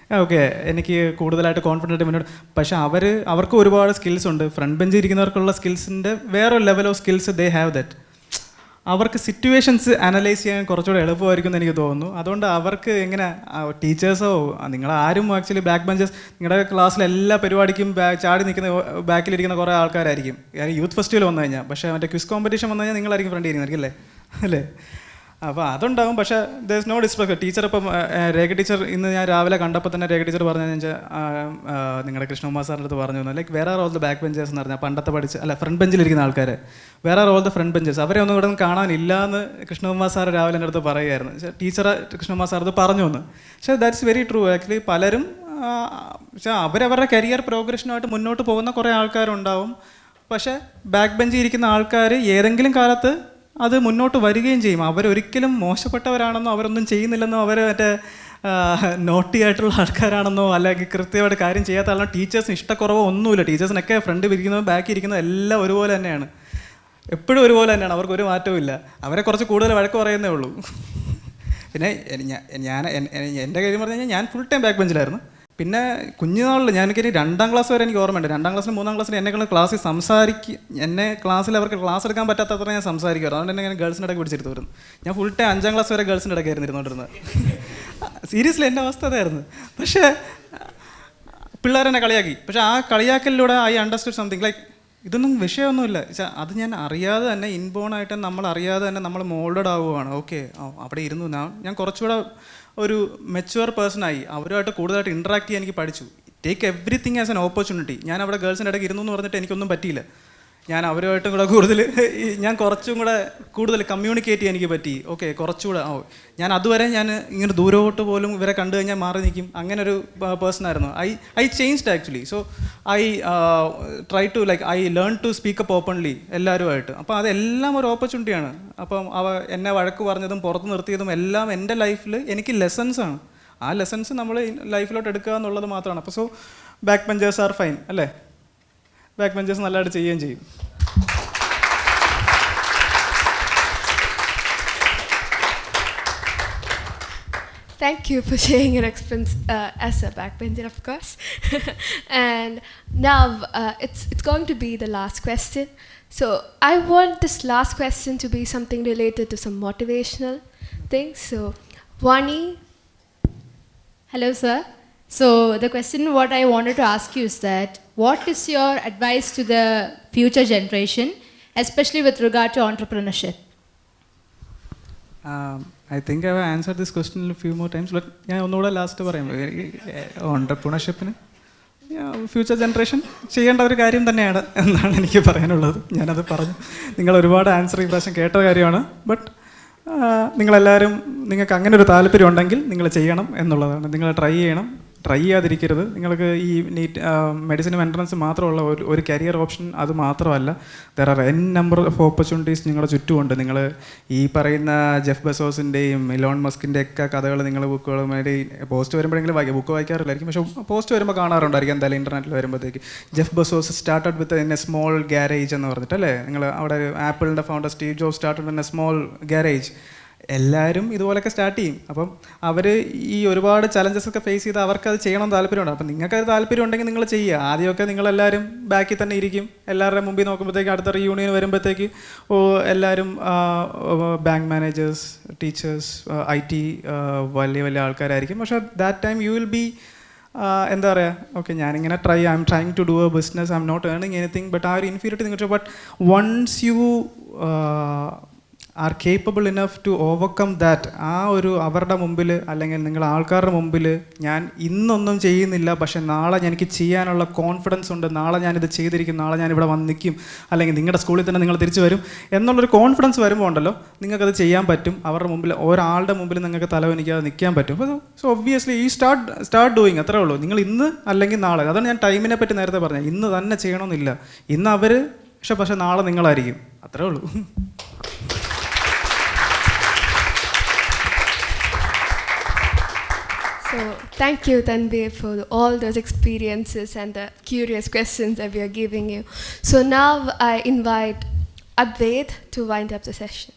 എനിക്ക് കൂടുതലായിട്ട് കോൺഫിഡൻറ്റ് മുന്നോട്ട്. പക്ഷേ അവർക്ക് ഒരുപാട് സ്കിൽസ് ഉണ്ട്. ഫ്രണ്ട് ബെഞ്ചിൽ ഇരിക്കുന്നവർക്കുള്ള സ്കിൽസിൻ്റെ വേറൊരു level of skills they have that. അവർക്ക് സിറ്റുവേഷൻസ് അനലൈസ് ചെയ്യാൻ കുറച്ചുകൂടെ എളുപ്പമായിരിക്കും എന്ന് എനിക്ക് തോന്നുന്നു. അതുകൊണ്ട് അവർക്ക് എങ്ങനെ ടീച്ചേഴ്സോ നിങ്ങളാരും ആക്ച്വലി ബാക്ക് ബെഞ്ചേഴ്സ് നിങ്ങളുടെ ക്ലാസ്സിലെ എല്ലാ പരിപാടിക്കും ചാടി നിൽക്കുന്ന ബാക്കിലിരിക്കുന്ന കുറേ ആൾക്കാരായിരിക്കും. യൂത്ത് ഫെസ്റ്റിവൽ വന്നു കഴിഞ്ഞാൽ. പക്ഷേ മറ്റേ ക്വിസ് കോമ്പറ്റീഷൻ വന്നു കഴിഞ്ഞാൽ നിങ്ങളായിരിക്കും ഫ്രണ്ട് ഇരിക്കുന്നതായിരിക്കും അല്ലേ. അപ്പോൾ അതുണ്ടാകും. പക്ഷേ there is no disrespect. Teacher ഇപ്പം രേഖ ടീച്ചർ ഇന്ന് ഞാൻ രാവിലെ കണ്ടപ്പോൾ തന്നെ രേഖ ടീച്ചർ പറഞ്ഞു വെച്ചാൽ നിങ്ങളുടെ കൃഷ്ണകുമാർ സാറിൻ്റെ അടുത്ത് പറഞ്ഞു തന്നു, like where are all the back benchers എന്ന് പറഞ്ഞാൽ പണ്ടത്തെ ഫ്രണ്ട് ബെഞ്ചിലിരിക്കുന്ന ആൾക്കാർ, where are all the front benchers, അവരെ ഒന്നും ഇവിടെ നിന്ന് കാണാനില്ല എന്ന് കൃഷ്ണകുമാർ സാർ രാവിലെ എൻ്റെ അടുത്ത് പറയുമായിരുന്നു. ടീച്ചർ കൃഷ്ണകുമാർ സാർ അത് പറഞ്ഞു എന്ന്. പക്ഷേ ദാറ്റ്സ് വെരി ട്രൂ. ആക്ച്വലി പലരും അവരവരുടെ കരിയർ പ്രോഗ്രഷനുമായിട്ട് മുന്നോട്ട് പോകുന്ന കുറേ ആൾക്കാരുണ്ടാവും. പക്ഷേ ബാക്ക് ബെഞ്ചിൽ ഇരിക്കുന്ന ആൾക്കാർ ഏതെങ്കിലും കാലത്ത് അത് മുന്നോട്ട് വരികയും ചെയ്യും. അവരൊരിക്കലും മോശപ്പെട്ടവരാണെന്നോ അവരൊന്നും ചെയ്യുന്നില്ലെന്നോ അവർ മറ്റേ നോട്ടി ആയിട്ടുള്ള ആൾക്കാരാണെന്നോ അല്ലെങ്കിൽ കൃത്യമായിട്ട് കാര്യം ചെയ്യാത്ത ആളാണോ ടീച്ചേഴ്സിന് ഇഷ്ടക്കുറവോ ഒന്നുമില്ല. ടീച്ചേഴ്സിനൊക്കെ ഫ്രണ്ട് ഇരിക്കുന്നതും ബാക്കി ഇരിക്കുന്നതും എല്ലാം ഒരുപോലെ തന്നെയാണ്, എപ്പോഴും ഒരുപോലെ തന്നെയാണ്. അവർക്കൊരു മാറ്റവും ഇല്ല. അവരെ കുറച്ച് കൂടുതൽ വഴക്ക് പറയുന്നേ ഉള്ളൂ. പിന്നെ എൻ്റെ കാര്യം പറഞ്ഞു കഴിഞ്ഞാൽ ഞാൻ ഫുൾ ടൈം ബാക്ക് ബെഞ്ചിലായിരുന്നു. പിന്നെ കുഞ്ഞുനാളിൽ എനിക്കൊരു 2ാം ക്ലാസ് വരെ എനിക്ക് ഓർമ്മയുണ്ട്. 2ാം ക്ലാസ്സിലും 3ാം ക്ലാസ്സിലും എന്നെ ക്ലാസ്സിൽ എന്നെ ക്ലാസ്സിൽ അവർക്ക് ക്ലാസ് എടുക്കാൻ പറ്റാത്തത്ര ഞാൻ സംസാരിക്കുമായിരുന്നു. അതുകൊണ്ട് തന്നെ ഞാൻ ഗേൾസിൻ്റെ ഇടയ്ക്ക് പിടിച്ചെടുത്തുമായിരുന്നു. ഞാൻ ഫുൾ ടൈം 5ാം ക്ലാസ് വരെ ഗേൾസിൻ്റെ ഇടയ്ക്കായിരുന്നു ഇരുന്നുകൊണ്ടിരുന്നത്. സീരിയസ്ലി എൻ്റെ അവസ്ഥ അതായിരുന്നു. പക്ഷേ പിള്ളേരെന്നെ കളിയാക്കി. പക്ഷേ ആ കളിയാക്കലിലൂടെ ഐ അണ്ടർസ്റ്റുഡ് സംതിങ് ലൈക്ക് ഇതൊന്നും വിഷയമൊന്നുമില്ല. അത് ഞാൻ അറിയാതെ തന്നെ ഇൻബോൺ ആയിട്ട് നമ്മൾ അറിയാതെ തന്നെ നമ്മൾ മോൾഡഡ് ആവുകയാണ്. ഓക്കെ, അവിടെ ഇരുന്നു ഞാൻ കുറച്ചുകൂടെ ഒരു മെച്യൂർ പേഴ്സണായി. അവരുമായിട്ട് കൂടുതലായിട്ട് ഇൻട്രാക്ട് ചെയ്യാൻ എനിക്ക് പഠിച്ചു. Take everything as an opportunity. ഞാൻ അവിടെ ഗേൾസിൻ്റെ ഇടയ്ക്ക് ഇരുന്നു എന്ന് പറഞ്ഞിട്ട് എനിക്കൊന്നും പറ്റിയില്ല. ഞാൻ അവരുമായിട്ടും കൂടെ ഞാൻ കുറച്ചും കൂടെ കൂടുതൽ കമ്മ്യൂണിക്കേറ്റ് ചെയ്യാൻ എനിക്ക് പറ്റി. ഓക്കെ, കുറച്ചുകൂടെ ഞാൻ അതുവരെ ഞാൻ ഇങ്ങനെ ദൂരോട്ട് പോലും ഇവരെ കണ്ടു കഴിഞ്ഞാൽ മാറി നിൽക്കും. അങ്ങനെ ഒരു പേഴ്സണായിരുന്നു. I changed actually. So I try to like I learn to speak up openly എല്ലാവരുമായിട്ട്. അപ്പോൾ അതെല്ലാം ഒരു ഓപ്പർച്യൂണിറ്റിയാണ്. അപ്പം എന്നെ വഴക്ക് പറഞ്ഞതും പുറത്ത് നിർത്തിയതും എല്ലാം എൻ്റെ ലൈഫിൽ എനിക്ക് ലെസൺസാണ്. ആ ലെസൺസ് നമ്മൾ ലൈഫിലോട്ട് എടുക്കുക എന്നുള്ളത് മാത്രമാണ്. അപ്പോൾ so back benchers R fine അല്ലേ? ബാക്ക് ബെഞ്ചേഴ്സ് നല്ലതായിട്ട് ചെയ്യുകയും ചെയ്യും. Thank you for sharing your experience as a backbencher, of course. And now it's going to be the last question. So I want this last question to be something related to some motivational things. So, Vani. Hello, sir. So the question what I wanted to ask you is that what is your advice to the future generation, especially with regard to entrepreneurship? I think I have answered this question a few more times, but ഞാൻ ഒന്നുകൂടെ last പറയാം. ഓൺട്രപ്രണർഷിപ്പിന് future generation ചെയ്യേണ്ട ഒരു കാര്യം തന്നെയാണ് എന്നാണ് എനിക്ക് പറയാനുള്ളത്. ഞാനത് പറഞ്ഞു. നിങ്ങൾ ഒരുപാട് ആൻസർ ഈ പ്രാവശ്യം കേട്ട കാര്യമാണ്. ബട്ട് നിങ്ങളെല്ലാവരും നിങ്ങൾക്ക് അങ്ങനെ ഒരു താല്പര്യം ഉണ്ടെങ്കിൽ നിങ്ങൾ ചെയ്യണം എന്നുള്ളതാണ്. നിങ്ങൾ ട്രൈ ചെയ്യണം. ട്രൈ ചെയ്യാതിരിക്കരുത്. നിങ്ങൾക്ക് ഈ നീറ്റ് മെഡിസിനും എൻട്രൻസ് മാത്രമുള്ള ഒരു കരിയർ ഓപ്ഷൻ അത് മാത്രമല്ല. There are N number of opportunities നിങ്ങളുടെ ചുറ്റുമുണ്ട്. നിങ്ങൾ ഈ പറയുന്ന ജെഫ് ബെസോസിൻ്റെയും ഇലോൺ മസ്കിൻ്റെ ഒക്കെ കഥകൾ നിങ്ങൾ ബുക്കുകളുമായിട്ട് പോസ്റ്റ് വരുമ്പോഴെങ്കിലും ബുക്ക് വായിക്കാറില്ലായിരിക്കും. പക്ഷേ പോസ്റ്റ് വരുമ്പോൾ കാണാറുണ്ടായിരിക്കും എന്തായാലും ഇൻ്റർനെറ്റിൽ വരുമ്പോഴത്തേക്ക്. Jeff Bezos started with in A small garage എന്ന് പറഞ്ഞിട്ട് അല്ലേ? നിങ്ങൾ അവിടെ ആപ്പിളിൻ്റെ founder Steve jobs started in A small garage. എല്ലാവരും ഇതുപോലെയൊക്കെ സ്റ്റാർട്ട് ചെയ്യും. അപ്പം അവർ ഈ ഒരുപാട് ചലഞ്ചസ് ഒക്കെ ഫേസ് ചെയ്ത് അവർക്കത് ചെയ്യണം താല്പര്യമുണ്ട്. അപ്പം നിങ്ങൾക്കത് താല്പര്യം ഉണ്ടെങ്കിൽ നിങ്ങൾ ചെയ്യുക. ആദ്യമൊക്കെ നിങ്ങളെല്ലാവരും ബാക്കിൽ തന്നെ ഇരിക്കും. എല്ലാവരുടെയും മുമ്പിൽ നോക്കുമ്പോഴത്തേക്ക് അടുത്ത റീയൂണിയൻ വരുമ്പോഴത്തേക്ക് എല്ലാവരും ബാങ്ക് മാനേജേഴ്സ്, ടീച്ചേഴ്സ്, IT വലിയ വലിയ ആൾക്കാരായിരിക്കും. പക്ഷേ that time you will be എന്താ പറയുക, ഓക്കെ ഞാനിങ്ങനെ I'm trying to do a business, I M not earning anything. But ആ ഒരു ഇൻഫീരിയറിറ്റി നിങ്ങൾക്ക് but once you are capable enough to overcome that, ആ ഒരു അവരുടെ മുമ്പിൽ അല്ലെങ്കിൽ നിങ്ങൾ ആൾക്കാരുടെ മുമ്പിൽ ഞാൻ ഇന്നൊന്നും ചെയ്യുന്നില്ല പക്ഷേ നാളെ എനിക്ക് ചെയ്യാനുള്ള കോൺഫിഡൻസ് ഉണ്ട്, നാളെ ഞാനിത് ചെയ്തിരിക്കും, നാളെ ഞാനിവിടെ വന്ന് നിൽക്കും, അല്ലെങ്കിൽ നിങ്ങളുടെ സ്കൂളിൽ തന്നെ നിങ്ങൾ തിരിച്ചു വരും എന്നുള്ളൊരു കോൺഫിഡൻസ് വരുമ്പോൾ ഉണ്ടല്ലോ നിങ്ങൾക്കത് ചെയ്യാൻ പറ്റും. അവരുടെ മുമ്പിൽ ഒരാളുടെ മുമ്പിൽ നിങ്ങൾക്ക് തലവനിക്കാതെ നിൽക്കാൻ പറ്റും. അപ്പോൾ സോ ഒബ്വിയസ്ലി ഈ സ്റ്റാർട്ട് ഡൂയിങ്, അത്രേ ഉള്ളൂ. നിങ്ങൾ ഇന്ന് അല്ലെങ്കിൽ നാളെ, അതാണ് ഞാൻ ടൈമിനെ പറ്റി നേരത്തെ പറഞ്ഞത്. ഇന്ന് തന്നെ ചെയ്യണമെന്നില്ല. ഇന്ന് അവർ പക്ഷേ നാളെ നിങ്ങളായിരിക്കും, അത്രേ ഉള്ളൂ. So thank you, Tanvir, for all those experiences and the curious questions that we are giving you. So now I invite Advait to wind up the session.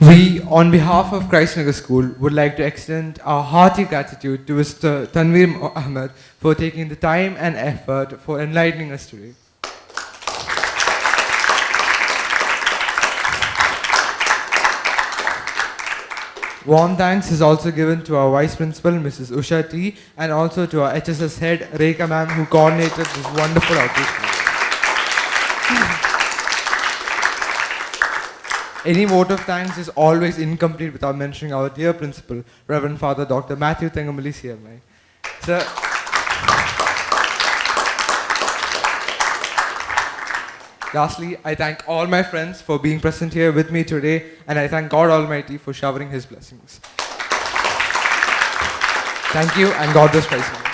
We, on behalf of Christnagar School, would like to extend our hearty gratitude to Mr. Tanvir Ahmed for taking the time and effort for enlightening us today. Warm thanks is also given to our Vice Principal, Mrs. Usha T, and also to our HSS Head, Rekha Ma'am, who coordinated this wonderful outreach. Any vote of thanks is always incomplete without mentioning our dear principal, Reverend Father Dr. Matthew Tengamali CMI. Sir, lastly, I thank all my friends for being present here with me today, and I thank God Almighty for showering His blessings. Thank you, and God bless Christ.